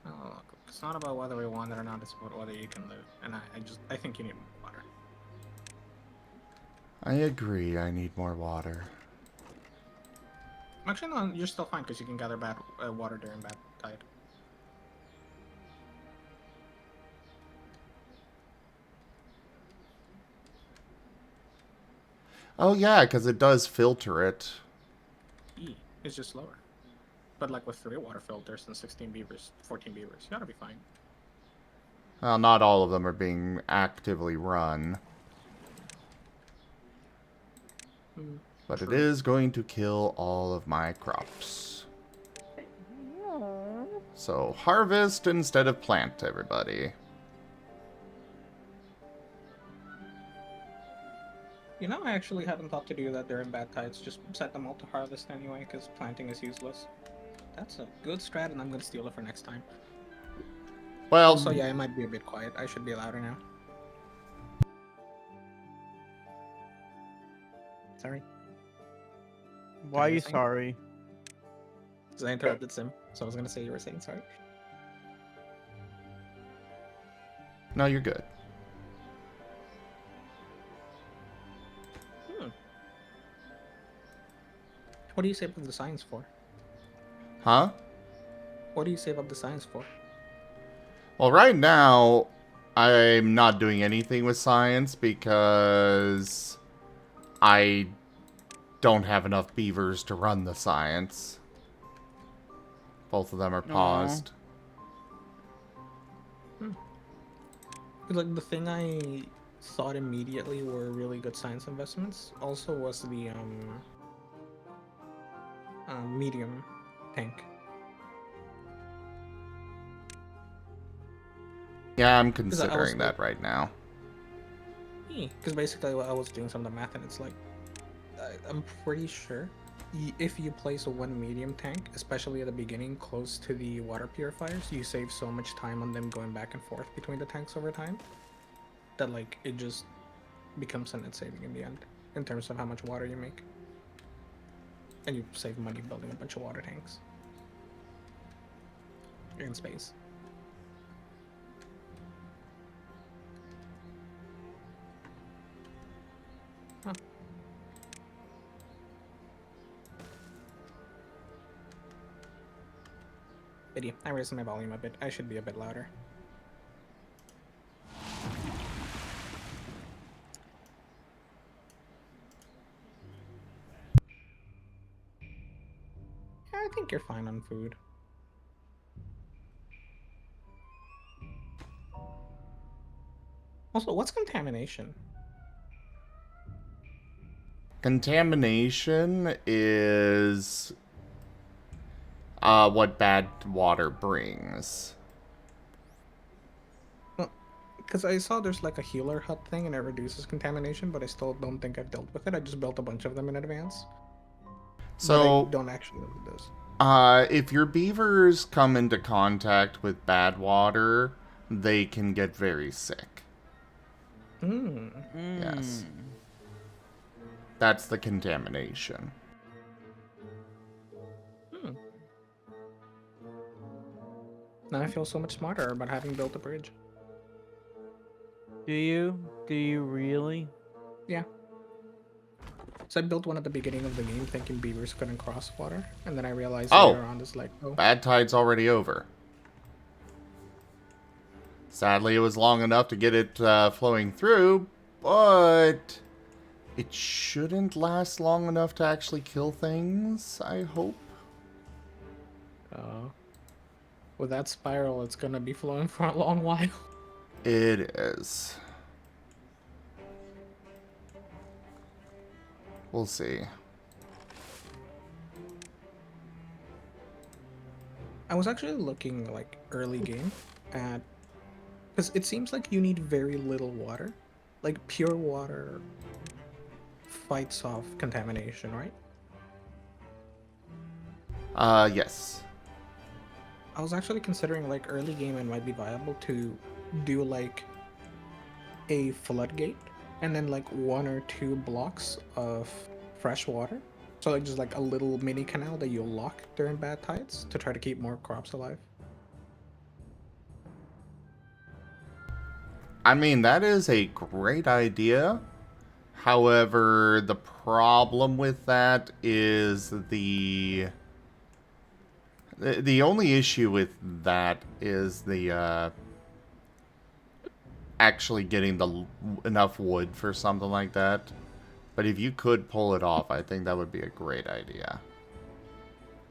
Oh, look, it's not about whether we want it or not, it's about whether you can live. And I think you need more water.
I agree, I need more water.
Actually, no, you're still fine because you can gather bad water during bad tide.
Oh yeah, because it does filter it.
It's just slower. But like with 3 water filters and 16 beavers, 14 beavers, you gotta be fine.
Well, not all of them are being actively run. But it is going to kill all of my crops. So harvest instead of plant, everybody.
You know, I actually hadn't thought to do that during bad tides. Just set them all to harvest anyway, because planting is useless. That's a good strat, and I'm gonna steal it for next time.
Well,
also, yeah, it might be a bit quiet. I should be louder now. Sorry.
Why are you sorry?
Because I interrupted Sim, so I was gonna say you were saying sorry.
No, you're good.
What do you save up the science for?
Huh?
What do you save up the science for?
Well, right now, I'm not doing anything with science because I don't have enough beavers to run the science. Both of them are paused.
Like, the thing I thought immediately were really good science investments also was the medium tank.
Yeah, I'm considering that right now.
Because basically I was doing some of the math and it's like, I'm pretty sure if you place a 1 medium tank, especially at the beginning close to the water purifiers, you save so much time on them going back and forth between the tanks over time that like it just becomes a net saving in the end in terms of how much water you make. And you save money building a bunch of water tanks in space. Huh. Idiot. I raised my volume a bit. I should be a bit louder. Yeah, I think you're fine on food. Also, what's contamination?
Contamination is what bad water brings.
Because I saw there's like a healer hut thing and it reduces contamination, but I still don't think I've dealt with it. I just built a bunch of them in advance.
So,
but I don't actually know what it does.
If your beavers come into contact with bad water, they can get very sick. Yes. That's the contamination.
Now I feel so much smarter about having built a bridge.
Do you? Do you really?
Yeah. So I built one at the beginning of the game thinking beavers couldn't cross water, and then I realized later on it's like, oh.
Bad tide's already over. Sadly, it was long enough to get it flowing through, but it shouldn't last long enough to actually kill things, I hope.
With that spiral, it's gonna be flowing for a long while.
It is. We'll see.
I was actually looking like early game at, because it seems like you need very little water. Like pure water fights off contamination, right?
Yes.
I was actually considering like early game it might be viable to do like a floodgate and then like 1 or 2 blocks of fresh water. So like just like a little mini canal that you'll lock during bad tides to try to keep more crops alive.
I mean, that is a great idea. However, the problem with that is the only issue with that is the actually getting enough wood for something like that. But if you could pull it off, I think that would be a great idea.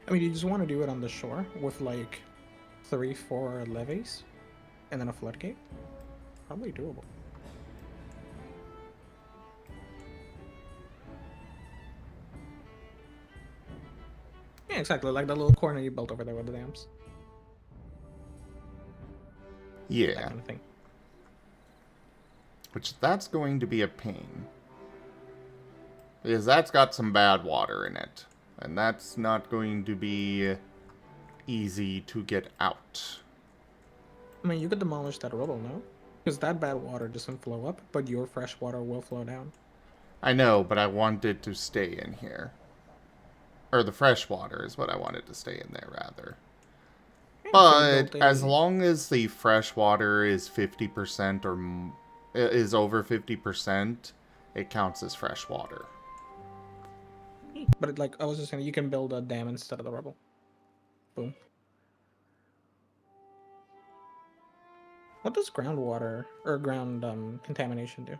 I mean, you just want to do it on the shore with like 3-4 levees and then a floodgate. Probably doable. Yeah, exactly. Like the little corner you built over there with the dams.
Yeah.
That kind of thing.
Which, that's going to be a pain. Because that's got some bad water in it. And that's not going to be easy to get out.
I mean, you could demolish that rubble, no? Because that bad water doesn't flow up, but your fresh water will flow down.
I know, but I want it to stay in here. Or the fresh water is what I wanted to stay in there, rather. But as long as the fresh water is 50% or is over 50%, it counts as fresh water.
But like I was just saying, you can build a dam instead of the rubble. Boom. What does groundwater or ground contamination do?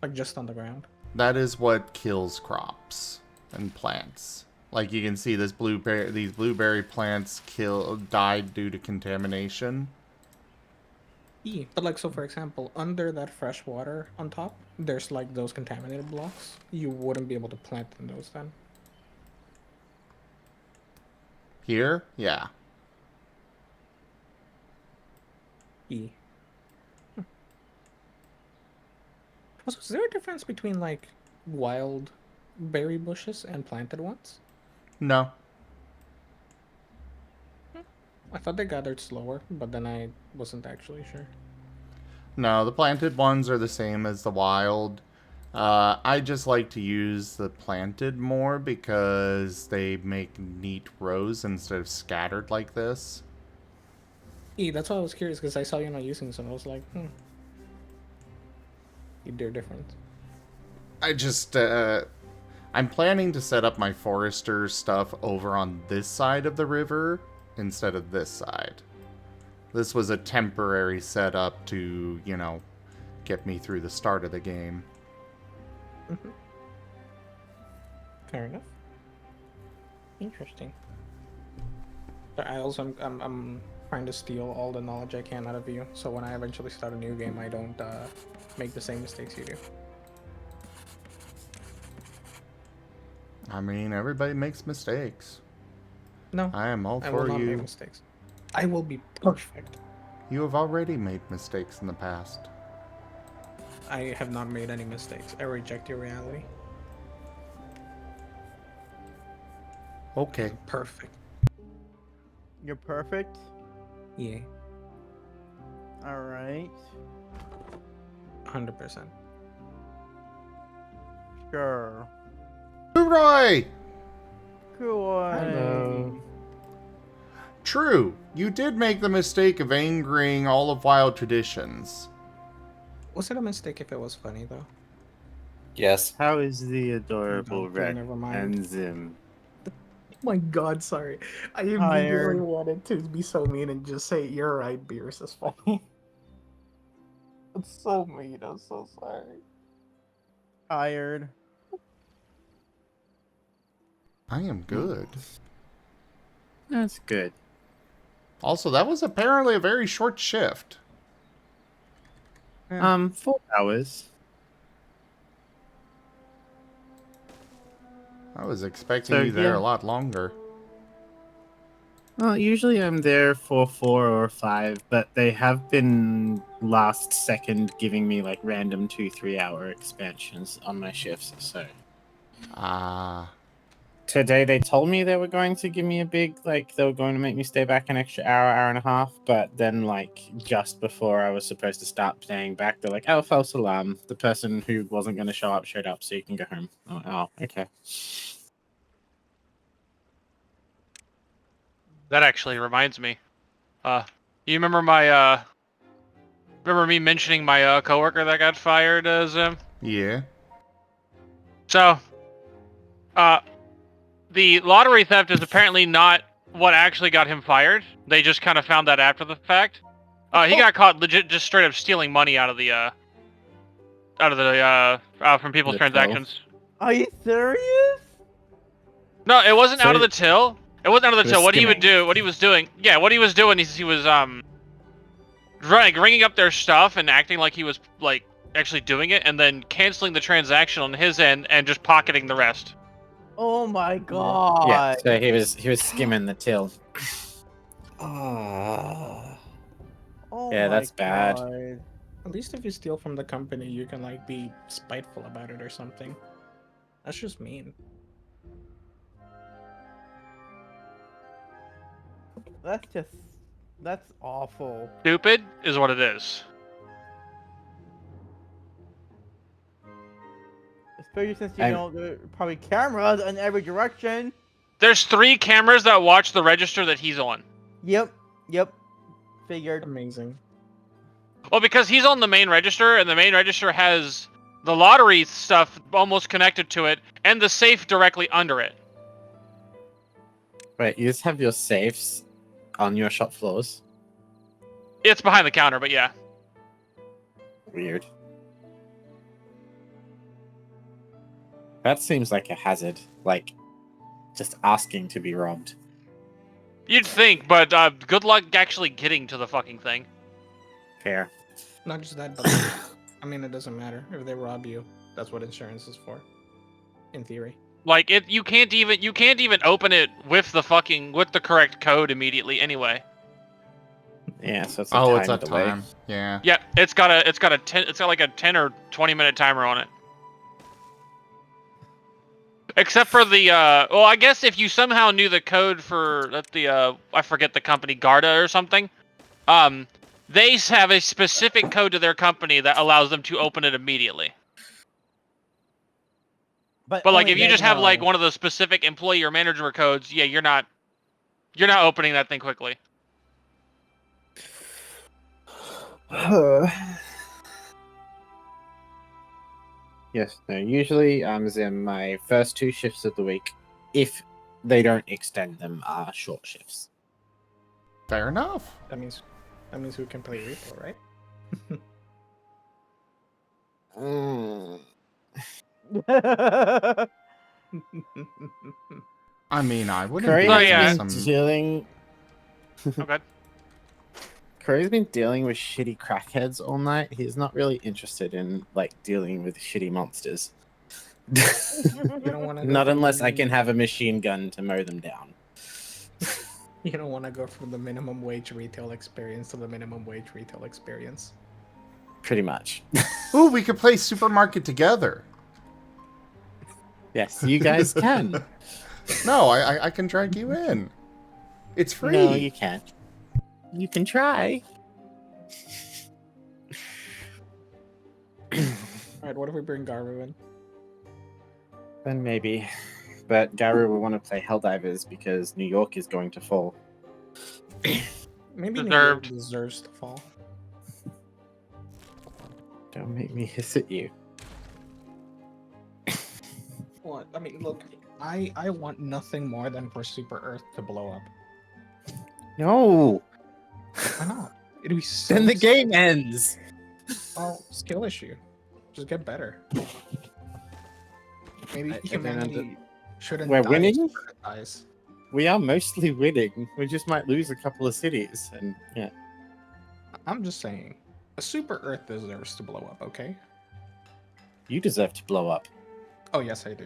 Like just on the ground?
That is what kills crops and plants. Like you can see, these blueberry plants died due to contamination.
But like, so for example, under that fresh water on top, there's like those contaminated blocks. You wouldn't be able to plant in those then.
Here? Yeah.
Also, is there a difference between like wild berry bushes and planted ones?
No.
I thought they gathered slower, but then I wasn't actually sure.
No, the planted ones are the same as the wild. I just like to use the planted more because they make neat rows instead of scattered like this.
That's why I was curious, because I saw you not using some. I was like, they're different.
I just, I'm planning to set up my forester stuff over on this side of the river instead of this side. This was a temporary setup to, you know, get me through the start of the game.
Fair enough. Interesting. But I'm trying to steal all the knowledge I can out of you, so when I eventually start a new game, I don't make the same mistakes you do.
I mean, everybody makes mistakes.
No,
I am all
I will
for
not make
you.
mistakes. I will be perfect.
You have already made mistakes in the past.
I have not made any mistakes. I reject your reality.
Okay.
Perfect.
You're perfect.
Yeah,
All right.
100%.
Sure.
Hooray!
Cool.
Hello.
True, you did make the mistake of angering all of Wild Traditions.
Was it a mistake if it was funny though?
Yes.
How is the adorable
Okay,
Red
never mind.
and Zim?
Oh my god, sorry. I immediately
Tired.
wanted to be so mean and just say, "You're right, Beers is funny." It's so mean, I'm so sorry.
Tired.
I am good.
That's good.
Also, that was apparently a very short shift.
4 hours.
I was expecting
So,
you there
yeah.
a lot longer.
Well, usually I'm there for 4 or 5, but they have been last second giving me like random 2-3 hour expansions on my shifts. So
Ah.
today they told me they were going to give me a big, like, they were going to make me stay back an extra hour and a half, but then, like, just before I was supposed to start staying back, they're like, oh, false alarm. The person who wasn't going to show up showed up, so you can go home. Oh, okay.
That actually reminds me. You remember my remember me mentioning my coworker that got fired, Zim?
Yeah.
So, the lottery theft is apparently not what actually got him fired. They just kind of found that after the fact. He got caught legit just straight up stealing money out of the from people's
The till.
transactions.
Are you serious?
No, it wasn't out of
So-
the till. It wasn't out of the
He was
till. What he would
skimming.
do, what he was doing is he was ringing up their stuff and acting like he was like actually doing it, and then canceling the transaction on his end and just pocketing the rest.
Oh my god.
Yeah, so he was skimming the till.
Ah.
Oh
Yeah,
my
that's bad.
God.
At least if you steal from the company, you can like be spiteful about it or something. That's just mean.
That's awful.
Stupid is what it is.
Especially since you know there are probably cameras in every direction.
There's 3 cameras that watch the register that he's on.
Yep. Figured.
Amazing.
Well, because he's on the main register, and the main register has the lottery stuff almost connected to it, and the safe directly under it.
Wait, you just have your safes on your shop floors?
It's behind the counter, but yeah.
Weird. That seems like a hazard. Like, just asking to be robbed.
You'd think, but good luck actually getting to the fucking thing.
Fair.
Not just that, but like, I mean, it doesn't matter if they rob you. That's what insurance is for, in theory.
Like you can't even open it with the correct code immediately anyway.
Yeah, so it's
It's a
delay.
time. Yeah.
Yeah, it's got like a 10 or 20 minute timer on it. Except for the well, I guess if you somehow knew the code for I forget the company, Garda or something, they have a specific code to their company that allows them to open it immediately. But like
only
if you
they
just have
know.
like one of the specific employee or manager codes, yeah, you're not opening that thing quickly.
Yes, no, usually in my first 2 shifts of the week, if they don't extend them, are short shifts.
Fair enough.
That means we can play repo, right?
I mean, I wouldn't
Curry
be
has
against
been
some.
dealing.
Okay.
Curry's been dealing with shitty crackheads all night. He's not really interested in like dealing with shitty monsters.
You don't want to.
Not unless I can have a machine gun to mow them down.
You don't want to go from the minimum wage retail experience to the minimum wage retail experience.
Pretty much.
Ooh, we could play Supermarket together.
Yes, you guys can.
No, I can drag you in. It's free.
No, you can't. You can try.
Alright, what if we bring Garu in?
Then maybe. But Garu will want to play Helldivers because New York is going to fall.
Maybe New York
Deserved.
deserves to fall.
Don't make me hiss at you.
What? I mean, look, I want nothing more than for Super Earth to blow up.
No!
Why not? It'd be so
Then the
sick.
game ends!
Oh, skill issue. Just get better. Maybe
I don't
humanity shouldn't
We're
die
winning?
as Super Earth dies.
We are mostly winning. We just might lose a couple of cities. And yeah.
I'm just saying, a Super Earth deserves to blow up, okay?
You deserve to blow up.
Oh, yes, I do.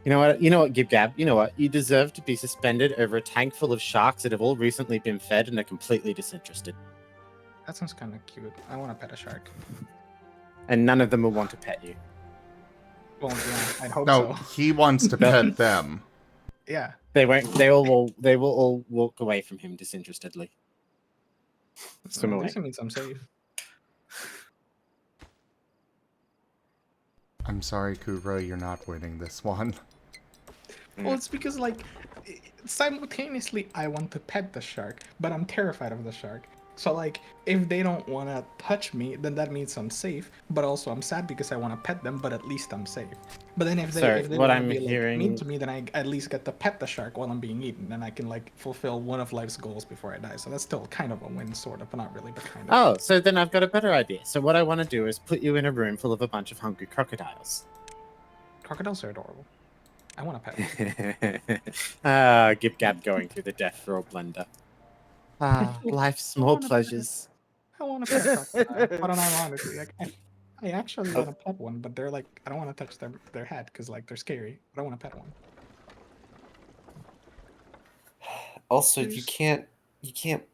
You know what? You know what, Gib Gab? You know what? You deserve to be suspended over a tank full of sharks that have all recently been fed and are completely disinterested.
That sounds kind of cute. I want to pet a shark.
And none of them will want to pet you.
Well, yeah, I'd hope
No,
so.
he wants to pet them.
Yeah.
They won't. They will all walk away from him disinterestedly. Swim
At
away.
least it means I'm safe.
I'm sorry, Kuro, you're not winning this one.
Well, it's because, like, simultaneously, I want to pet the shark, but I'm terrified of the shark. So, like, if they don't want to touch me, then that means I'm safe. But also, I'm sad because I want to pet them, but at least I'm safe. But then if they,
So,
if they
what
want to
I'm
be like,
hearing-
mean to me, then I at least get to pet the shark while I'm being eaten. Then I can, like, fulfill one of life's goals before I die. So that's still kind of a win, sort of, but not really, but kind of.
Oh, so then I've got a better idea. So what I want to do is put you in a room full of a bunch of hungry crocodiles.
Crocodiles are adorable. I want to pet them.
Ah, Gib Gab going through the death row blender. Ah, life's small
wanna pet
pleasures.
I want to pet a crocodile, but ironically, like, I actually want to pet one, but they're like, I don't want to touch their head because like they're scary. But I want to pet one.
Also, you can't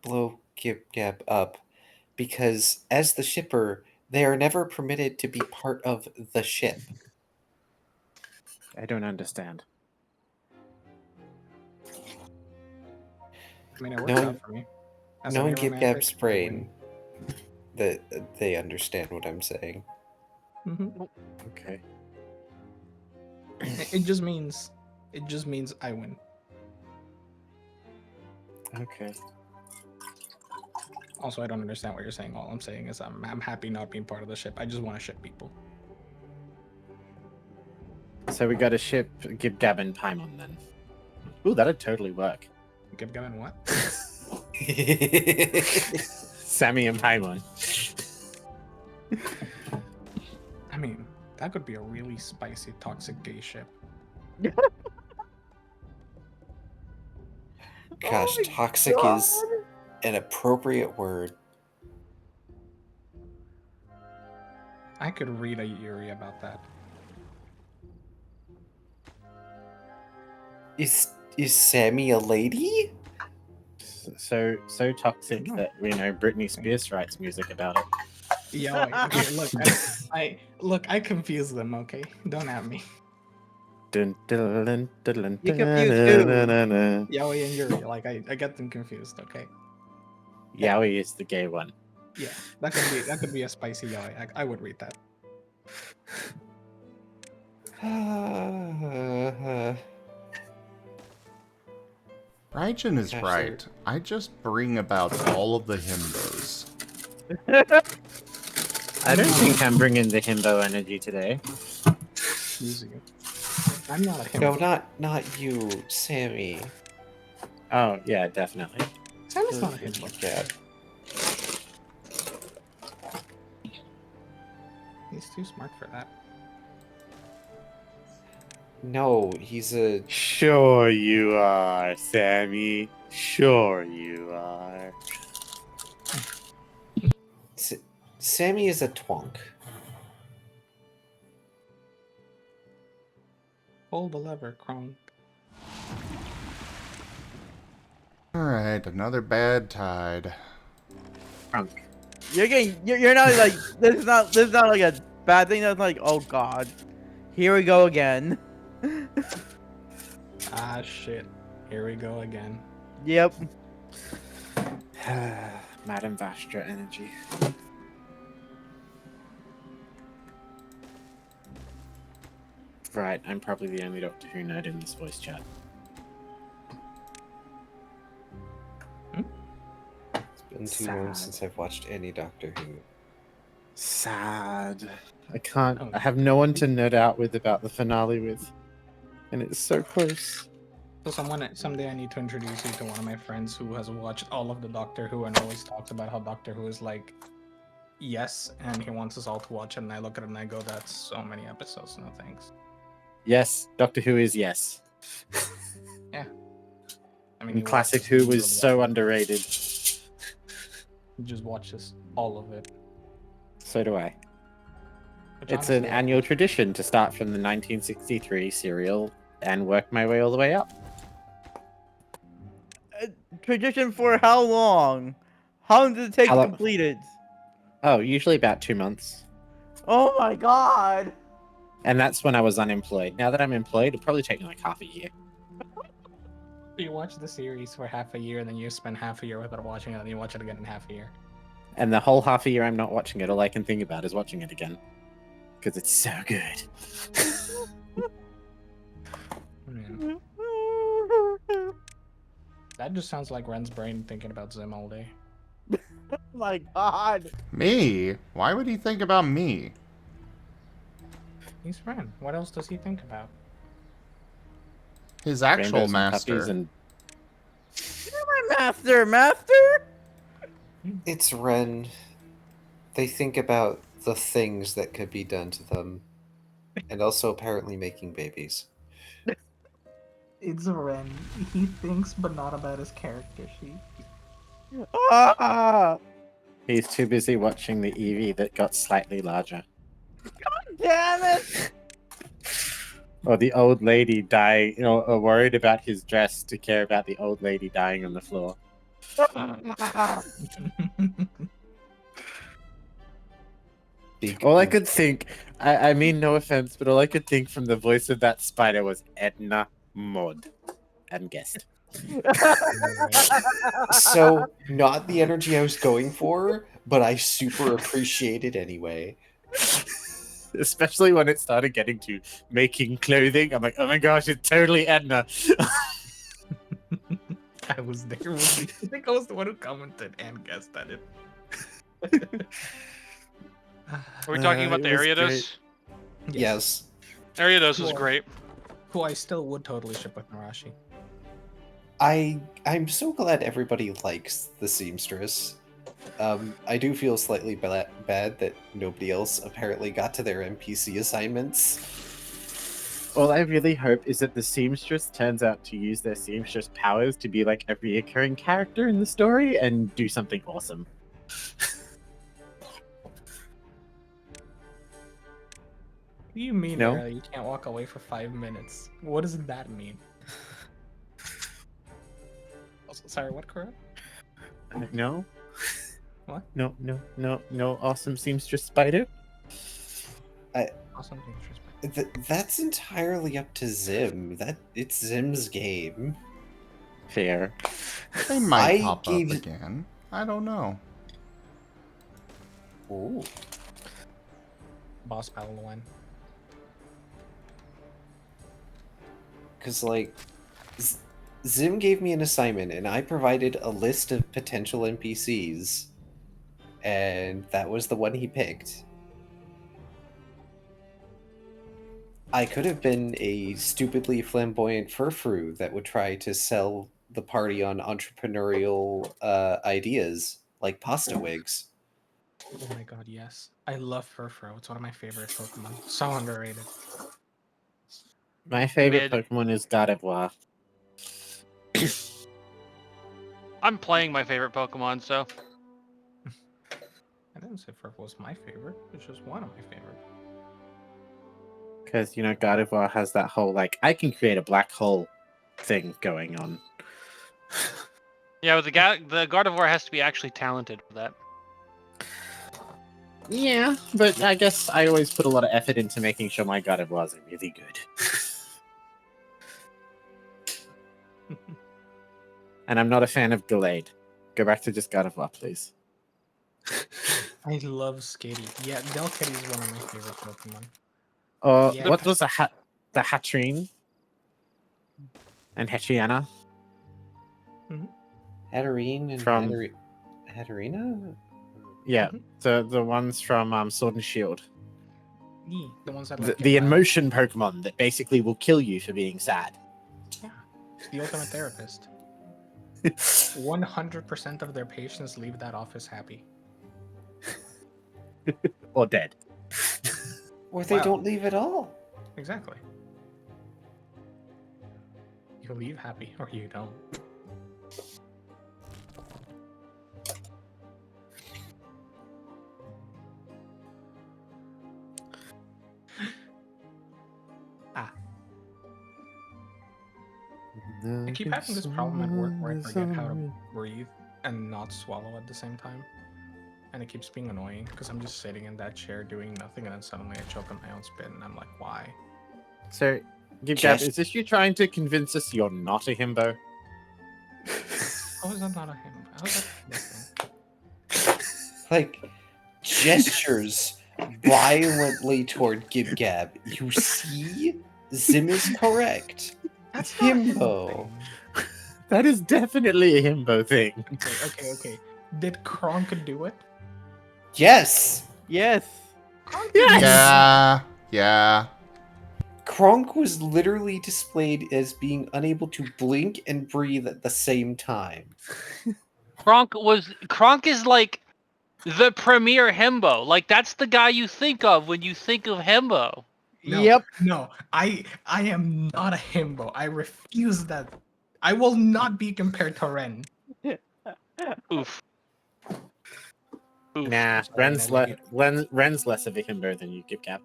blow Gib Gab up because as the shipper, they are never permitted to be part of the ship.
I don't understand.
I mean, it works
Knowing-
out for me. As
Knowing
a
Gib
romantic,
Gab's brain, that they understand what I'm saying.
Okay.
It just means I win.
Okay.
Also, I don't understand what you're saying. All I'm saying is I'm happy not being part of the ship. I just want to ship people.
So we got to ship Gib Gab and Paimon then. Ooh, that'd totally work.
Gib Gab and what?
Sammy and Paimon.
I mean, that could be a really spicy, toxic gay ship.
Gosh, toxic is an appropriate word.
I could read a Yuri about that.
Is Sammy a lady?
So toxic that we know Britney Spears writes music about it.
Yeah, okay, look, I confuse them. Okay, don't at me.
Dun, dun, dun, dun, dun,
You
dun,
confused
dun,
who?
dun, dun, dun.
Yaoi and Yuri, like I get them confused. Okay,
Yaoi is the gay one.
yeah, that could be a spicy yaoi. I would read that.
Raijin is
Gosh,
right. I just bring about all of the himbos.
I don't think I'm bringing the himbo energy today.
Excuse you. I'm not a him.
No, not you, Sammy.
Oh yeah, definitely.
Sammy's not a Hitler.
Yeah.
He's too smart for that.
No, he's a.
Sure you are, Sammy. Sure you are.
Sammy is a twonk.
Pull the lever, Kronk.
Alright, another bad tide.
You're not like this is not like a bad thing. That's like, oh god, here we go again.
Ah shit. Here we go again.
Yep.
Madam Vastra energy. Right, I'm probably the only Doctor Who nerd in this voice chat.
It's been too long since I've watched any Doctor Who.
Sad. I can't.
Oh.
I have no one to nerd out with about the finale with, and it's so close.
So someday I need to introduce you to one of my friends who has watched all of the Doctor Who and always talks about how Doctor Who is like, yes, and he wants us all to watch it. And I look at it and I go, that's so many episodes. No thanks.
Yes, Doctor Who is yes.
Yeah. I mean,
And
you
classic
watch
Who
this
was
really
so
often.
underrated.
You just watch this, all of it.
So do I.
Which
It's an
honestly,
annual tradition to start from the 1963 serial and work my way all the way up.
Tradition for how long? How long does it take
How
to
lo-
complete it?
Oh, usually about 2 months.
Oh my god!
And that's when I was unemployed. Now that I'm employed, it'll probably take me like half a year.
you watch the series for half a year and then you spend half a year without watching it and you watch it again in half a year.
And the whole half a year I'm not watching it, all I can think about is watching it again. Because it's so good.
Man, that just sounds like Ren's brain thinking about Zim all day.
Oh my god!
Me? Why would he think about me?
He's Ren. What else does he think about?
His actual
Rainbows and puppies
master.
and
Master!
It's Ren. They think about the things that could be done to them. And also apparently making babies.
It's Ren. He thinks, but not about his character sheet.
Ah!
he's too busy watching the Eevee that got slightly larger.
Damn it!
Or the old lady dying, or worried about his dress to care about the old lady dying on the floor. All I could think, I mean no offense, but all I could think from the voice of that spider was Edna Mod. And guessed.
So, not the energy I was going for, but I super appreciate it anyway.
Especially when it started getting to making clothing. I'm like, oh my gosh, it's totally Edna.
I was there with you. I think I was the one who commented and guessed at it.
Are we talking about the
it was
Ariados?
Yes.
Ariados was
Cool.
great.
Who I still would totally ship with Narashi.
I'm so glad everybody likes the seamstress. I do feel slightly bad that nobody else apparently got to their NPC assignments.
All I really hope is that the seamstress turns out to use their seamstress powers to be like a reoccurring character in the story and do something awesome.
What do you mean,
No.
Ariel? You can't walk away for 5 minutes. What does that mean? Also, sorry, what, correct?
No.
What?
No, awesome seamstress spider.
Awesome things.
That's entirely up to Zim. It's Zim's game.
Fair.
They might
I
pop
gave-
up again. I don't know.
Ooh.
Boss battle win.
Because, like, Zim gave me an assignment, and I provided a list of potential NPCs, and that was the one he picked. I could have been a stupidly flamboyant furfru that would try to sell the party on entrepreneurial ideas like pasta wigs.
Oh my god, yes. I love Furfro. It's one of my favorite Pokemon. So underrated.
My favorite
Mid.
Pokemon is Gardevoir.
I'm playing my favorite Pokemon, so
I didn't say Furfro was my favorite. It's just one of my favorite.
Because, Gardevoir has that whole, like, I can create a black hole thing going on.
yeah, but the Gardevoir has to be actually talented for that.
Yeah, but I guess I always put a lot of effort into making sure my Gardevoirs are really good. And I'm not a fan of Gallade. Go back to just Gardevoir, please.
I love Skitty. Yeah, Delcatty is one of my favorite Pokemon. Yeah.
What was the Hatrine? And Hetriana?
Hatterene and
From-
Hatterena?
Yeah, the ones from Sword and Shield.
Yeah, the ones that
The,
like,
the
get mad.
emotion Pokemon that basically will kill you for being sad.
Yeah, it's the ultimate therapist. 100% of their patients leave that office happy.
Or dead.
Or they
Wow.
don't leave at all.
Exactly. You leave happy or you don't. I keep having this problem at work where I forget how to breathe and not swallow at the same time. And it keeps being annoying because I'm just sitting in that chair doing nothing and then suddenly I choke on my own spit and I'm like, why?
So, Gab,
Just-
is this you trying to convince us you're not a himbo?
How is that not a him? How is that a thing?
Like, gestures violently toward Gib-Gab. You see? Zim is correct.
That's not a
Himbo.
thing.
That is definitely a himbo thing.
Okay. Did Kronk do it?
Yes!
Yes.
Kronk did
Yes!
Yeah.
Kronk was literally displayed as being unable to blink and breathe at the same time.
Kronk is like the premier himbo. Like that's the guy you think of when you think of himbo.
No,
Yep.
No, I am not a himbo. I refuse that. I will not be compared to Ren.
Oof. Oof.
Nah,
Sorry,
Ren's less of a himbo than you, Gab.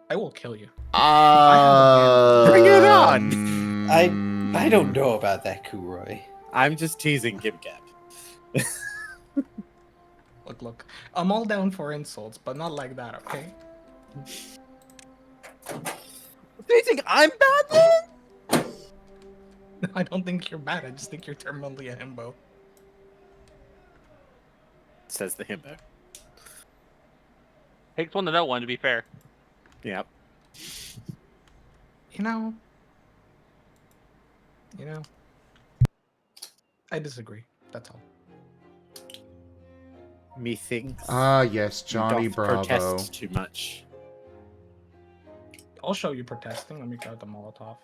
I will kill you.
Bring it on!
I don't know about that, Kuroy.
I'm just teasing Gab.
Look. I'm all down for insults, but not like that, okay?
Do you think I'm bad then?
I don't think you're bad. I just think you're terminally a himbo.
Says the himbo.
Takes one to know one, to be fair.
Yep.
You know, I disagree. That's all.
Methinks.
Ah, yes, Johnny
doth
Bravo.
protest too much.
I'll show you protesting. Let me grab the Molotov.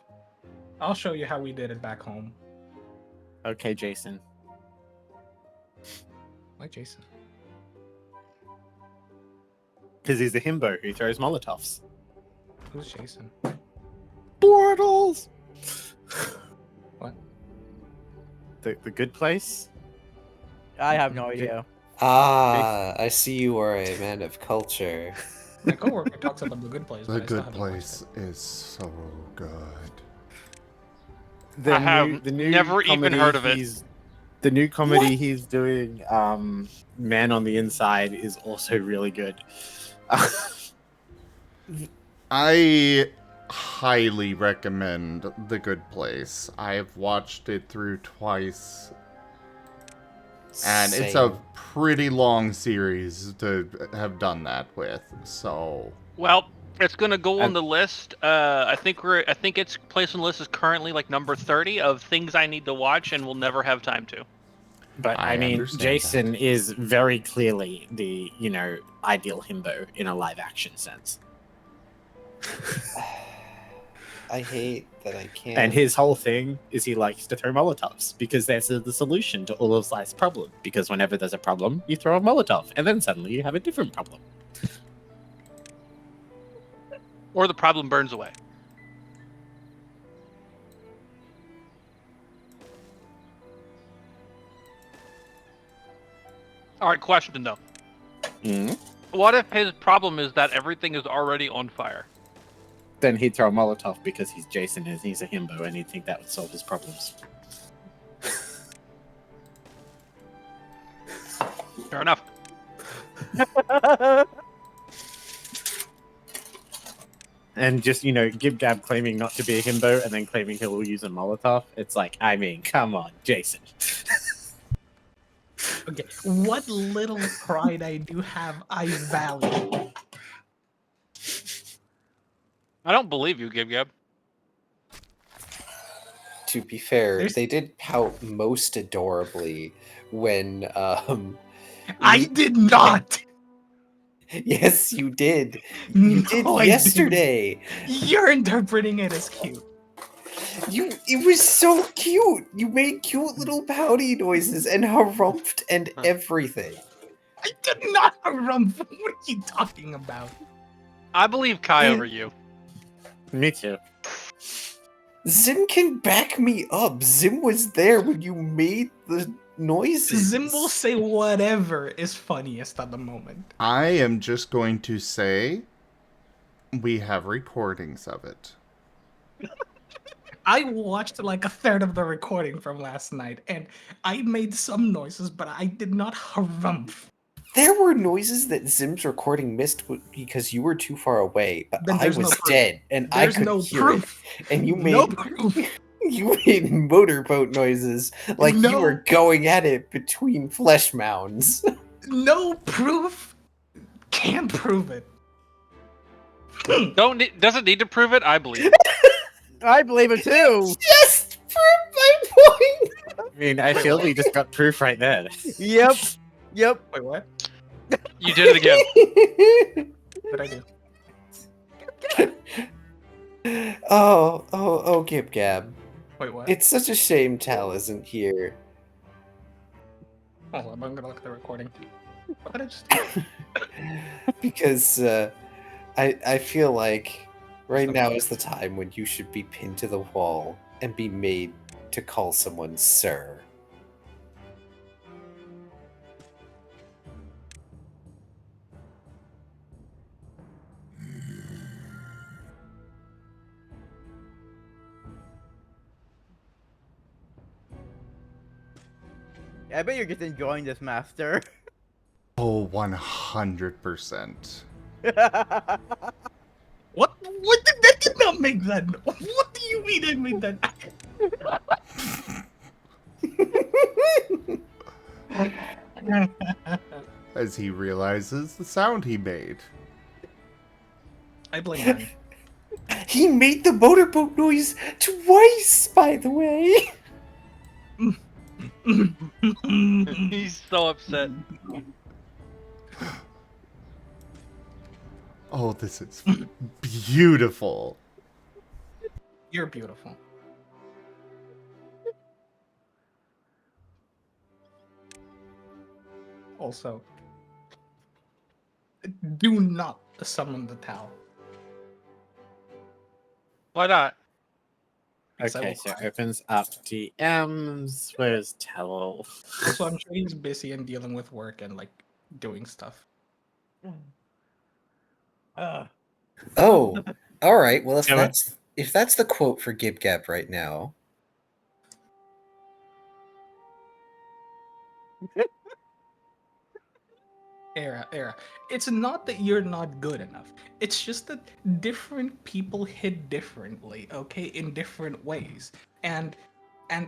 I'll show you how we did it back home.
Okay, Jason.
Like Jason.
Because he's a himbo who throws Molotovs.
Who's Jason?
Bortles!
What?
The good place?
I have no idea.
Ah, I see you are a man of culture.
My coworker talks about the good place.
The
but I still
Good
haven't watched
Place is so good.
I have never even heard of it.
The new comedy he's doing, Man on the Inside, is also really good.
I highly recommend The Good Place. I've watched it through twice. And it's a
Same.
pretty long series to have done that with, so...
Well, it's gonna go on the list. I think its place on the list is currently like number 30 of things I need to watch and will never have time to.
But
I
I mean,
understand
Jason is very clearly the, ideal himbo in a live action sense.
I hate that I can't.
And his whole thing is he likes to throw Molotovs because that's the solution to all of life's problem. Because whenever there's a problem, you throw a Molotov, and then suddenly you have a different problem.
Or the problem burns away. All right, question though. What if his problem is that everything is already on fire?
Then he'd throw a Molotov because he's Jason and he's a himbo, and he'd think that would solve his problems.
Fair enough.
And just, Gib Gab claiming not to be a himbo and then claiming he'll use a Molotov. It's like, I mean, come on, Jason.
Okay, what little pride I do have, I value.
I don't believe you, Gib Gab.
To be fair, they did pout most adorably when
I did not.
Yes, you did. You did yesterday.
You're interpreting it as cute.
It was so cute. You made cute little pouty noises and harumphed and everything.
I did not harumph. What are you talking about?
I believe Kai over you.
Me too.
Zim can back me up. Zim was there when you made the noises.
Zim will say whatever is funniest at the moment.
I am just going to say we have recordings of it.
I watched like a third of the recording from last night, and I made some noises, but I did not harumph.
There were noises that Zim's recording missed because you were too far away, but I was dead and I could hear it. And you made you made motorboat noises like you were going at it between flesh mounds.
No proof. Can't prove it.
Doesn't need to prove it. I believe.
I believe it too.
Just prove my point.
I mean, I feel we just got proof right there.
Yep.
Wait, what?
You did it again.
What did I
do? Oh, Gib Gab.
Wait, what?
It's such a shame Tal isn't here.
Hold on, I'm gonna look at the recording. What did I just do?
Because I feel like right now is the time when you should be pinned to the wall and be made to call someone sir.
I bet you're just enjoying this, Master.
Oh, 100%.
What? That did not make that. What do you mean I made that?
As he realizes the sound he made.
I blame him.
He made the motorboat noise twice, by the way.
He's so upset.
Oh, this is beautiful.
You're beautiful. Also, do not summon the Tau.
Why not?
Okay, so it opens up DMs. Where's Tell?
So I'm sure he's busy and dealing with work and like doing stuff.
Oh, all right. Well, if that's the quote for Gib Gab right now.
Era. It's not that you're not good enough. It's just that different people hit differently, okay, in different ways. And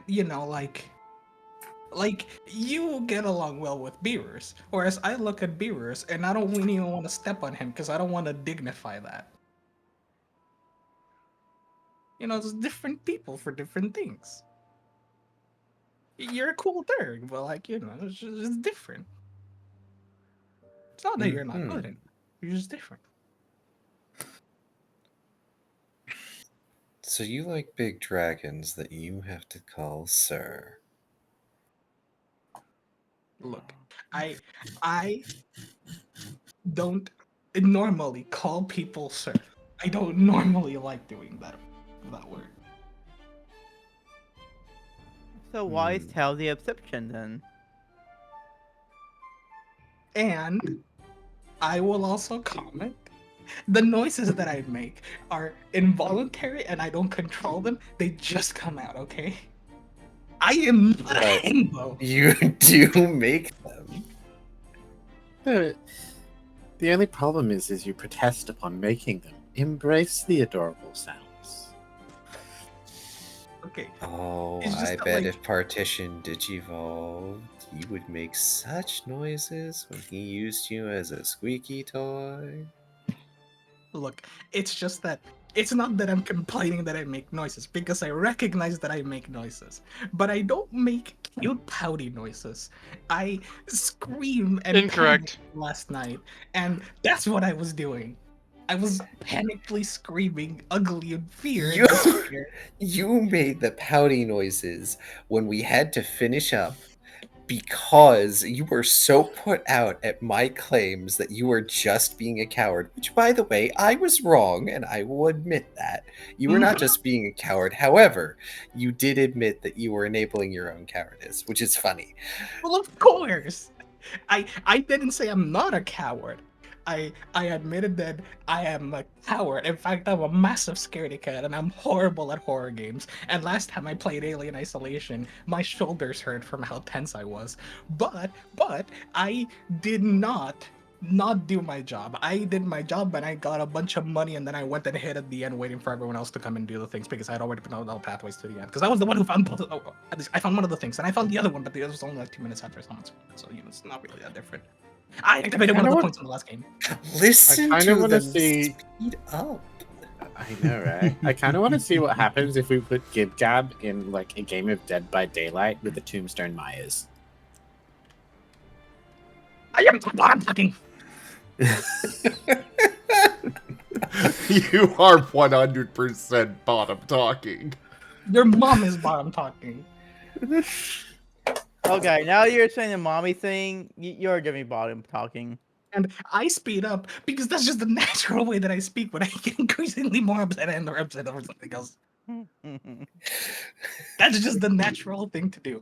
you know, like you get along well with beavers, whereas I look at beavers and I don't even want to step on him because I don't want to dignify that. You know, there's different people for different things. You're a cool third, but like, you know, it's different. It's not that you're not good at it. You're just different.
So you like big dragons that you have to call sir.
Look, I don't normally call people sir. I don't normally like doing that word.
So why is Tell the exception then?
And I will also comment, the noises that I make are involuntary and I don't control them. They just come out, okay? I am not a
But
himbo.
you do make them.
The only problem is you protest upon making them. Embrace the adorable sounds.
Okay.
Oh,
It's just
I
that,
bet
like-
if Partition digivolved, you would make such noises when he used you as a squeaky toy.
Look, it's just that it's not that I'm complaining that I make noises, because I recognize that I make noises. But I don't make cute pouty noises. I scream and
Incorrect.
panic last night, and that's what I was doing. I was panically screaming ugly in fear and despair.
You made the pouty noises when we had to finish up because you were so put out at my claims that you were just being a coward, which, by the way, I was wrong, and I will admit that. You were not just being a coward. However, you did admit that you were enabling your own cowardice, which is funny.
Well, of course. I didn't say I'm not a coward. I admitted that I am a coward. In fact, I'm a massive scaredy cat, and I'm horrible at horror games. And last time I played Alien Isolation, my shoulders hurt from how tense I was. But I did not do my job. I did my job, and I got a bunch of money, and then I went and hid at the end, waiting for everyone else to come and do the things because I had already put out all pathways to the end. Because I was the one who found both. At least I found one of the things, and I found the other one, but the other was only like 2 minutes after someone's. So it's not really that different. I activated one of the points in the last game.
Listen
I
to
kinda wanna
them
see-
speed up.
I know, right? I kind of want to see what happens if we put Gib Gab in like a game of Dead by Daylight with the Tombstone Myers.
I am bottom talking.
You are 100% bottom talking.
Your mom is bottom talking.
Okay, now you're saying the mommy thing. You're giving bottom talking.
And I speed up because that's just the natural way that I speak when I get increasingly more upset and or upset over something else. That's just the natural thing to do.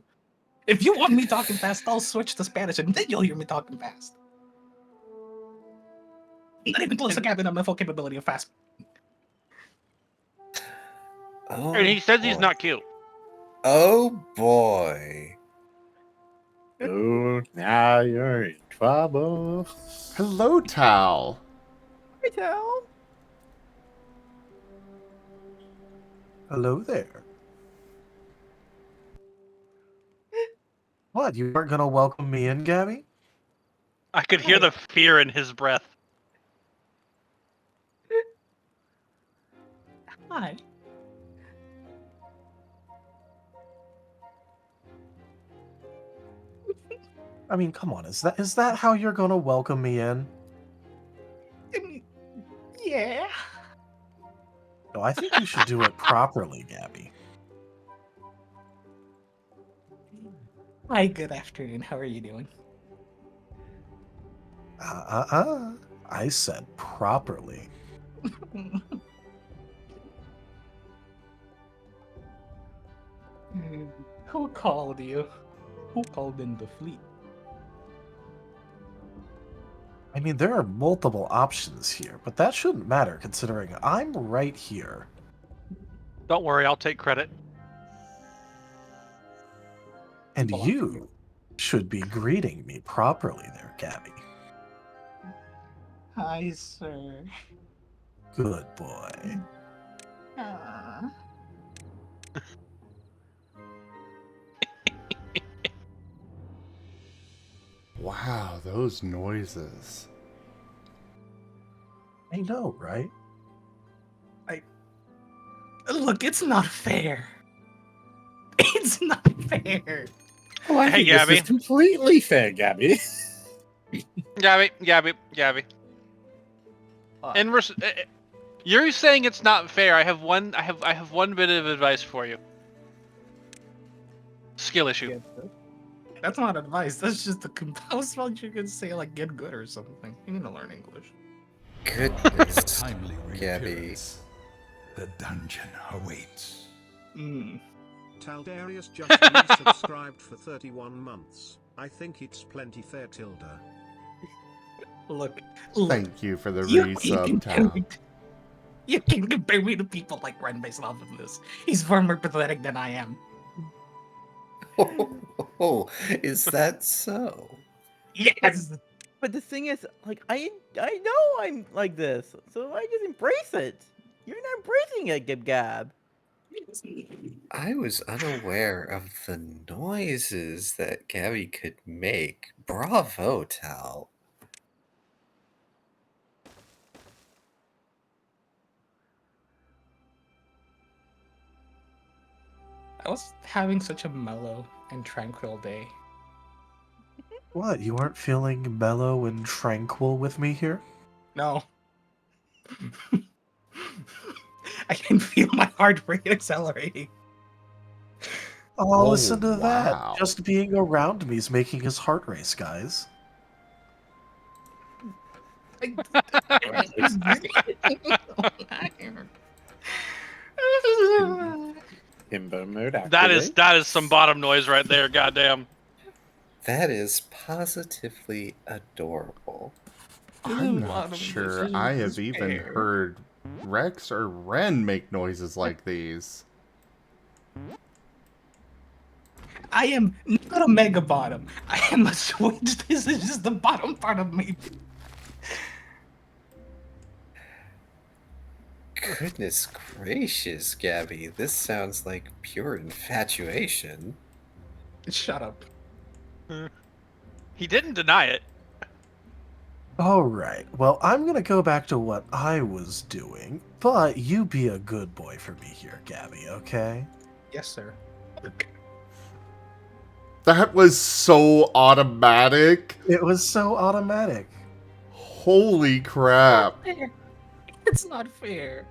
If you want me talking fast, I'll switch to Spanish and then you'll hear me talking fast. Not even close to Captain on my full capability of fast.
Oh,
And he says he's
boy.
not cute.
Oh boy.
Oh, now you're in trouble.
Hello, Tal.
Hey, Tal.
Hello there. What, you weren't gonna welcome me in, Gabby?
I could hear the fear in his breath.
Hi.
I mean, come on, is that how you're gonna welcome me in?
Yeah.
No, I think you should do it properly, Gabby.
Hi, good afternoon. How are you doing?
I said properly.
Who called you? Who called in the fleet?
I mean, there are multiple options here, but that shouldn't matter considering I'm right here.
Don't worry, I'll take credit.
And you should be greeting me properly there, Gabby.
Hi, sir.
Good boy.
Wow, those noises.
I know, right?
Look, it's not fair. It's not fair.
Oh, I
Hey,
think this
Gabby.
is completely fair, Gabby.
Gabby. You're saying it's not fair. I have one bit of advice for you. Skill issue.
That's not advice. That's just a I was about you could say like get good or something. You need to learn English.
Goodness,
Timely
Gabby.
reappearance. The dungeon awaits.
Taldarius just resubscribed for 31 months. I think it's plenty fair, Tilda.
Look.
Thank you for the
You
resub, Tal.
You can compare me to people like Ren based off of this. He's far more pathetic than I am.
Oh, is that so?
Yes.
But the thing is, like, I know I'm like this, so I just embrace it. You're not embracing it, Gib Gab.
I was unaware of the noises that Gabby could make. Bravo, Tal.
I was having such a mellow and tranquil day.
What, you aren't feeling mellow and tranquil with me here?
No. I can feel my heart rate accelerating.
Oh, listen to
wow.
that. Just being around me is making his heart race, guys.
Himbo mode activate.
That is some bottom noise right there. Goddamn.
That is positively adorable.
I'm not sure I have even heard Rex or Ren make noises like these.
I am not a mega bottom. I am a switch. This is just the bottom part of me.
Goodness gracious, Gabby. This sounds like pure infatuation.
Shut up.
He didn't deny it.
Alright, well, I'm gonna go back to what I was doing, but you be a good boy for me here, Gabby, okay?
Yes, sir.
That was so automatic.
It was so automatic.
Holy crap.
It's not fair.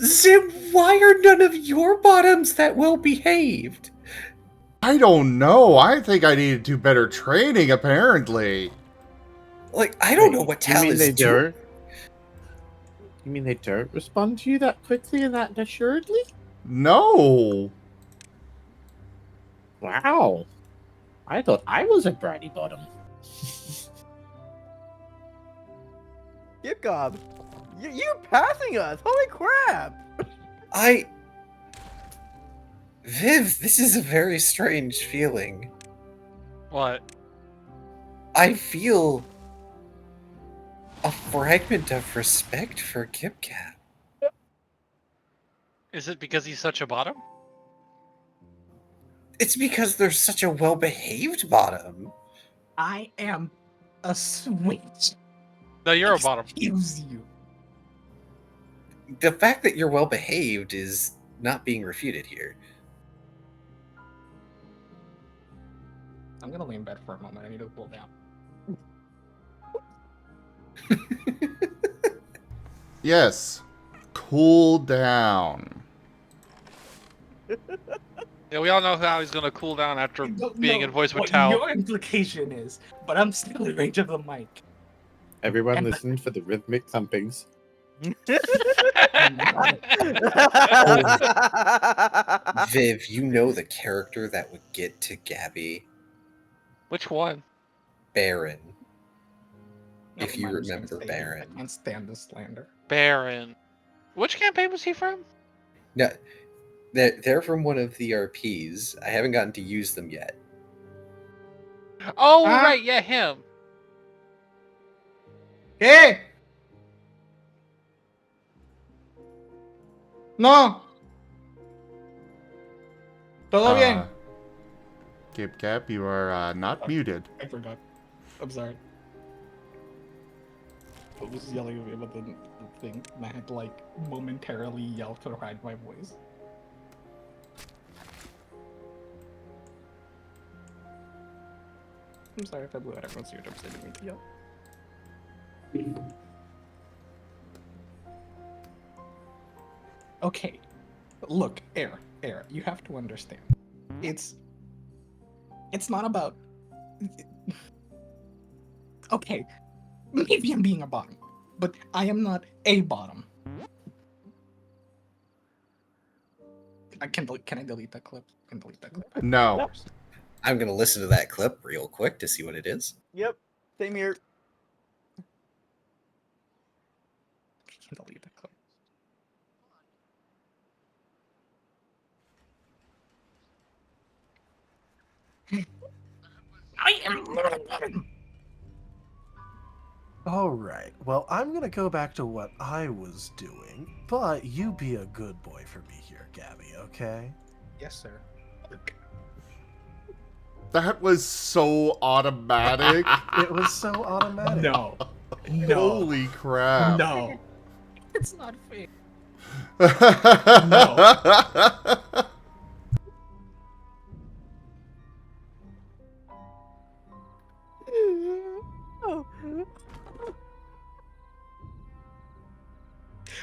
Zim, why are none of your bottoms that well behaved?
I don't know. I think I need to do better training, apparently.
Like, I don't know what Tal is doing.
You mean they don't respond to you that quickly and that assuredly?
No.
Wow. I thought I was a bratty bottom.
Gib Gab, you're passing us. Holy crap.
Viv, this is a very strange feeling.
What?
I feel a fragment of respect for KipCat.
Is it because he's such a bottom?
It's because they're such a well-behaved bottom.
I am a switch.
No, you're a bottom.
Excuse you.
The fact that you're well-behaved is not being refuted here.
I'm gonna lay in bed for a moment. I need to cool down.
Yes. Cool down.
Yeah, we all know how he's gonna cool down after being in voice with
what
Tao.
your implication is, but I'm still in range of the mic.
Everyone listened for the rhythmic thumpings.
Viv, you know the character that would get to Gabby?
Which one?
Baron.
Never
If you
mind, I'm just gonna
remember
stay here.
Baron.
I can't stand this slander.
Baron. Which campaign was he from?
No, they're from one of the RPs. I haven't gotten to use them yet.
Oh, right, yeah, him.
¿Qué? No. Todo bien.
Gib Cap, you are not muted.
I forgot. I'm sorry. I was yelling at me about the thing, and I had to like momentarily yell to hide my voice. I'm sorry if I blew out everyone's eardrums. I didn't mean to yell. Okay, look, Air, you have to understand. It's not about. Okay, maybe I'm being a bottom, but I am not a bottom. Can I delete that clip? I can delete that clip.
No.
I'm gonna listen to that clip real quick to see what it is.
Yep. Same here.
I can delete that clip. I am.
All right. Well, I'm gonna go back to what I was doing, but you be a good boy for me here, Gabby. Okay?
Yes, sir.
That was so automatic.
It was so automatic.
No.
Holy crap.
No. It's not fair.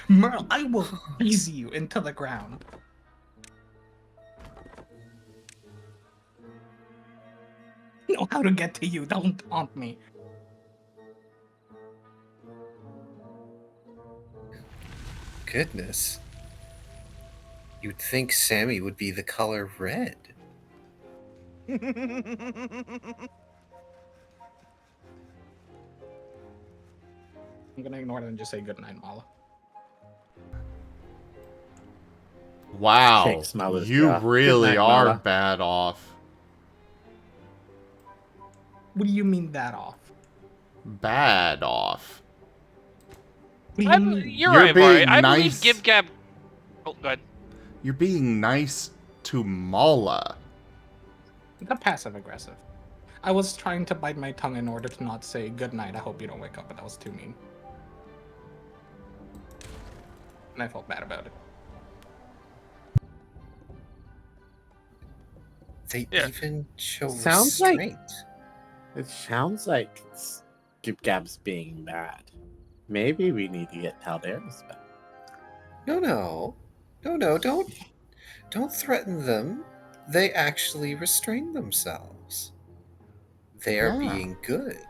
Merle, I will freeze you into the ground. I know how to get to you. Don't taunt me.
Goodness. You'd think Sammy would be the color red.
I'm gonna ignore it and just say goodnight, Mala.
Wow.
Shakes Mala's
You
jaw.
really
Good night,
are
Mala.
bad off.
What do you mean that off?
Bad off.
What do you mean?
You're
You're
right, Mari.
being
I
nice.
believe Gib Gab. Oh, go ahead.
You're being nice to Mala.
Not passive aggressive. I was trying to bite my tongue in order to not say goodnight. I hope you don't wake up, but that was too mean. And I felt bad about it.
They
Yeah.
even show
Sounds like-
restraint.
It sounds like Gib Gab's being bad. Maybe we need to get Taldaris back.
No, don't threaten them. They actually restrain themselves. They are
Yeah.
being good.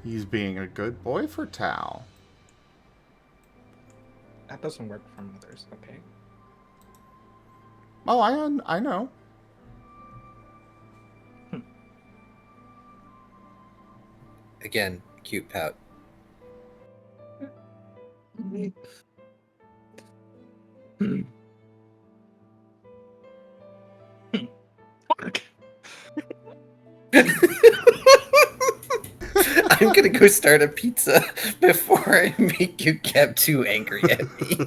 He's being a good boy for Tao.
That doesn't work for mothers, okay?
Oh, I know.
Again, cute pout. I'm gonna go start a pizza before I make you get too angry at me.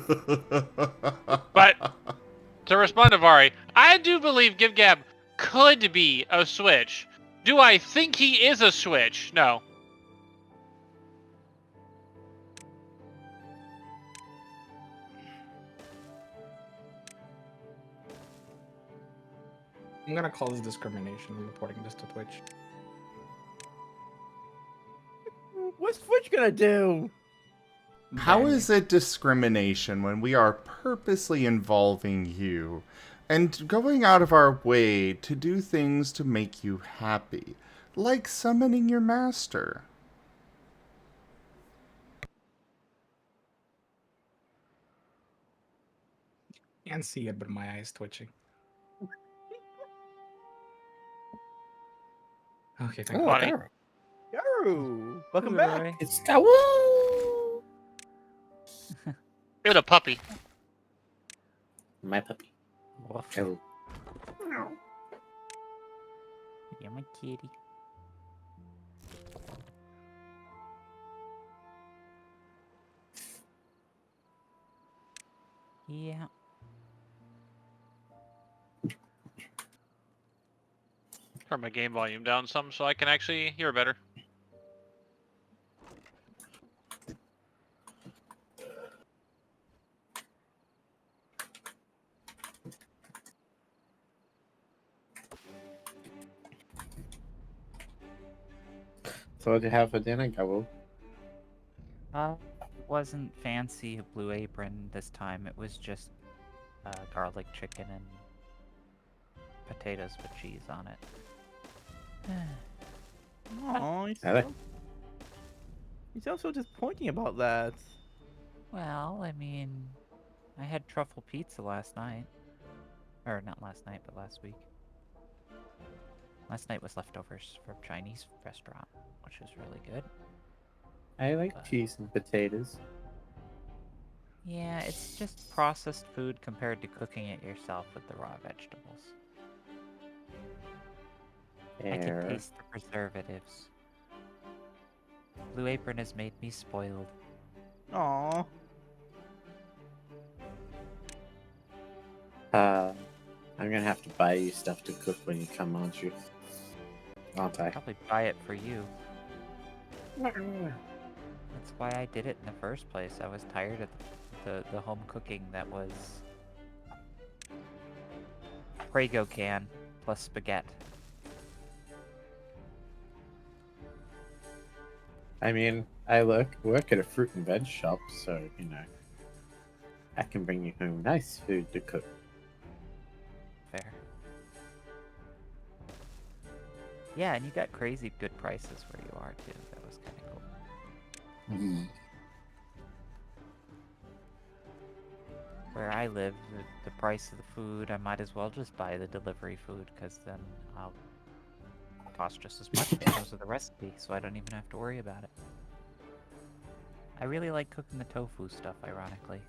But to respond to Vari, I do believe Gib Gab could be a Switch. Do I think he is a Switch? No.
I'm gonna call this discrimination. I'm reporting this to Twitch.
What's Twitch gonna do?
How
Ban
is it discrimination when we are purposely involving you and going out of our way to do things to make you happy, like summoning your master?
Can't see it, but my eye is twitching. Okay, thank you.
Funny.
Garo.
Yo, welcome
Hello,
back.
Roy.
It's Tao.
Give it a puppy.
My puppy.
Woof.
Oh.
You're my kitty. Yeah.
Turn my game volume down some so I can actually hear better.
So what do you have for dinner, Gabo?
Wasn't fancy a blue apron this time. It was just garlic chicken and potatoes with cheese on it.
Oh, you
Are they?
sound so disappointing about that.
Well, I mean, I had truffle pizza last night. Or not last night, but last week. Last night was leftovers from Chinese restaurant, which was really good.
I like
But-
cheese and potatoes.
Yeah, it's just processed food compared to cooking it yourself with the raw vegetables. I can
Fair.
taste the preservatives. Blue Apron has made me spoiled.
Aw.
I'm gonna have to buy you stuff to cook when you come, aren't you? Aren't I?
Probably buy it for you. That's why I did it in the first place. I was tired of the home cooking that was Prego can plus spaghetti.
I mean, I work at a fruit and veg shop, so you know, I can bring you home nice food to cook.
Fair. Yeah, and you got crazy good prices where you are too. That was kind of cool. Where I live, the price of the food, I might as well just buy the delivery food, because then I'll cost just as much because of the recipe, so I don't even have to worry about it. I really like cooking the tofu stuff, ironically.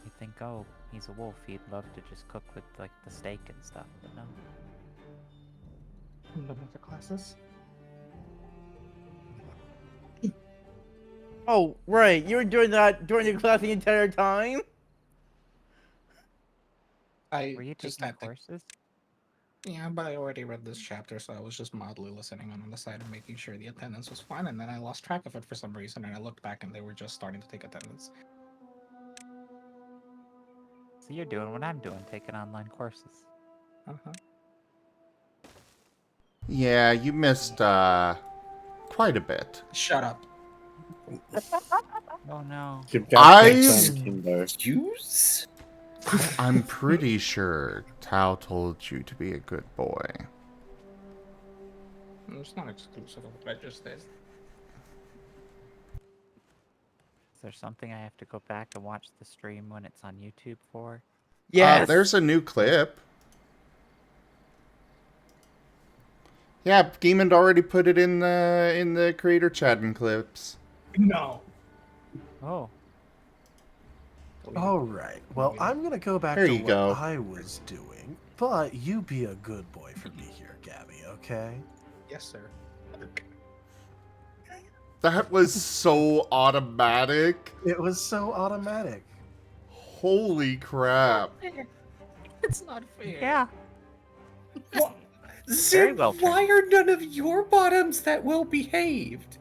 You'd think, oh, he's a wolf, he'd love to just cook with, like, the steak and stuff, but no.
The winter classes.
Oh, right. You were doing that during the class the entire time?
I
Were you
just
taking
had to.
courses?
Yeah, but I already read this chapter, so I was just mildly listening on the side and making sure the attendance was fine, and then I lost track of it for some reason, and I looked back and they were just starting to take attendance.
So you're doing what I'm doing, taking online courses.
Uh-huh.
Yeah, you missed quite a bit.
Shut up.
Oh no.
You've got
I-
things on Timbo.
Juice?
I'm pretty sure Tao told you to be a good boy.
It's not exclusive of what I just did.
Is there something I have to go back and watch the stream when it's on YouTube for?
Yes.
There's a new clip. Yeah, Demon already put it in the creator chat and clips.
No.
Oh.
All right. Well, I'm gonna go back
There
to
you
what
go.
I was doing, but you be a good boy for me here, Gabby. Okay?
Yes, sir.
That was so automatic.
It was so automatic.
Holy crap.
It's not fair.
Yeah.
What?
Very
Zip,
well
why are none of your bottoms that well behaved?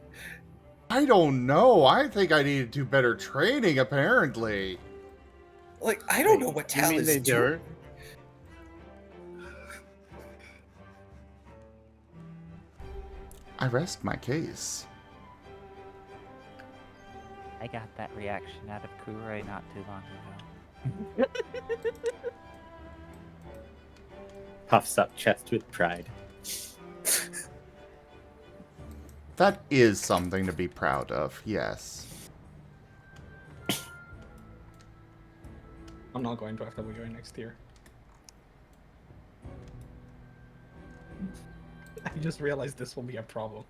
I don't know. I think I need to do better training, apparently.
Like, I don't know what
You
Tal
mean
is
they
doing.
do?
I rest my case.
I got that reaction out of Kurai not too long ago.
Puffs up chest with pride.
That is something to be proud of, yes.
I'm not going to FWA next year. I just realized this will be a problem.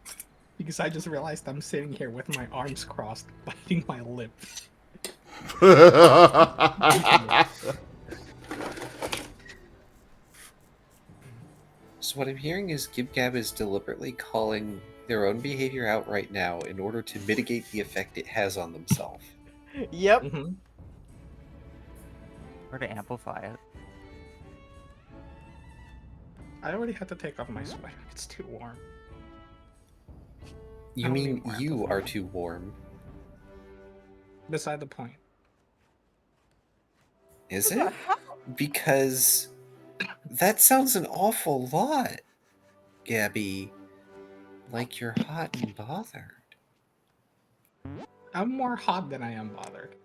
Because I just realized I'm sitting here with my arms crossed, biting my lip.
So what I'm hearing is GibGab is deliberately calling their own behavior out right now in order to mitigate the effect it has on themselves.
Yep.
Mm-hmm.
Or to amplify it.
I already had to take off my sweater. It's too warm.
You
I don't
mean
need more
you
amplifier.
are too warm.
Beside the point.
Is it? Because that sounds an awful lot, Gabby. Like you're hot and bothered.
I'm more hot than I am bothered.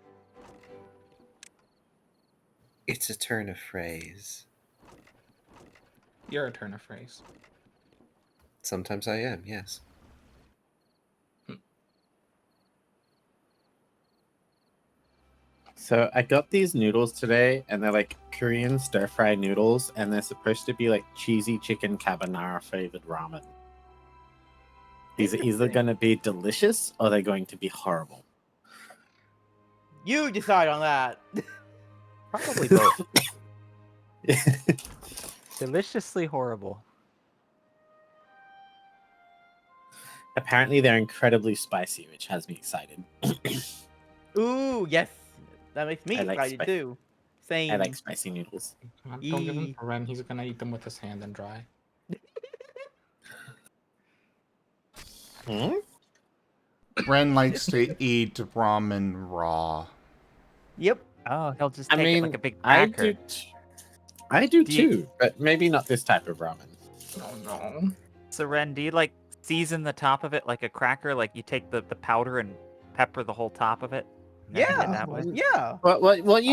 It's a turn of phrase.
You're a turn of phrase.
Sometimes I am, yes.
So I got these noodles today, and they're like Korean stir-fry noodles, and they're supposed to be like cheesy chicken carbonara flavored ramen. These are either going to be delicious or they're going to be horrible.
You decide on that.
Probably both. Deliciously horrible.
Apparently, they're incredibly spicy, which has me excited.
Ooh, yes. That makes me
I like
excited too. Same.
I like spicy noodles.
Don't give him to Ren. He's gonna eat them with his hand and dry.
Ren likes to eat ramen raw.
Yep.
Oh, he'll just
I
take
mean,
it like a big
I
cracker.
do
Do you-
too, but maybe not this type of ramen.
Oh no.
So Ren, do you like season the top of it like a cracker? Like you take the powder and pepper the whole top of it? and then eat it
Yeah.
that way?
Yeah.
What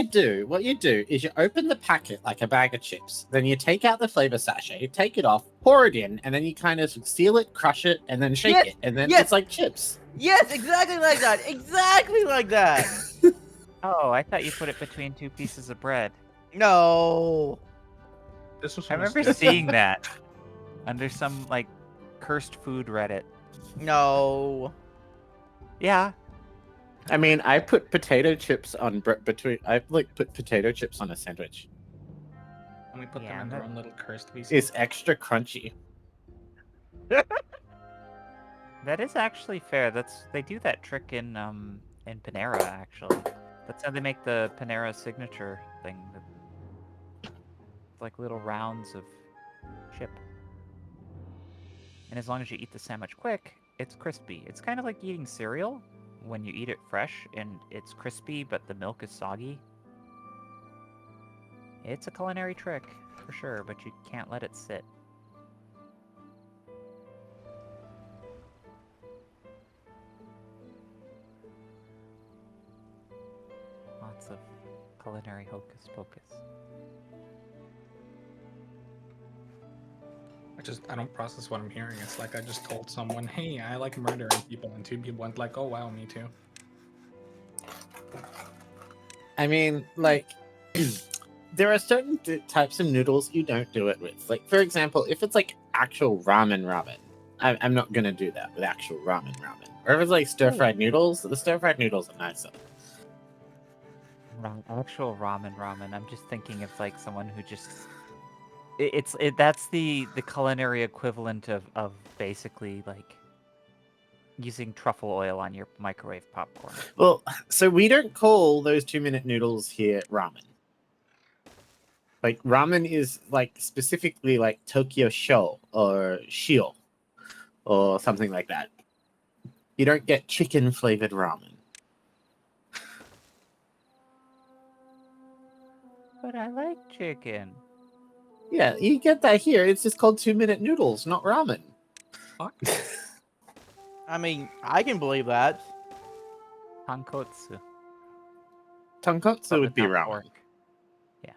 you do is you open the packet like a bag of chips, then you take out the flavor sachet, you take it off, pour it in, and then you kind of seal it, crush it, and then shake
Yes,
it, and then
yes.
it's like chips.
Yes, exactly like that. Exactly like that.
Oh, I thought you put it between two pieces of bread.
No.
This was
I remember seeing that under some like cursed food Reddit.
No.
Yeah.
I mean, I put potato chips on I put potato chips on a sandwich.
And we put
Yeah,
them in their
that-
own little cursed pieces.
It's extra crunchy.
That is actually fair. They do that trick in Panera actually. That's how they make the Panera signature thing. It's like little rounds of chip. And as long as you eat the sandwich quick, it's crispy. It's kind of like eating cereal when you eat it fresh and it's crispy but the milk is soggy. It's a culinary trick for sure, but you can't let it sit. Lots of culinary hocus pocus.
I don't process what I'm hearing. It's like I just told someone, hey, I like murdering people, and two people went like, oh wow, me too.
I mean, like, there are certain types of noodles you don't do it with. Like, for example, if it's like actual ramen, I'm not gonna do that with actual ramen. Or if it's like stir-fried noodles, the stir-fried noodles are nicer.
Actual ramen. I'm just thinking of like someone who just that's the culinary equivalent of basically like using truffle oil on your microwave popcorn.
Well, so we don't call those 2-minute noodles here ramen. Like ramen is like specifically like Tokyo Sho or Shio or something like that. You don't get chicken flavored ramen.
But I like chicken.
Yeah, you get that here. It's just called 2-minute noodles, not ramen.
Fuck.
I mean, I can believe that.
Tonkotsu.
Tonkotsu
But
would be
without
ramen.
pork. Yeah.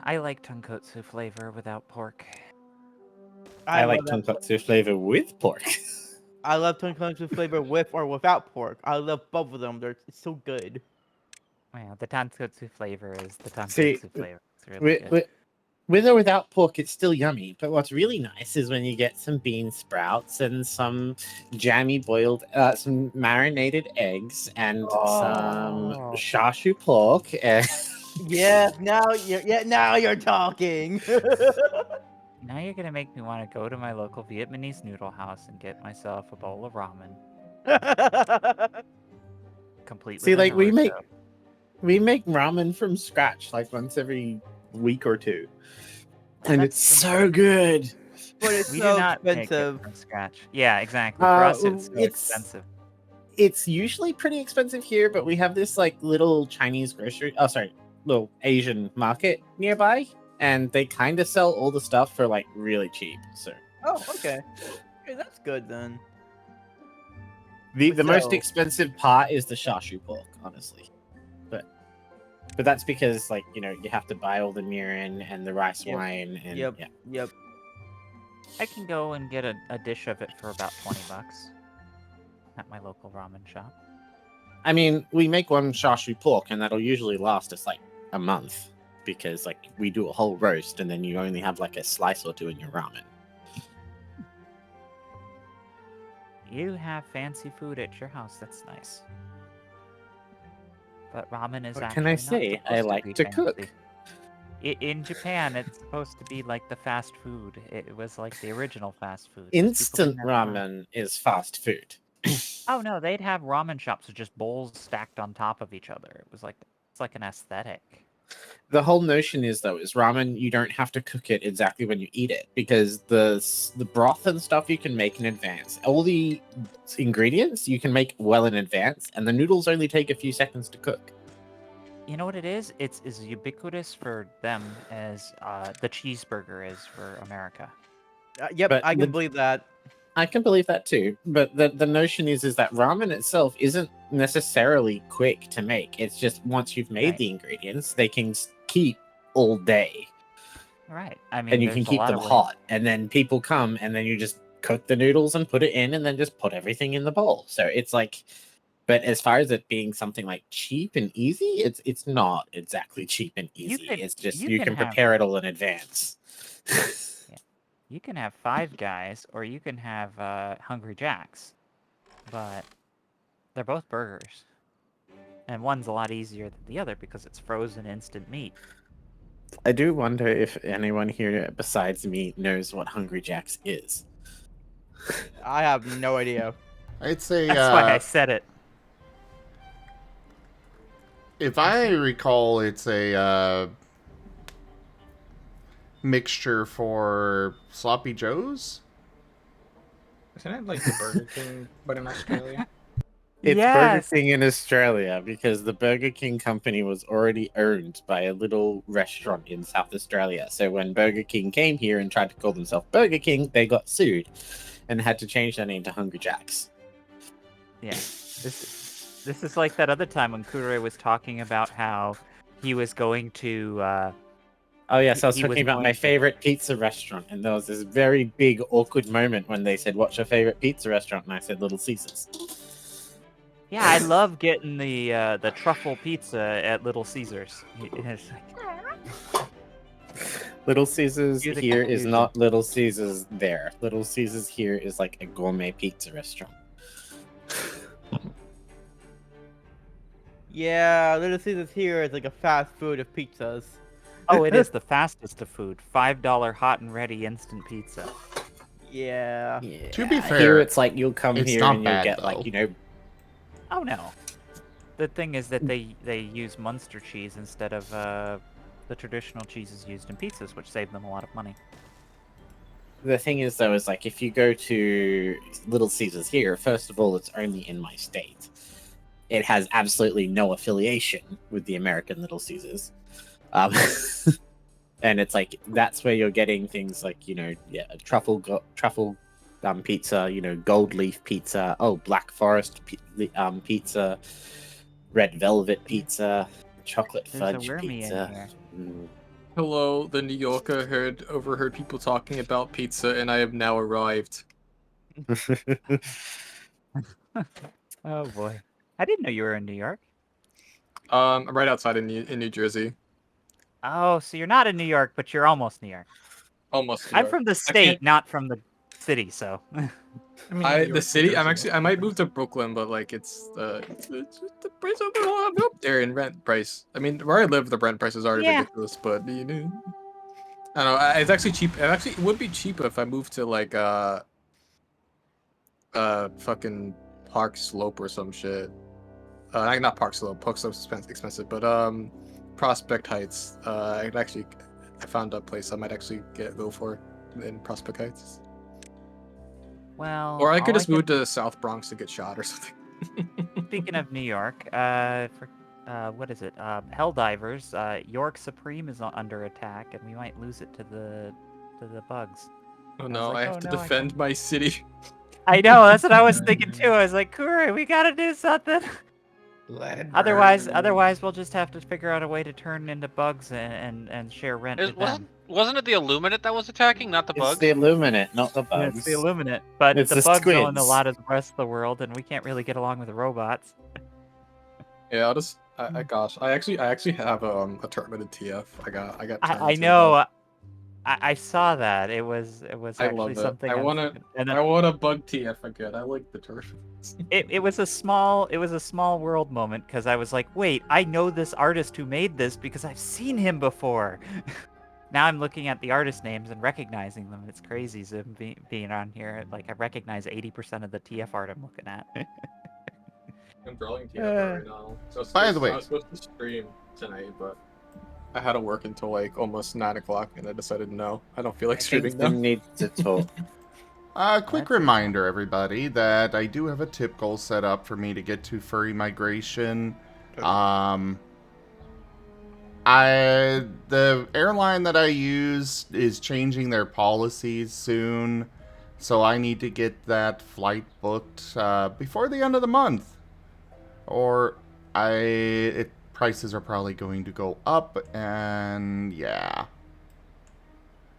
I like tonkotsu flavor without pork.
I like
love that.
tonkotsu flavor with pork.
I love tonkotsu flavor with or without pork. I love both of them. It's so good.
Well, the tonkotsu flavor is the tonkotsu
See,
flavor. It's really good.
With or without pork, it's still yummy. But what's really nice is when you get some bean sprouts and some jammy boiled, some marinated eggs and some shashu pork. And
Yeah, now you're talking.
Now you're gonna make me want to go to my local Vietnamese noodle house and get myself a bowl of ramen. Complete.
see,
with
like
a
we make
naruto.
ramen from scratch, like once every week or two, and
That's
it's so good.
But it's
We
so
do not make
expensive.
it from scratch. Yeah, exactly. For us, it's so
it's-
expensive.
It's usually pretty expensive here, but we have this like little Chinese little Asian market nearby, and they kind of sell all the stuff for like really cheap. So
Oh, okay. Okay, that's good then.
the most
So-
expensive part is the shashu pork, honestly. But that's because, like, you have to buy all the mirin and the rice
Yep.
wine and
Yep.
yeah.
Yep.
I can go and get a dish of it for about $20 at my local ramen shop.
I mean, we make one chashu pork, and that'll usually last us like a month because, like, we do a whole roast, and then you only have like a slice or two in your ramen.
You have fancy food at your house. That's nice. But ramen is
What
actually
can I
not
say?
supposed
I
to
like
be
to
fancy.
cook.
In Japan, it's supposed to be like the fast food. It was like the original fast food. 'cause
Instant
people didn't have time.
ramen is fast food.
Oh no, they'd have ramen shops with just bowls stacked on top of each other. It was like it's like an aesthetic.
The whole notion is, though, is ramen, you don't have to cook it exactly when you eat it because the broth and stuff you can make in advance. All the ingredients you can make well in advance, and the noodles only take a few seconds to cook.
You know what it is? It's as ubiquitous for them as the cheeseburger is for America.
Yep,
But
I can
the-
believe that.
I can believe that too, but the notion is that ramen itself isn't necessarily quick to make. It's just once you've made
Right.
the ingredients, they can keep all day,
Right. I mean,
and you can
there's a
keep
lot
them
of ways.
hot. And then people come, and then you just cook the noodles and put it in, and then just put everything in the bowl. So it's like, but as far as it being something like cheap and easy, it's not exactly cheap and easy. It's just you can
have
prepare it all in advance.
You can have Five Guys or you can have Hungry Jacks, but they're both burgers, and one's a lot easier than the other because it's frozen instant meat.
I do wonder if anyone here besides me knows what Hungry Jack's is.
I have no idea.
It's a.
That's why I said it.
If I recall, it's a mixture for sloppy joes.
Isn't it like the Burger King, but in Australia?
It's
Yes!
Burger King in Australia because the Burger King company was already owned by a little restaurant in South Australia. So when Burger King came here and tried to call themselves Burger King, they got sued and had to change their name to Hungry Jack's.
Yeah. This is like that other time when Kure was talking about how he was going to.
Oh yes, I was
he was
talking about
going
my
to-
favorite pizza restaurant, and there was this very big awkward moment when they said, "What's your favorite pizza restaurant?" And I said, "Little Caesars."
Yeah, I love getting the truffle pizza at Little Caesars. It's like,
Little Caesars
Hear the
here is
confusion.
not Little Caesars there. Little Caesars here is like a gourmet pizza restaurant.
Yeah, Little Caesars here is like a fast food of pizzas.
oh, it is the fastest of food. $5 hot and ready instant pizza.
Yeah.
To be
Here
fair,
it's like you'll come
it's
here
not
and you'll
bad,
get
though.
like,
Oh no. The thing is that they use Munster cheese instead of the traditional cheeses used in pizzas, which save them a lot of money.
the thing is though is like if you go to Little Caesars here, first of all, it's only in my state. It has absolutely no affiliation with the American Little Caesars. And it's like that's where you're getting things like truffle pizza, gold leaf pizza, black forest pizza, red velvet pizza, chocolate
There's a
fudge
wormy in
pizza.
here.
Hello, the New Yorker overheard people talking about pizza, and I have now arrived.
Oh boy. I didn't know you were in New York.
I'm right outside in New Jersey.
Oh, so you're not in New York, but you're almost New York.
Almost. New
I'm
York.
from the
I
state,
can't-
not from the city, so.
I mean,
the city. I might move to Brooklyn, but like it's the price of up there in rent price. I mean, where I live, the rent prices are
Yeah.
ridiculous, but I don't know. It's actually cheap. It would be cheaper if I moved to like fucking Park Slope or some shit. Not Park Slope. Park Slope's expensive, but Prospect Heights. I found a place I might actually go for in Prospect Heights.
Well,
Or I could
all
just move to the South Bronx to get shot or something.
Speaking of New York, what is it? Helldivers. York Supreme is under attack, and we might lose it to the bugs.
Oh
I
no,
was like,
I
"Oh,
have to
no, I
defend
can't."
my city.
I know, that's what I was thinking too. I was like, Kure, we gotta do something.
Let it
Otherwise,
burn.
otherwise we'll just have to figure out a way to turn into bugs and share rent with them.
Wasn't it the Illuminate that was attacking, not the
It's
bugs?
the Illuminate, not the
Yeah,
bugs.
it's the Illuminate, but
It's
the
the
bugs own a
squids.
lot of the rest of the world, and we can't really get along with the robots.
Yeah, I'll just. Gosh, I actually have a tournament in TF. I got turned
I
to
know. I saw that. It was
I
actually
love it.
something.
I wanna
and then
I wanna bug TF again. I like the tournaments.
it was a small world moment because I was like, wait, I know this artist who made this because I've seen him before. Now I'm looking at the artist names and recognizing them. It's crazy Zim being on here. Like I recognize 80% of the TF art I'm looking at.
I'm drawing TF right now. So
By the way-
I was supposed to stream tonight, but I had to work until like almost 9 o'clock, and I decided no, I don't feel like streaming now.
need to talk.
Quick reminder, everybody, that I do have a tip goal set up for me to get to furry migration. The airline that I use is changing their policies soon, so I need to get that flight booked before the end of the month, or prices are probably going to go up, and yeah.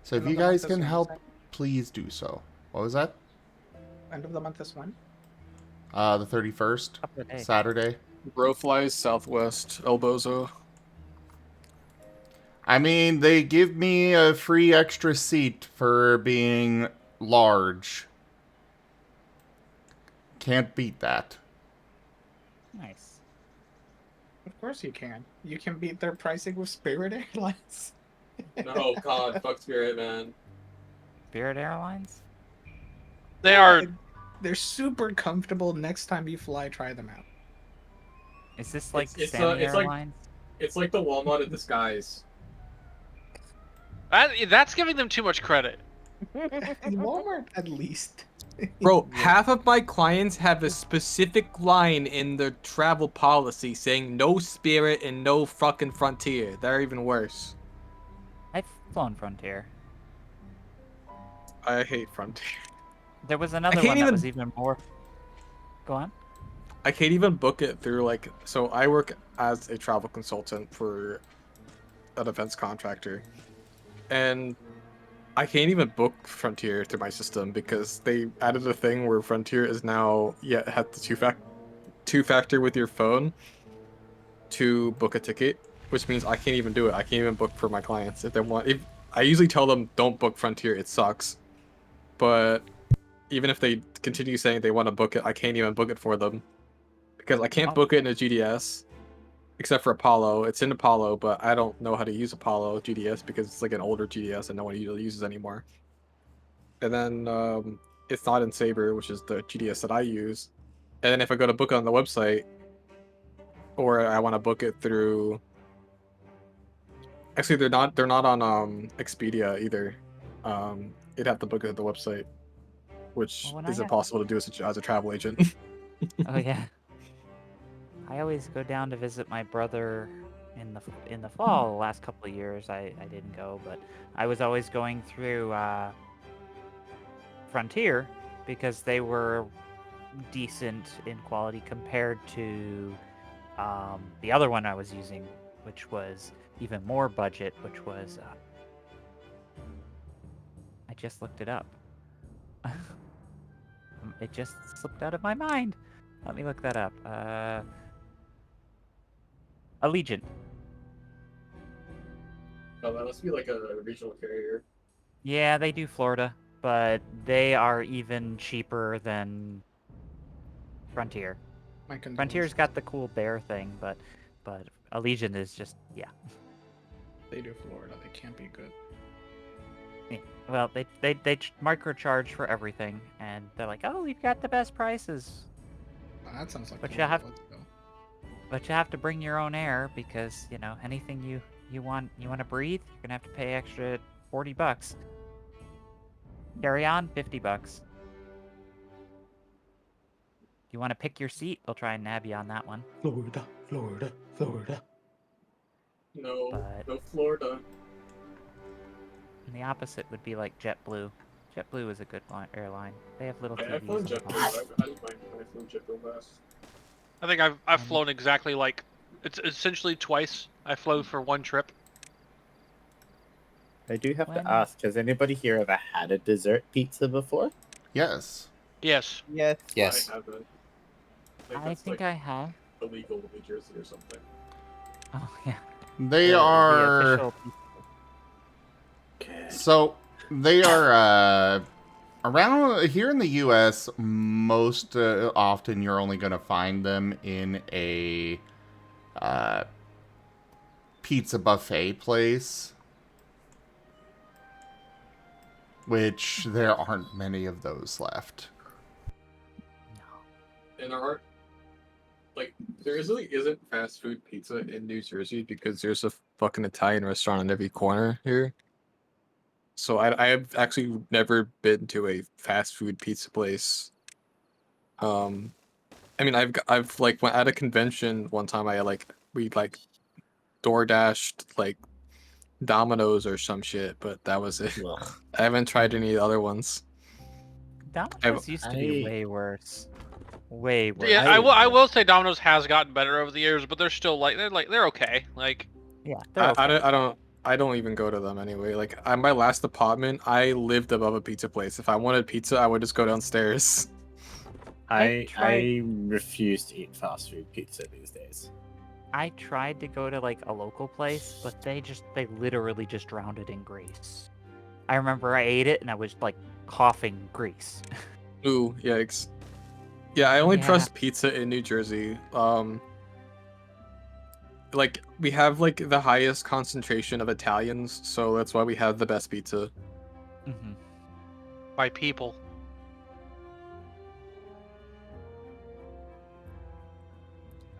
So if
End of
you
the month
guys
is
can
when,
help,
Zach?
please do so. What was that?
End of the month is when?
The 31st, Saturday.
Bro flies Southwest Elbozo.
I mean, they give me a free extra seat for being large. Can't beat that.
Nice.
Of course you can. You can beat their pricing with Spirit Airlines.
No, God, fuck Spirit, man.
Spirit Airlines?
They are.
They're super comfortable. Next time you fly, try them out.
Is this like
It's
Sammy
it's like
Airlines?
it's like the Walmart in disguise.
That's giving them too much credit.
Walmart, at least.
Bro, half of my clients have a specific line in their travel policy saying no Spirit and no fucking Frontier. They're even worse.
I've flown Frontier.
I hate Frontier.
There was another
can't
one that
even-
was even more. Go on.
I can't even book it through like, so I work as a travel consultant for an events contractor, and I can't even book Frontier through my system because they added a thing where Frontier is now have the two-factor with your phone to book a ticket, which means I can't even do it. I can't even book for my clients if they want. If I usually tell them don't book Frontier, it sucks, but even if they continue saying they want to book it, I can't even book it for them because I can't book it in a GDS except for Apollo. It's in Apollo, but I don't know how to use Apollo GDS because it's like an older GDS and no one usually uses anymore. And then it's not in Saber, which is the GDS that I use. And then if I go to book it on the website, or I want to book it through, actually they're not on Expedia either. You'd have to book it at the website, which is impossible to do as a travel agent.
Oh yeah. I always go down to visit my brother in the fall. The last couple of years, I didn't go, but I was always going through Frontier because they were decent in quality compared to the other one I was using, which was even more budget, which was I just looked it up. It just slipped out of my mind. Let me look that up. Allegiant.
Oh, that must be like a regional carrier.
Yeah, they do Florida, but they are even cheaper than Frontier.
My condolences.
Frontier's got the cool bear thing, but Allegiant is just yeah.
They do Florida. They can't be good.
Yeah. Well, they microcharge for everything, and they're like, oh, we've got the best prices.
Well, that sounds like.
But you
Florida.
have,
Let's go.
but you have to bring your own air because you know anything you want to breathe, you're gonna have to pay extra $40. Carry on, $50. You want to pick your seat, they'll try and nab you on that one.
Florida, Florida, Florida.
No,
But-
no Florida.
And the opposite would be like JetBlue. JetBlue is a good airline. They have little
I've
TVs.
flown
in the
JetBlue.
box.
I didn't mind when I flew JetBlue last.
I think I've flown exactly like it's essentially twice. I flew for one trip.
I do have
When-
to ask, has anybody here ever had a dessert pizza before?
Yes.
Yes.
Yes.
Yes.
I haven't.
I think I have.
Illegal in New Jersey or something.
Oh yeah.
They
The
are
official
so they are around here in the U.S. Most often, you're only going to find them in a pizza buffet place, which there aren't many of those left.
And there aren't there really isn't fast food pizza in New Jersey because there's a fucking Italian restaurant on every corner here. So I have actually never been to a fast food pizza place. I mean I've like went at a convention one time. We door dashed like Domino's or some shit, but that was it. I haven't tried any other ones.
Domino's used to be way worse. Way worse.
Yeah, I will say Domino's has gotten better over the years, but they're still they're okay. Like
yeah,
I don't even go to them anyway. Like at my last apartment, I lived above a pizza place. If I wanted pizza, I would just go downstairs.
I refuse to eat fast food pizza these days.
I tried to go to like a local place, but they literally just drowned it in grease. I remember I ate it and I was like coughing grease.
Ooh, yikes. Yeah, I only
Yeah.
trust pizza in New Jersey. Like we have like the highest concentration of Italians, so that's why we have the best pizza.
Mm-hmm.
by people.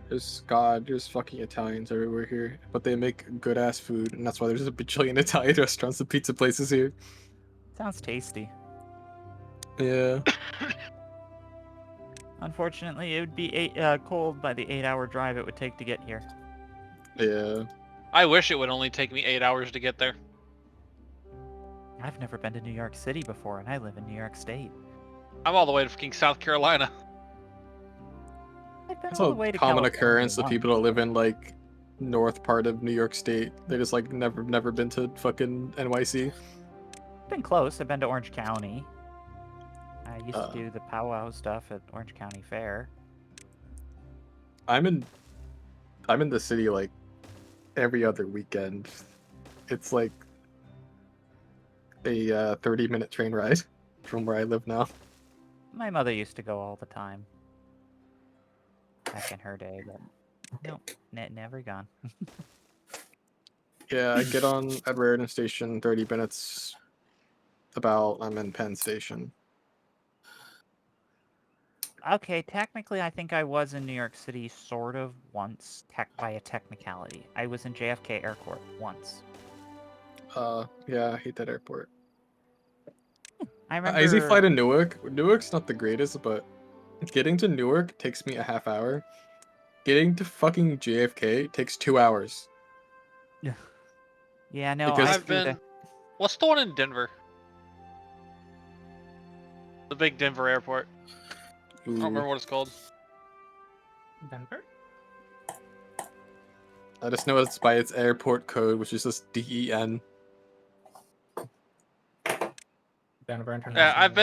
There's fucking Italians everywhere here, but they make good ass food, and that's why there's a bajillion Italian restaurants and pizza places here.
Sounds tasty.
Yeah.
Unfortunately, it would be cold by the 8-hour drive it would take to get here.
Yeah.
I wish it would only take me 8 hours to get there.
I've never been to New York City before, and I live in New York State.
I'm all the way to fucking South Carolina.
I've been
It's
all
a
the way to
common
California
occurrence of
once.
people that live in like north part of New York State. They just like never been to fucking NYC.
Been close. I've been to Orange County. I used to do the powwow stuff at Orange County Fair.
I'm in the city like every other weekend. It's like a 30-minute train ride from where I live now.
My mother used to go all the time. Back in her day, but nope, never gone.
Yeah, I get on at Raritan Station 30 minutes about I'm in Penn Station.
Okay, technically, I think I was in New York City sort of once, by a technicality. I was in JFK Airport once.
Yeah, I hate that airport.
I remember.
Easy flight to Newark. Newark's not the greatest, but getting to Newark takes me a half hour. Getting to fucking JFK takes 2 hours.
Yeah, no,
Because
I've been. What's the one in Denver? The big Denver airport. I don't remember what it's called.
Denver?
I just know it's by its airport code, which is just DEN.
Denver International.
Yeah, I've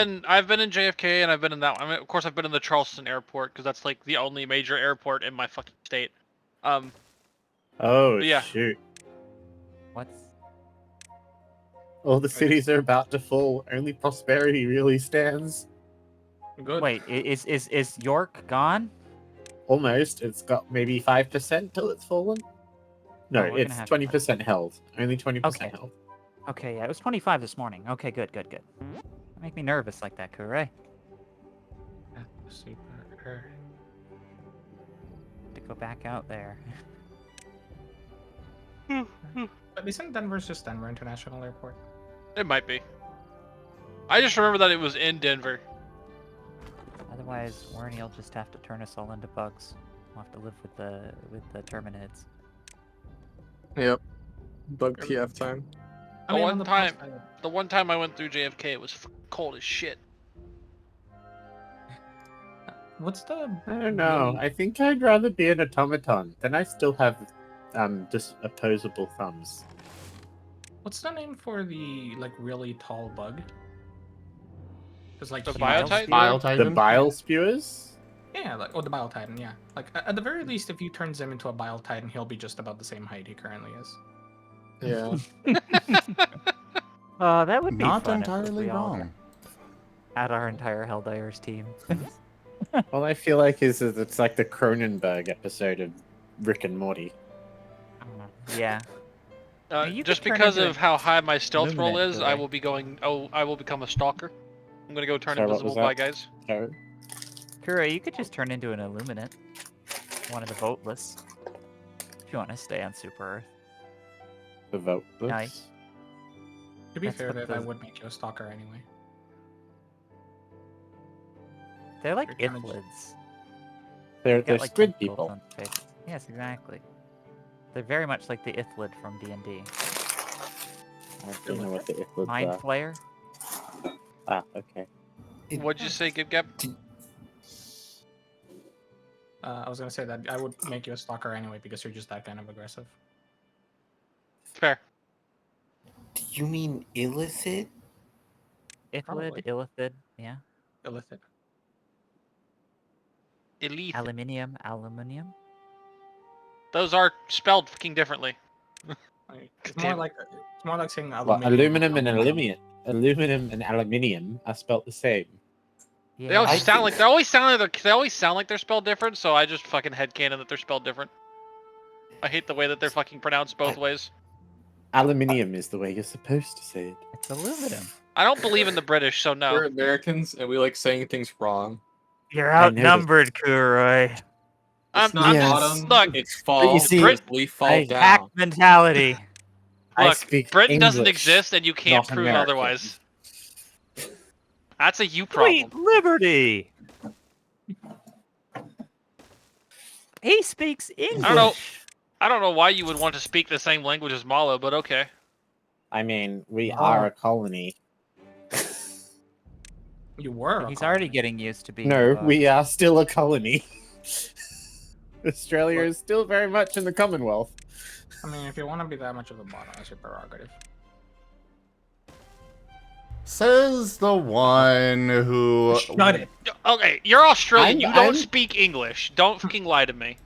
been in JFK and I've been in that. I mean, of course, I've been in the Charleston airport because that's like the only major airport in my fucking state.
Oh
But yeah.
shoot!
What's?
All the cities are about to fall. Only prosperity really stands.
Good.
Wait, is York gone?
Almost. It's got maybe 5% till it's fallen. No,
Oh, we're gonna
it's
have
20% held. Only 20%
Okay.
held.
Okay, yeah, it was 25 this morning. Okay, good. Make me nervous like that, Kure. To go back out there.
But isn't Denver's just Denver International Airport?
It might be. I just remember that it was in Denver.
Otherwise, Warney will just have to turn us all into bugs. We'll have to live with the Terminids.
Yep. Bug TF time.
The one time I went through JFK, it was cold as shit.
What's the?
I don't know. I think I'd rather be an automaton. Then I still have just opposable thumbs.
What's the name for the like really tall bug? Because like
The
he
Biotitan?
Bile
The
Titan?
bile spewers?
Yeah, like the Bile Titan. Yeah, like at the very least, if you turns him into a Bile Titan, he'll be just about the same height he currently is.
Yeah.
That would be
Not
fun if
entirely
we all
wrong.
had our entire Helldivers team.
All I feel like is that it's like the Cronenberg episode of Rick and Morty.
Yeah. You
Just
could turn
because
into
of how high my stealth roll
Luminant
is, I
today.
will be going. Oh, I will become a stalker. I'm gonna go turn
Sorry, what was
invisible, bye
that?
guys.
Sorry.
Kura, you could just turn into an Illuminate. One of the voteless. If you want to stay on Super Earth.
The vote.
Nice.
To be
That's
fair,
what
that I
the-
would make you a stalker anyway.
They're like
You're kinda
Ithlids.
They're
Got, like,
squid
tentacles
people.
on their faces. Yes, exactly. They're very much like the Ithlid from D&D.
I don't know what the Ithlids
Mind
are.
Flayer?
Ah, okay.
What'd you say, Gib Gab?
I was gonna say that I would make you a stalker anyway because you're just that kind of aggressive.
Fair.
Do you mean illicit?
Ithlid, Illithid, yeah.
Illicit.
Elite.
Aluminium?
Those are spelled fucking differently.
It's more like saying
Well,
aluminum.
aluminum and aluminium are spelt the same.
Yeah.
They always sound like they always sound like they're spelled different, so I just fucking headcanon that they're spelled different. I hate the way that they're fucking pronounced both ways.
Aluminium is the way you're supposed to say it.
It's aluminum.
I don't believe in the British, so no.
We're Americans and we like saying things wrong.
You're outnumbered, Kuroy.
It's not
Yes.
bottom.
Look,
It's fall.
you see,
because we fall
I-
down.
Hack mentality.
I
Look,
speak
Britain doesn't
English,
exist, and you can't
not
prove
American.
otherwise. That's a you problem.
Sweet liberty! He speaks English.
I don't know why you would want to speak the same language as Malo, but okay.
I mean, we are a colony.
You were.
He's already getting used to being.
No, we are still a colony. Australia is still very much in the Commonwealth.
I mean, if you want to be that much of a bottom, that's your prerogative.
Says the one who...
Shut it.
Okay, you're Australian. You don't
I'm-
speak English. Don't fucking lie to me.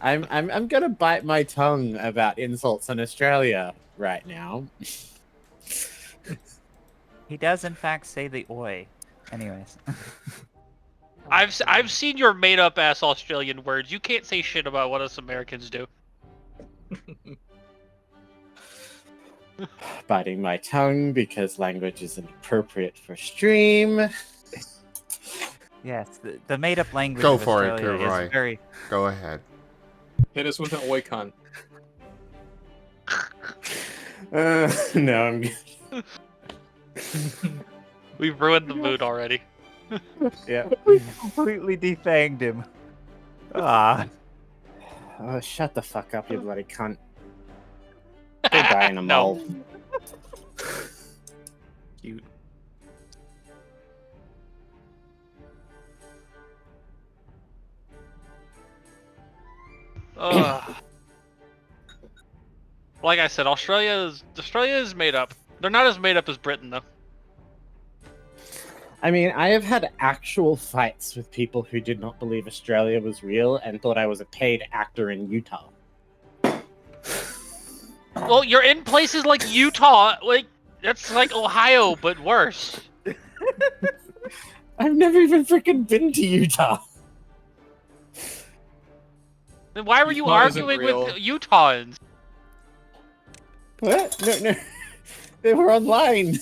I'm gonna bite my tongue about insults on Australia right now.
He does, in fact, say the oi. Anyways.
I've seen your made up ass Australian words. You can't say shit about what us Americans do.
Biting my tongue because language isn't appropriate for stream.
Yes, the made-up language
Go
of
for it,
Australia
Kuroy.
is very...
Go ahead.
Hit us with an oi cunt.
No, I'm good.
We've ruined the mood already.
Yeah.
We completely defanged him. Ah.
Oh, shut the fuck up, you bloody cunt. Go die in a
No.
mole.
Cute.
Ugh. Like I said, Australia is made up. They're not as made up as Britain, though.
I mean, I have had actual fights with people who did not believe Australia was real and thought I was a paid actor in Utah.
Well, you're in places like Utah, like that's like Ohio, but worse.
I've never even freaking been to Utah.
Then why were you
Utah isn't
arguing
real.
with Utahns?
What? No. They were online.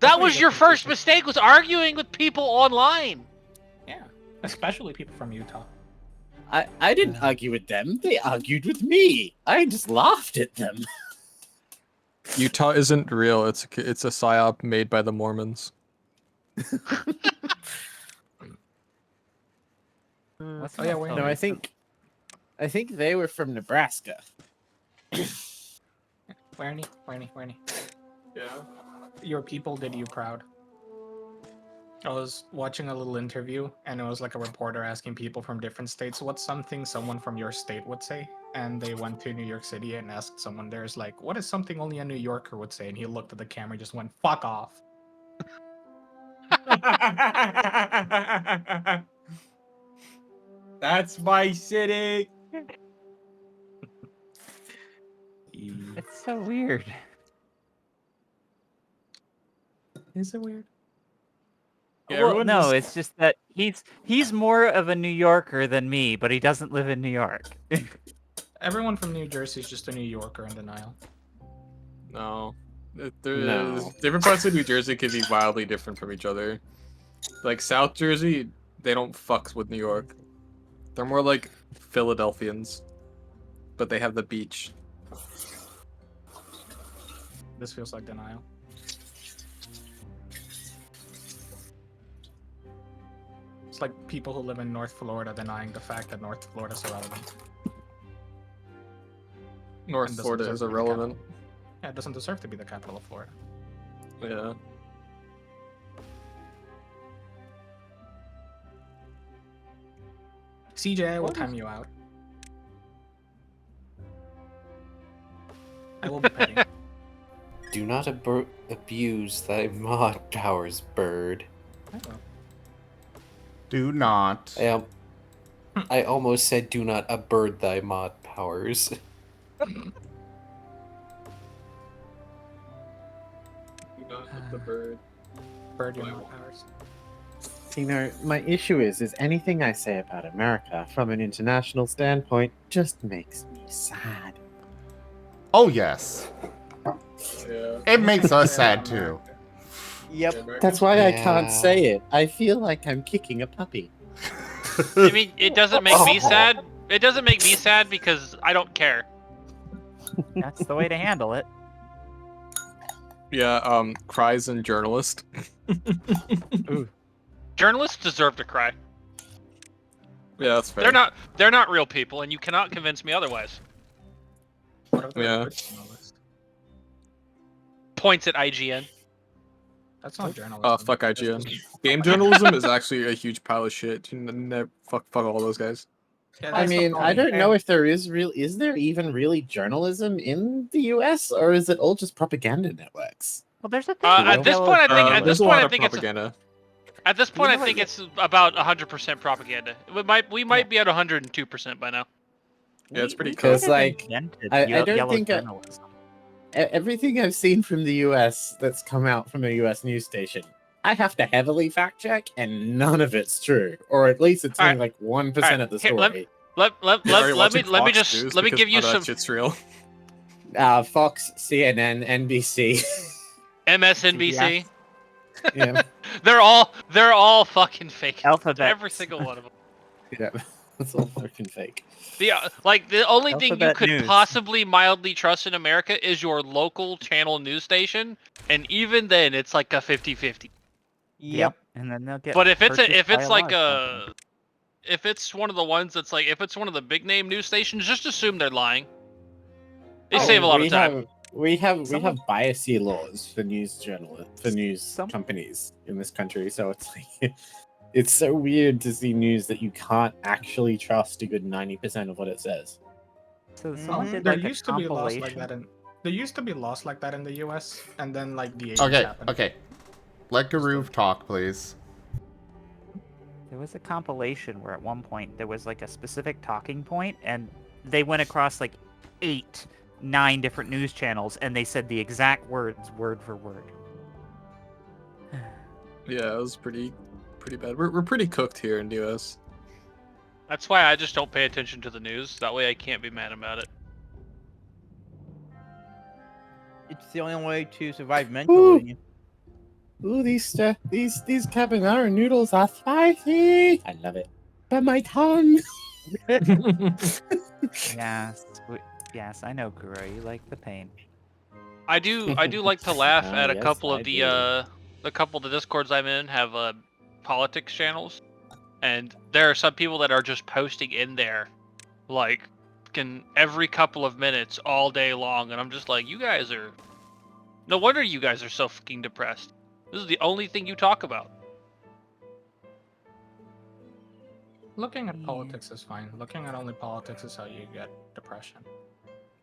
That was your first mistake, was arguing with people online.
Yeah, especially people from Utah.
I didn't argue with them. They argued with me. I just laughed at them.
Utah isn't real. It's a psyop made by the Mormons.
What's
Oh yeah,
my
wait.
phone?
No, I think they were from Nebraska.
Warnie.
Yeah.
Your people did you proud. I was watching a little interview, and it was like a reporter asking people from different states, what's something someone from your state would say? And they went to New York City and asked someone there's like, what is something only a New Yorker would say? And he looked at the camera and just went, fuck off.
That's my city.
It's so weird.
Is it weird?
Yeah,
Well,
everyone
no,
just-
it's just that he's more of a New Yorker than me, but he doesn't live in New York.
Everyone from New Jersey is just a New Yorker in denial.
No.
No.
There's different parts of New Jersey could be wildly different from each other. Like South Jersey, they don't fucks with New York. They're more like Philadelphians, but they have the beach.
This feels like denial. It's like people who live in North Florida denying the fact that North Florida is irrelevant.
North
And doesn't
Florida
deserve
is
to be the
irrelevant.
capital. Yeah, it doesn't deserve to be the capital of Florida.
Yeah.
CJ, I will time you out. I will be petting.
Do not abuse thy mod powers, bird.
Do not.
I almost said do not abird thy mod powers.
The bird.
Bird your mod powers.
You know, my issue is anything I say about America from an international standpoint just makes me sad.
Oh, yes.
Yeah.
It makes us sad, too.
Yep.
That's why I
Yeah.
can't say it. I feel like I'm kicking a puppy.
I mean, it doesn't make me sad. It doesn't make me sad because I don't care.
That's the way to handle it.
Yeah, cries and journalist.
Journalists deserve to cry.
Yeah, that's fair.
They're not real people, and you cannot convince me otherwise.
Yeah.
Points at IGN.
That's not journalism.
Oh, fuck IGN. Game journalism is actually a huge pile of shit. Fuck all those guys.
Yeah,
I
that's the
mean, I
problem.
don't know if there is there even really journalism in the US, or is it all just propaganda networks?
Well, there's a thing.
At this point, I think. At
There's
this
a
point,
lot
I
of
think it's.
propaganda.
At this point, I think it's about 100% propaganda. We might be at 102% by now.
Yeah, it's pretty
Because,
cool.
like, I don't
yellow
think
journalism.
everything I've seen from the US that's come out from a US news station, I have to heavily fact check, and none of it's true, or at least it's only like 1% of the
Here,
story.
let me
News
let me
because
give you
none of that
some
shit's real.
Fox, CNN, NBC.
MSNBC.
Yeah.
They're all fucking fake.
Alphabet.
Every single one of them.
Yeah, it's all freaking fake.
The only thing you
Alphabet
could
News.
possibly mildly trust in America is your local channel news station, and even then it's like a 50-50.
Yep. And then they'll get.
But if it's
purchased by a
like
large company.
if it's one of the ones that's like if it's one of the big name news stations, just assume they're lying. They save a lot of time.
We have biasy laws for news companies in this country, so it's like it's so weird to see news that you can't actually trust a good 90% of what it says.
So someone did
There
like
used
a
to be laws
compilation.
like that in. There used to be laws like that in the U.S. and then like the 80s
Okay,
happened.
okay. Let Garuv talk, please.
There was a compilation where at one point there was like a specific talking point, and they went across like 9 different news channels, and they said the exact words word for word.
Yeah, it was pretty bad. We're pretty cooked here in the U.S.
That's why I just don't pay attention to the news. That way I can't be mad about it.
It's the only way to survive mentally.
Ooh, these carbonara noodles are spicy. I love it. But my tongue.
Yes, I know, Kuro. You like the pain.
I do like to laugh
Ah,
at a
yes,
couple of
I
the couple of the discords I'm in have politics channels, and there are some people that are just posting in there like every couple of minutes all day long, and I'm just like, you guys are no wonder you guys are so fucking depressed. This is the only thing you talk about.
Looking at politics is fine. Looking at only politics is how you get depression.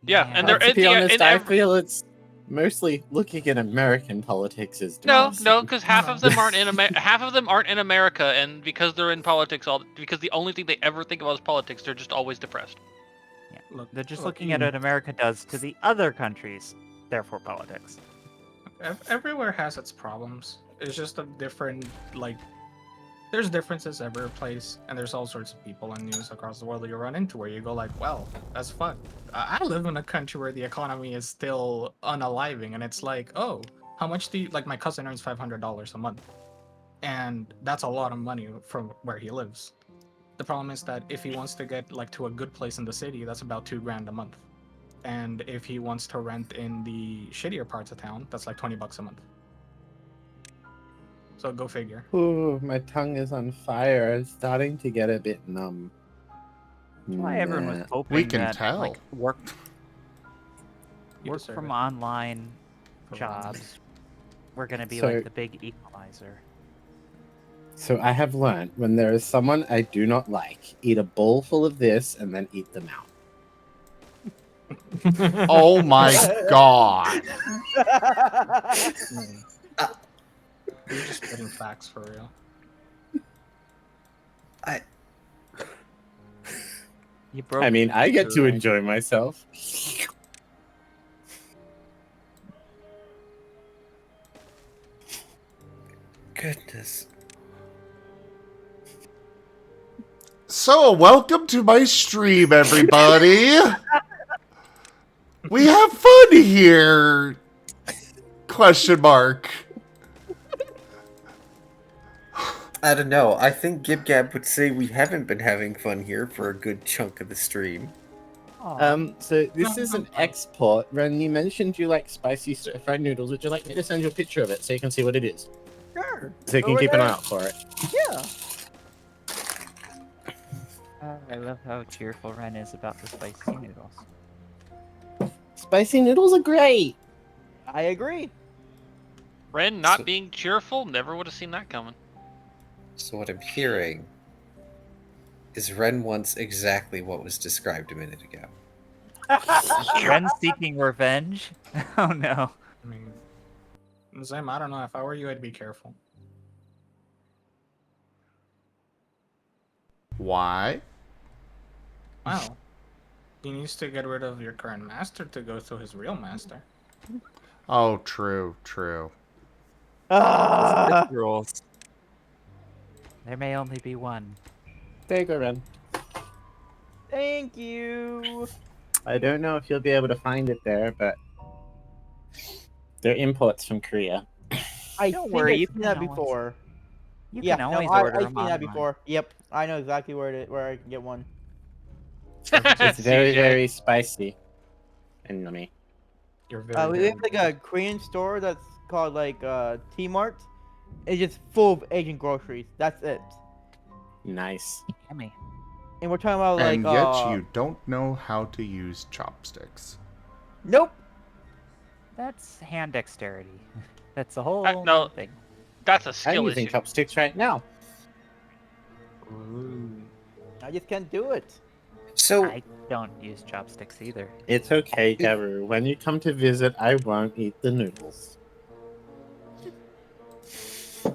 Yeah, and there
to be honest,
and
I feel it's mostly looking at American politics is
no,
depressing.
because half of them aren't in half of them aren't in America, and because they're in politics, because the only thing they ever think about is politics, they're just always depressed.
Yeah,
Look,
they're just
look,
looking at what America does to the other countries, therefore politics.
Everywhere has its problems. It's just a different, like, there's differences every place, and there's all sorts of people and news across the world that you run into where you go like, well, that's fun. I live in a country where the economy is still unaliving, and it's like, oh, how much do you, like, my cousin earns $500 a month, and that's a lot of money from where he lives. The problem is that if he wants to get, like, to a good place in the city, that's about $2,000 a month. And if he wants to rent in the shittier parts of town, that's like $20 a month. So go figure.
Ooh, my tongue is on fire. It's starting to get a bit numb.
That's why everyone was hoping
We can
that
tell.
like work
deserve
from
it.
online
For
jobs were going to be
So-
like the big equalizer.
So I have learned when there is someone I do not like, eat a bowl full of this and then eat them out.
Oh my god.
You're just spitting facts for real.
You broke
I mean, I get to
right?
enjoy myself.
Goodness.
So, welcome to my stream, everybody. We have fun here. Question mark.
I don't know. I think GibGab would say we haven't been having fun here for a good chunk of the stream.
So this is an export. Ren, you mentioned you like spicy stir-fried noodles. Would you like me to send you a picture of it so you can see what it is?
Sure.
So you can
Over
keep an
there.
eye out for it.
Yeah.
I love how cheerful Ren is about the spicy noodles.
Spicy noodles are great.
I agree.
Ren not being cheerful, never would have seen that coming.
So what I'm hearing is Ren wants exactly what was described a minute ago.
Ren seeking revenge? Oh no.
I mean, Zim, I don't know. If I were you, I'd be careful.
Why?
Wow. He needs to get rid of your current master to go to his real master.
Oh, true, true.
Rules. There may only be one.
There you go, Ren.
Thank you.
I don't know if you'll be able to find it there, but they're imports from Korea.
I
Don't
think
worry,
I've
you
seen
can
that
always-
before.
You
Yeah,
can
no,
always
I've
order
seen
them
that
online.
before. Yep, I know exactly where I can get one.
It's very,
CJ.
very spicy and yummy.
You're very,
We
very
have like a Korean store that's called like T-Mart. It's just full of Asian groceries. That's it.
Nice.
Yummy.
And we're talking about like
And yet you don't know how to use chopsticks.
Nope.
That's hand dexterity. That's the whole
no.
thing.
That's a
I'm
skill
using
issue.
chopsticks right now.
I just can't do it.
So
I don't use chopsticks either.
It's okay, Garu. When you come to visit, I won't eat the noodles.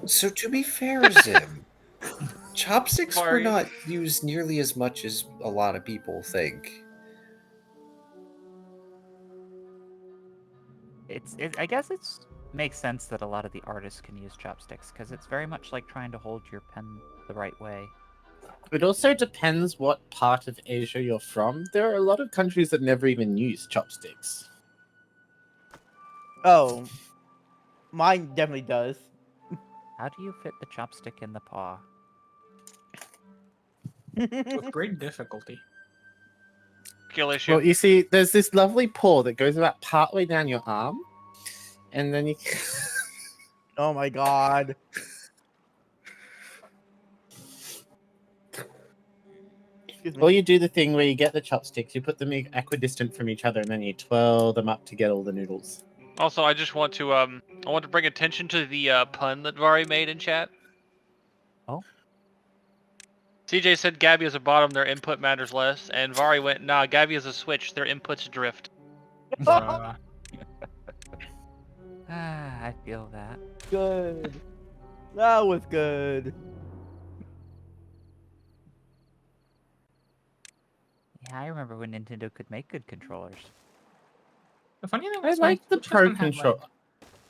So to be fair, Zim, chopsticks were
Sorry.
not used nearly as much as a lot of people think.
I guess it's makes sense that a lot of the artists can use chopsticks because it's very much like trying to hold your pen the right way.
It also depends what part of Asia you're from. There are a lot of countries that never even use chopsticks.
Oh, mine definitely does.
How do you fit the chopstick in the paw?
With great difficulty.
Skill issue.
Well, you see, there's this lovely paw that goes about partway down your arm, and then you.
Oh my god. Excuse me.
Or you do the thing where you get the chopsticks, you put them equidistant from each other, and then you twirl them up to get all the noodles.
Also, I just want to I want to bring attention to the pun that Vari made in chat.
Oh.
CJ said Gabby is a bottom, their input matters less. And Vari went, nah, Gabby is a switch, their inputs drift.
Bruh.
I feel that.
Good. That was good.
Yeah, I remember when Nintendo could make good controllers.
The funny thing
I
is,
like the
Switch
Pro
hasn't had,
controller.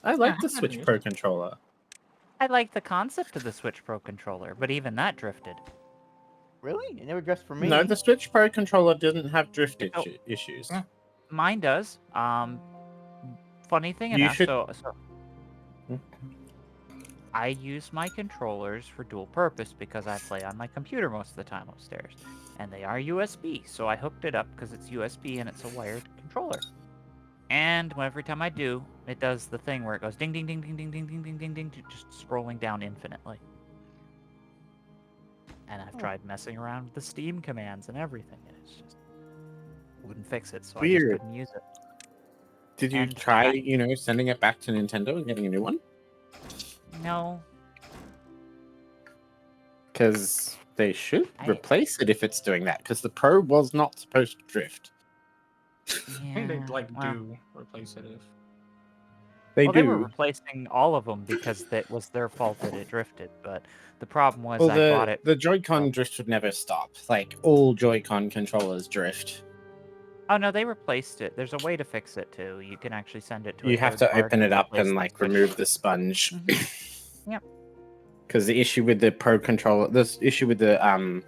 I
Yeah,
like the
hasn't had
Switch
an
Pro
issue.
controller.
I like the concept of the Switch Pro controller, but even that drifted.
Really? It never dressed for me.
No, the Switch Pro controller didn't have drift
Oh.
issues.
Yeah.
Mine does. Funny thing
You
enough,
should-
so I use my controllers for dual purpose because I play on my computer most of the time upstairs. And they are USB, so I hooked it up because it's USB and it's a wired controller. And every time I do, it does the thing where it goes ding ding ding ding ding ding ding ding ding ding, just scrolling down infinitely. And I've tried messing around with the Steam commands and everything, and it's just wouldn't fix it, so I
Weird.
just couldn't use it.
Did you
And
try, sending it back to Nintendo and getting a new one?
No.
Because they should replace it if it's doing that. Because the Pro was not supposed to drift.
I think they'd do replace it if.
They
Well,
do.
they were replacing all of them because that was their fault that it drifted. But the problem was
Well,
I bought it.
the Joy-Con drift would never stop. Like, all Joy-Con controllers drift.
Oh no, they replaced it. There's a way to fix it too. You can actually send it to.
You
a
have
third
to
party
open it up
replace
and,
the
like,
Switch.
remove the sponge.
Yep.
Because the issue with the Pro controller, this issue with the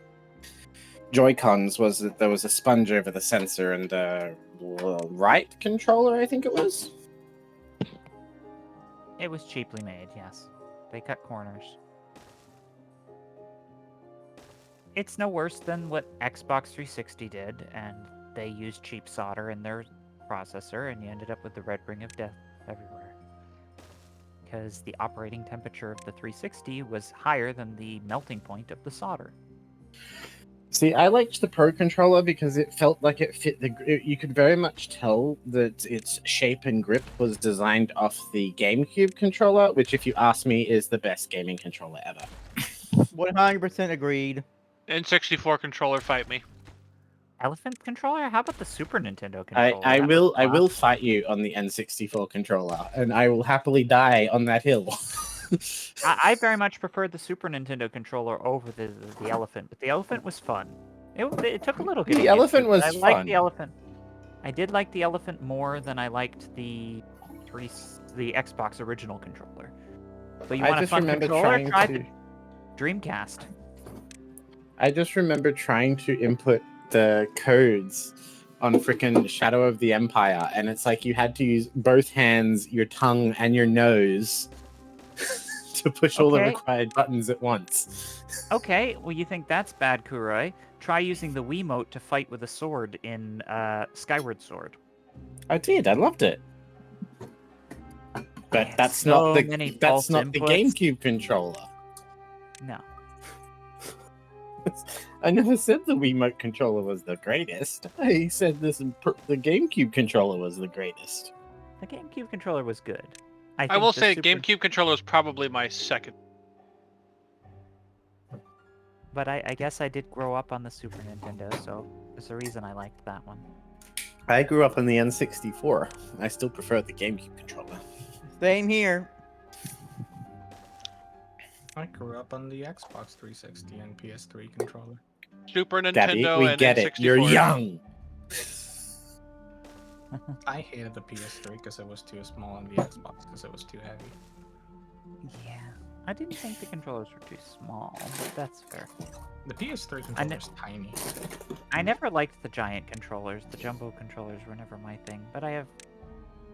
Joy-Cons was that there was a sponge over the sensor and the right controller, I think it was.
It was cheaply made. Yes, they cut corners. It's no worse than what Xbox 360 did, and they used cheap solder in their processor, and you ended up with the red ring of death everywhere. Because the operating temperature of the 360 was higher than the melting point of the solder.
See, I liked the Pro controller because it felt like it fit you could very much tell that its shape and grip was designed off the GameCube controller, which, if you ask me, is the best gaming controller ever.
100% agreed.
N64 controller, fight me.
Elephant controller? How about the Super Nintendo controller?
I
That was
will fight you on the N64 controller, and I will happily die on that hill.
I very much preferred the Super Nintendo controller over the elephant, but the elephant was fun. It took a little getting
The
used
elephant
to,
was
but I liked the
fun.
elephant. I did like the elephant more than I liked the Xbox original controller. But you
I
want a
just
fun
remember
controller?
trying
Try
to-
the Dreamcast.
I just remember trying to input the codes on frickin' Shadow of the Empire, and it's like you had to use both hands, your tongue, and your nose to push all the
Okay.
required buttons at once.
Okay, well you think that's bad, Kuroi. Try using the Wiimote to fight with a sword in Skyward Sword.
I did. I loved it. But
Man,
that's
so
not
many
the
false
that's not the
inputs.
GameCube controller.
No.
I never said the Wiimote controller was the greatest. I said the GameCube controller was the greatest.
The GameCube controller was good.
I
think
will
the
say
Super-
GameCube controller is probably my second.
But I guess I did grow up on the Super Nintendo, so there's a reason I liked that one.
I grew up on the N64. I still prefer the GameCube controller.
Same here.
I grew up on the Xbox 360 and PS3 controller.
Super Nintendo
Daddy, we
and
get
N64.
it. You're young.
I hated the PS3 because it was too small and the Xbox because it was too heavy.
Yeah, I didn't think the controllers were too small, but that's fair.
The PS3 controller is tiny.
I never liked the giant controllers. The jumbo controllers were never my thing, but I have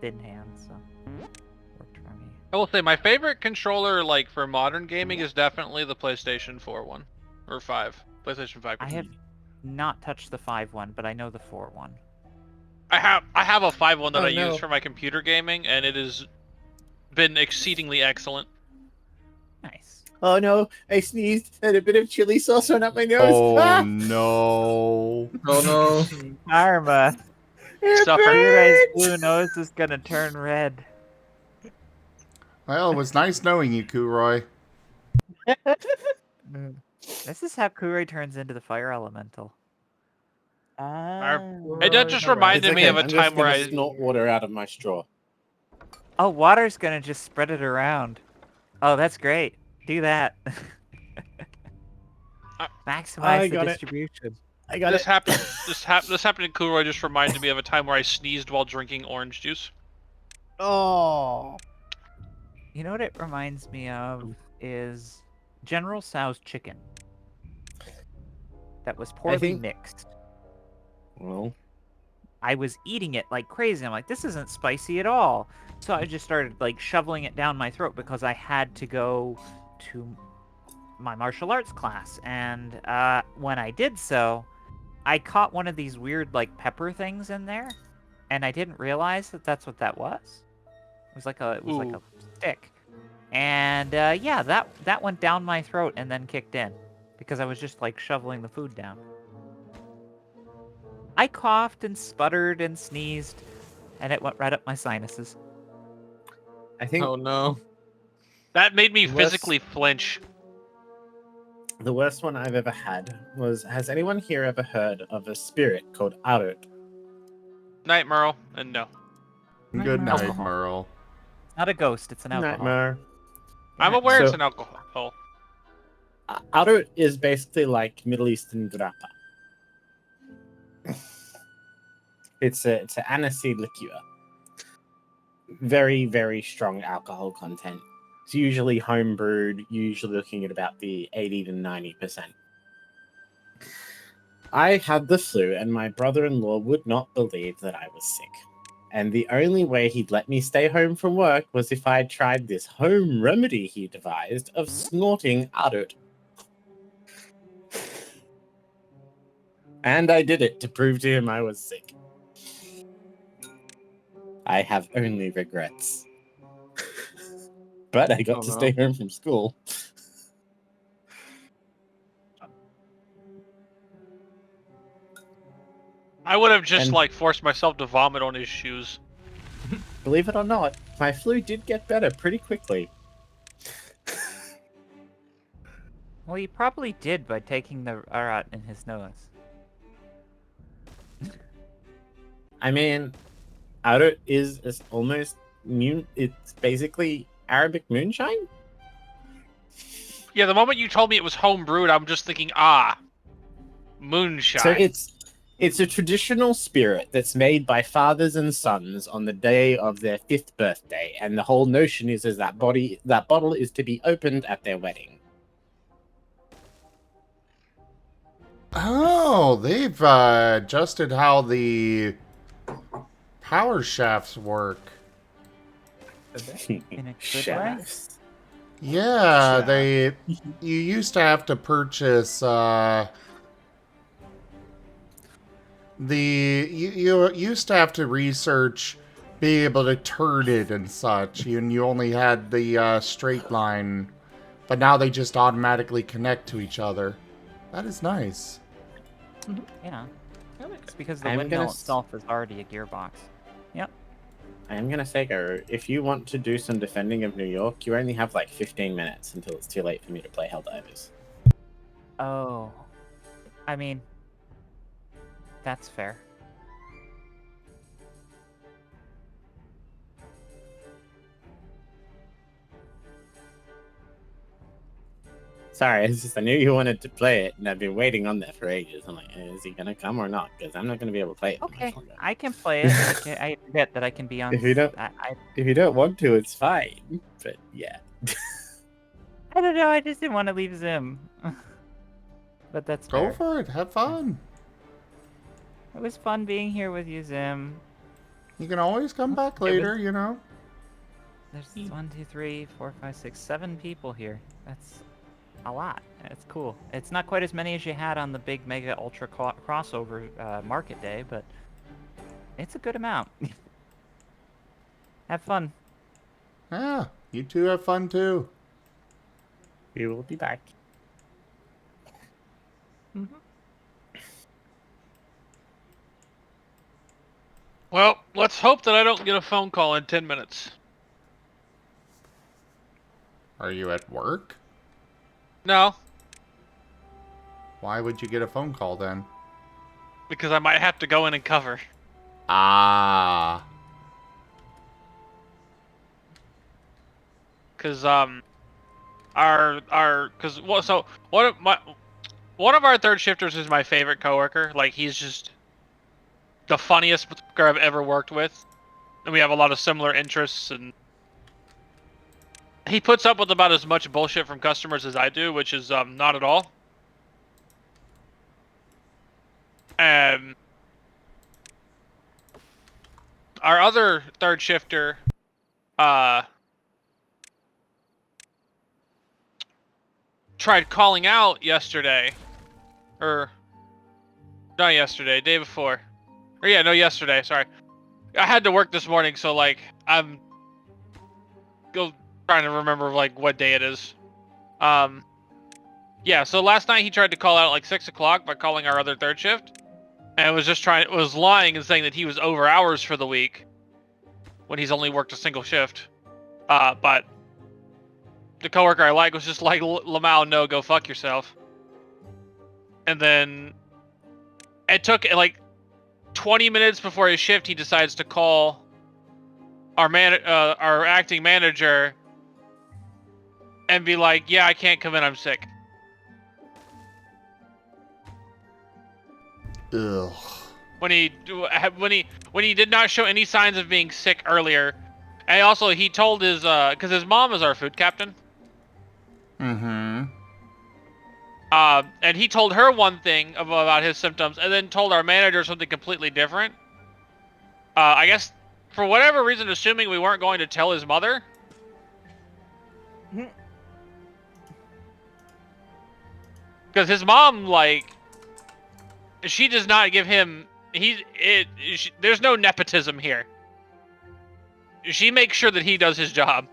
thin hands, so worked for me.
I will say my favorite controller, like for modern gaming, is definitely the PlayStation 4 one or 5. PlayStation 5.
I have not touched the 5 one, but I know the 4 one.
I have a 5 one that
Oh,
I
no.
use for my computer gaming, and it has been exceedingly excellent.
Nice.
Oh no, I sneezed and a bit of chili sauce went up my nose.
Oh
Ah!
no.
Oh no.
Karma.
Suffer.
Kurai's blue nose is gonna turn red.
Well, it was nice knowing you, Kuroi.
This is how Kuroi turns into the fire elemental.
It does just reminded me of a
I'm
time
just
where
gonna
I.
snort water out of my straw.
Oh, water's gonna just spread it around. Oh, that's great. Do that. Maximize the distribution.
I got
this
it.
happened. This happened in Kuroi. Just reminded me of a time where I sneezed while drinking orange juice.
Oh.
You know what it reminds me of is General Tso's chicken. That was poorly mixed.
Well,
I was eating it like crazy. I'm like, this isn't spicy at all. So I just started like shoveling it down my throat because I had to go to my martial arts class. And when I did so, I caught one of these weird like pepper things in there, and I didn't realize that that's what that was. It was like a stick. And yeah, that went down my throat and then kicked in because I was just like shoveling the food down. I coughed and sputtered and sneezed, and it went right up my sinuses.
I think.
Oh no.
That made me physically flinch.
The worst one I've ever had was, has anyone here ever heard of a spirit called Arut?
Night, Merle, and no.
Good night,
Alcohol.
Merle.
It's not a ghost, it's an alcohol.
Nightmare.
I'm aware it's
So-
an alcohol.
Arut is basically like Middle Eastern grappa. It's an aniseed liqueur. Very, very strong alcohol content. It's usually homebrewed, usually looking at about the 80 to 90%. I had the flu, and my brother-in-law would not believe that I was sick. And the only way he'd let me stay home from work was if I tried this home remedy he devised of snorting Arut. And I did it to prove to him I was sick. I have only regrets. But I got to stay home from school.
I would have just like forced myself to vomit on his shoes.
Believe it or not, my flu did get better pretty quickly.
Well, you probably did by taking the Arat in his nose.
I mean, Arut is almost it's basically Arabic moonshine.
Yeah, the moment you told me it was home brewed, I'm just thinking, moonshine.
So it's a traditional spirit that's made by fathers and sons on the day of their 5th birthday, and the whole notion is that bottle is to be opened at their wedding.
Oh, they've adjusted how the power shafts work.
In a good way?
Yeah, you used to have to purchase you used to have to research being able to turn it and such, and you only had the straight line, but now they just automatically connect to each other. That is nice.
Yeah. It's because the windmill itself is already a gearbox. Yep.
I am going to say, Guru, if you want to do some defending of New York, you only have like 15 minutes until it's too late for me to play Helldivers.
Oh. I mean, that's fair.
Sorry, it's just I knew you wanted to play it, and I've been waiting on that for ages. I'm like, is he going to come or not? Because I'm not going to be able to play it.
Okay, I can play it. I forget that I can be on...
If you don't want to, it's fine. But yeah.
I don't know, I just didn't want to leave Zim. But that's
Go
fair.
for it. Have fun.
It was fun being here with you, Zim.
You can always come back later, you know.
There's 1, 2, 3, 4, 5, 6, 7 people here. That's a lot. It's cool. It's not quite as many as you had on the big Mega Ultra crossover market day, but it's a good amount. Have fun.
Yeah, you two have fun too.
We will be back.
Well, let's hope that I don't get a phone call in 10 minutes.
Are you at work?
No.
Why would you get a phone call then?
Because I might have to go in and cover.
Ah.
Because one of our third shifters is my favorite coworker. Like, he's just the funniest motherfucker I've ever worked with, and we have a lot of similar interests. And he puts up with about as much bullshit from customers as I do, which is not at all. Our other third shifter, tried calling out yesterday, or not yesterday, day before, or yeah, no, yesterday. Sorry, I had to work this morning, so like I'm go trying to remember like what day it is. Yeah. So last night he tried to call out at like 6 o'clock by calling our other third shift, and was lying and saying that he was over hours for the week when he's only worked a single shift. But the coworker I like was just like, Lamau, no, go fuck yourself. And then it took like 20 minutes before his shift, he decides to call our acting manager and be like, yeah, I can't come in, I'm sick.
Ugh.
When he did not show any signs of being sick earlier. And also he told his because his mom is our food captain.
Mm-hmm.
And he told her one thing about his symptoms, and then told our manager something completely different. I guess for whatever reason, assuming we weren't going to tell his mother. Because his mom, like, she does not give him. There's no nepotism here. She makes sure that he does his job.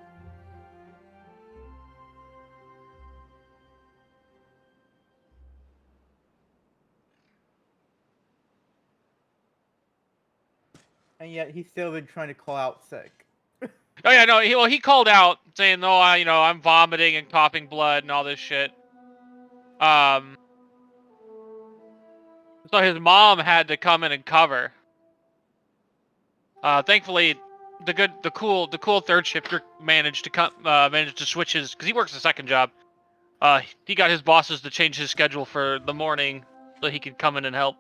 And yet he's still been trying to call out sick.
Oh yeah, no. He called out saying, "No, I'm vomiting and coughing blood and all this shit." So his mom had to come in and cover. Thankfully, the cool third shifter managed to switch his, because he works a second job. He got his bosses to change his schedule for the morning so he could come in and help.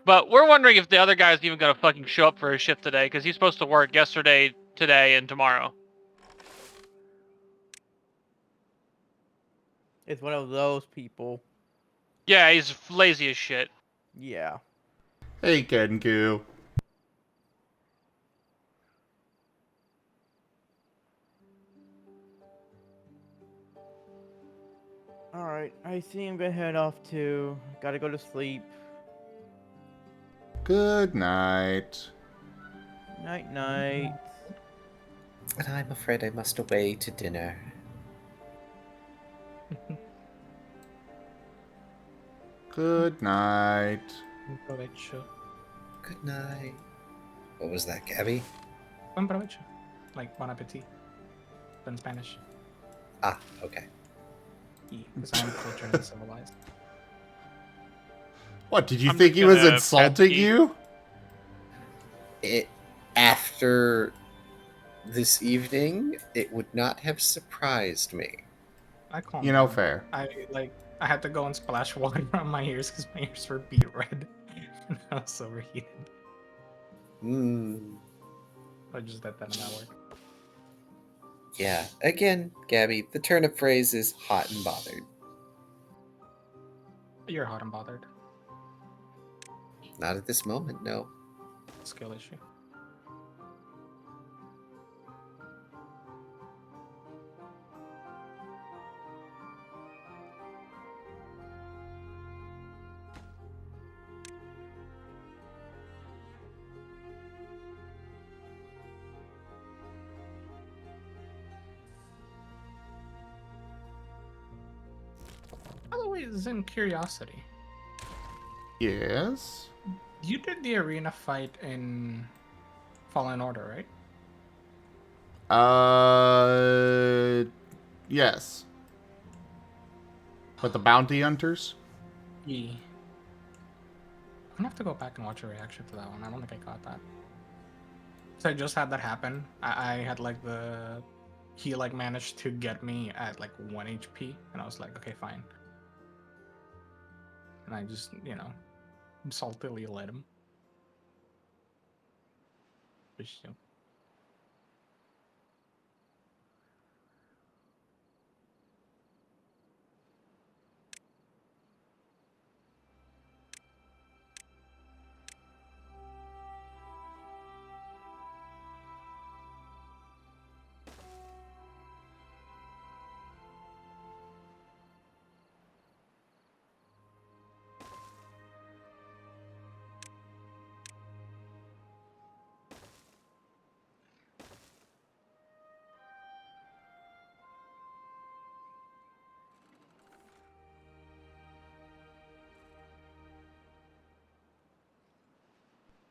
But we're wondering if the other guy's even gonna fucking show up for his shift today, because he's supposed to work yesterday, today, and tomorrow.
It's one of those people.
Yeah, he's lazy as shit.
Yeah.
Hey, Kenku.
Alright, I see I'm gonna head off too. Gotta go to sleep.
Good night.
Night night.
And I'm afraid I must away to dinner.
Good night.
Good night. What was that, Gabby?
Buen provecho. Like, bon appetit. In Spanish.
Ah, okay.
Because I'm cultured and civilized.
What, did you think he was insulting you?
After this evening, it would not have surprised me.
I calmed
You know,
down.
fair.
I had to go and splash water on my ears because my ears were beet red. And I was overheated. I just did that in that work.
Yeah, again, Gabby, the turnip phrase is hot and bothered.
You're hot and bothered.
Not at this moment, no.
Skill issue. By the way, Zen curiosity.
Yes?
You did the arena fight in Fallen Order, right?
Yes. But the bounty hunters?
Yeah. I'm gonna have to go back and watch a reaction to that one. I don't think I caught that. So I just had that happen. I had like he like managed to get me at like 1 HP, and I was like, okay, fine. And I just, saltily let him. Just,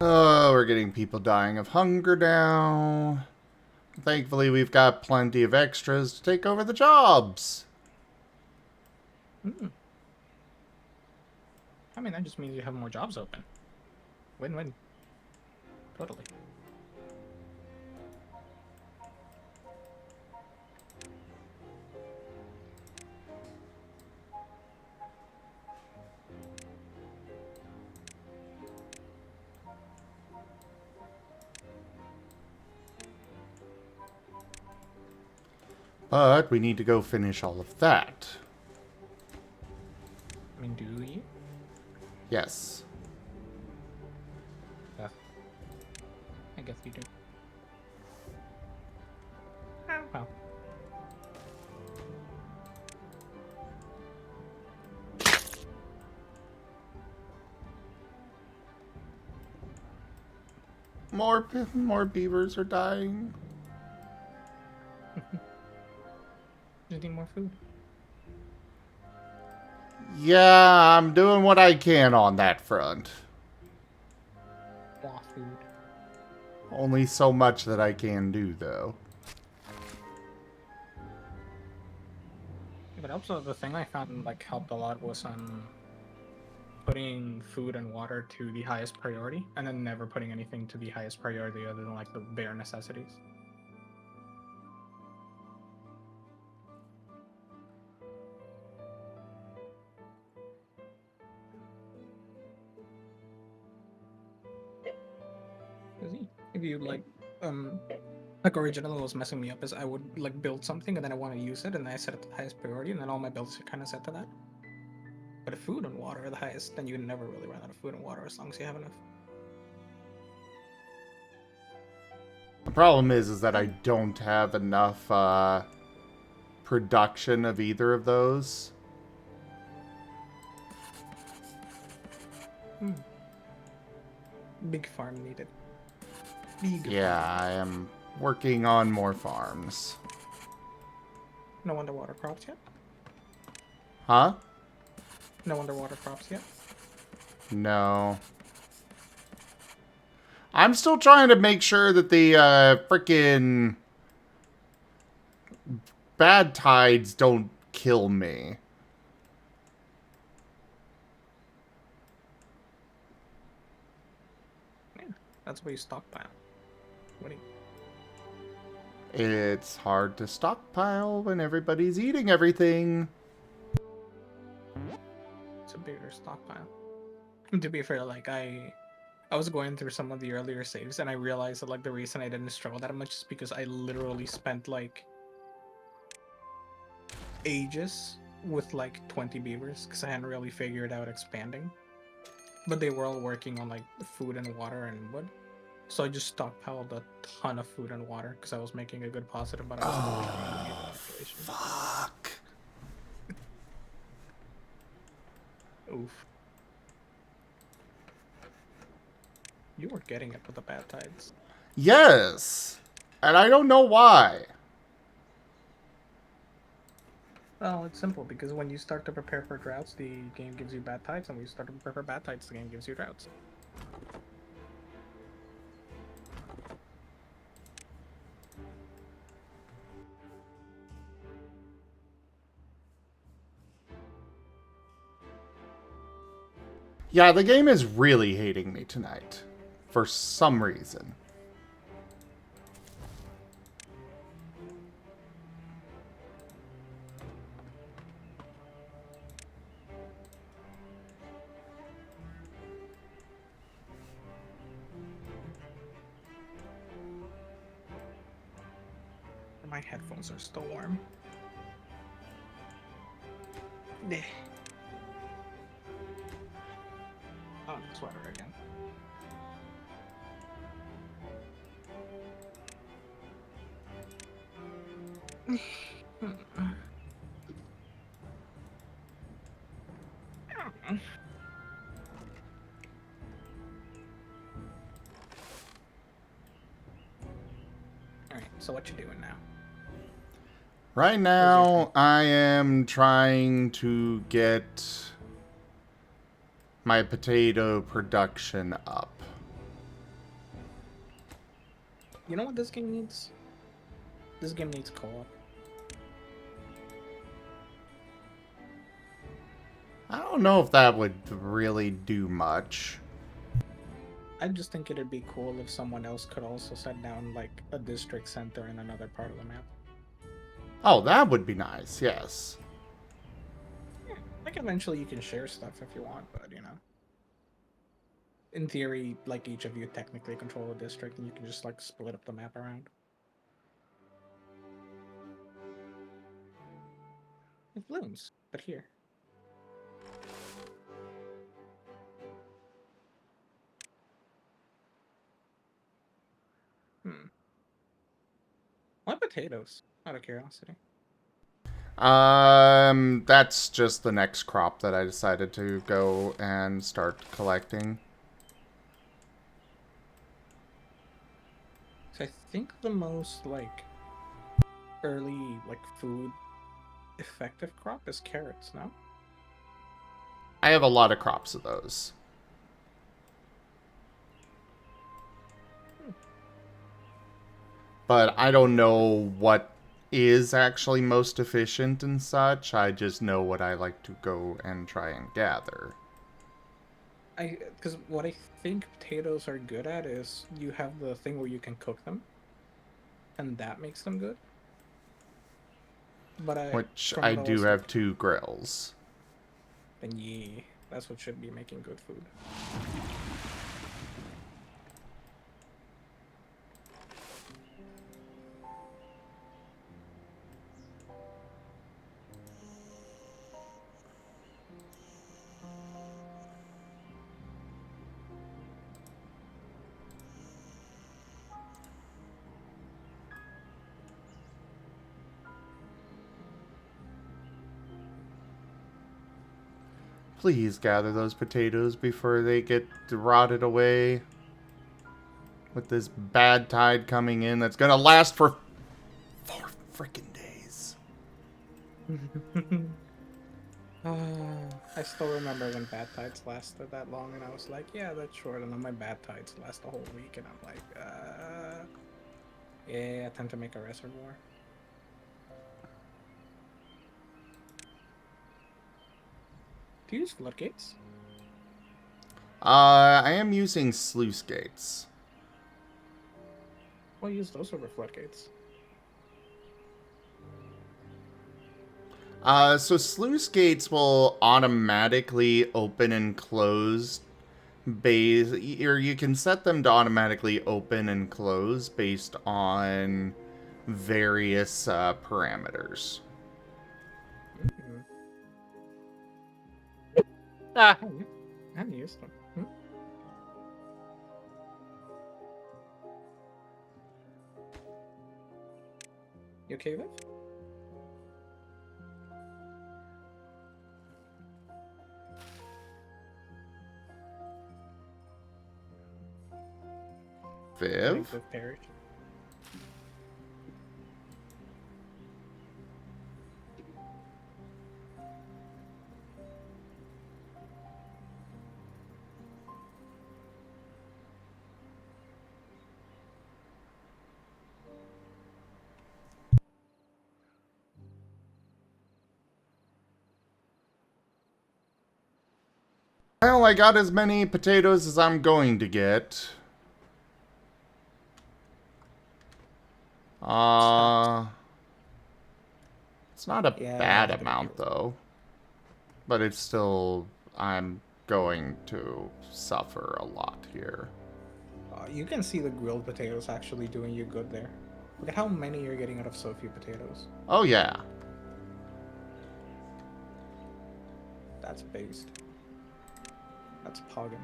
Oh, we're getting people dying of hunger now. Thankfully, we've got plenty of extras to take over the jobs.
I mean, that just means you have more jobs open. Win-win. Totally.
But we need to go finish all of that.
I mean, do you?
Yes.
Yeah. I guess you do. Oh, well.
More beavers are dying.
Just need more food.
Yeah, I'm doing what I can on that front.
More food.
Only so much that I can do, though.
But also, the thing I found like helped a lot was putting food and water to the highest priority, and then never putting anything to the highest priority other than like the bare necessities. If you like originally what was messing me up is I would like build something and then I want to use it and then I set it to the highest priority and then all my builds are kind of set to that. But if food and water are the highest, then you never really run out of food and water as long as you have enough.
The problem is that I don't have enough production of either of those.
Big farm needed.
Yeah, I am working on more farms.
No underwater crops yet?
Huh?
No underwater crops yet?
No. I'm still trying to make sure that the frickin' bad tides don't kill me.
Yeah, that's where you stockpile. What do you...
It's hard to stockpile when everybody's eating everything.
It's a bigger stockpile. And to be fair, like I was going through some of the earlier saves and I realized that like the reason I didn't struggle that much is because I literally spent like ages with like 20 beavers because I hadn't really figured out expanding. But they were all working on like food and water and wood. So I just stockpiled a ton of food and water because I was making a good positive, but I wasn't really counting on the population.
Fuck.
Oof. You were getting it with the bad tides.
Yes. And I don't know why.
Well, it's simple because when you start to prepare for droughts, the game gives you bad tides, and when you start to prepare for bad tides, the game gives you droughts.
Yeah, the game is really hating me tonight. For some reason.
My headphones are still warm. Bleh. Oh, sweater again. Alright, so what you doing now?
Right now, I am trying to get my potato production up.
You know what this game needs? This game needs co-op.
I don't know if that would really do much.
I just think it'd be cool if someone else could also set down like a district center in another part of the map.
Oh, that would be nice, yes.
Yeah, like eventually you can share stuff if you want, but you know. In theory, like each of you technically control a district and you can just like split up the map around. It blooms, but here. Why potatoes? Out of curiosity.
That's just the next crop that I decided to go and start collecting.
So I think the most like early like food effective crop is carrots, no?
I have a lot of crops of those. But I don't know what is actually most efficient and such. I just know what I like to go and try and gather.
Because what I think potatoes are good at is you have the thing where you can cook them, and that makes them good. But
Which I do have 2 grills.
Then yeah, that's what should be making good food.
Please gather those potatoes before they get rotted away. With this bad tide coming in that's gonna last for 4 freaking days.
I still remember when bad tides lasted that long, and I was like, yeah, that's short. And then my bad tides last a whole week, and I'm like, yeah, time to make a reservoir. Do you use floodgates?
I am using sluice gates.
Well, use those over floodgates.
So sluice gates will automatically open and close or you can set them to automatically open and close based on various parameters.
Ah.
I haven't used them. You okay, Viv?
Viv?
Perished.
Well, I got as many potatoes as I'm going to get. It's not a
Yeah,
bad
it's gonna be
amount, though. But it's still... I'm going to suffer a lot here.
You can see the grilled potatoes actually doing you good there. Look at how many you're getting out of so few potatoes.
Oh, yeah.
That's based. That's poggin.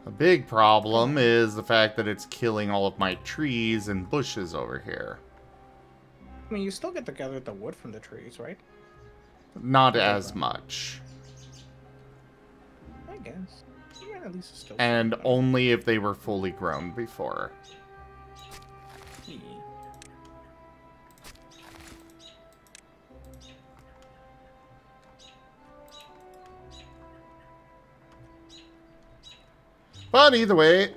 A big problem is the fact that it's killing all of my trees and bushes over here.
I mean, you still get to gather the wood from the trees, right?
Not as much.
I guess. Yeah, at least it's still.
And only if they were fully grown before.
Yeah.
But either way,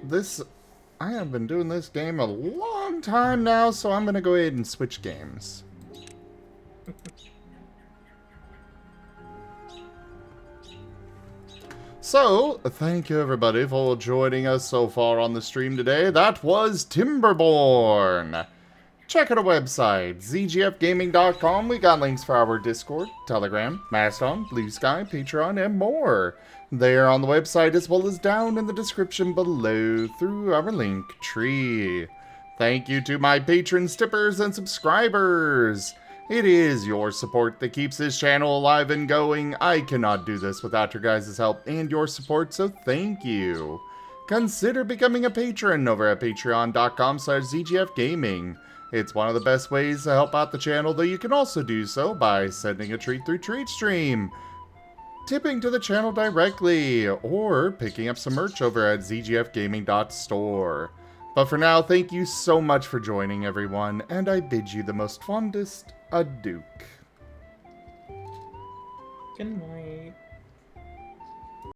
I have been doing this game a long time now, so I'm going to go ahead and switch games. So, thank you everybody for joining us so far on the stream today. That was Timberborn. Check out our website, zgfgaming.com. We got links for our Discord, Telegram, Mastodon, Blue Sky, Patreon, and more. They are on the website as well as down in the description below through our link tree. Thank you to my patrons, tippers, and subscribers. It is your support that keeps this channel alive and going. I cannot do this without your guys' help and your support, so thank you. Consider becoming a patron over at patreon.com/zgfgaming. It's one of the best ways to help out the channel, though you can also do so by sending a treat through TreatStream, tipping to the channel directly, or picking up some merch over at zgfgaming.store. But for now, thank you so much for joining, everyone, and I bid you the most fondest adieu.
Good night.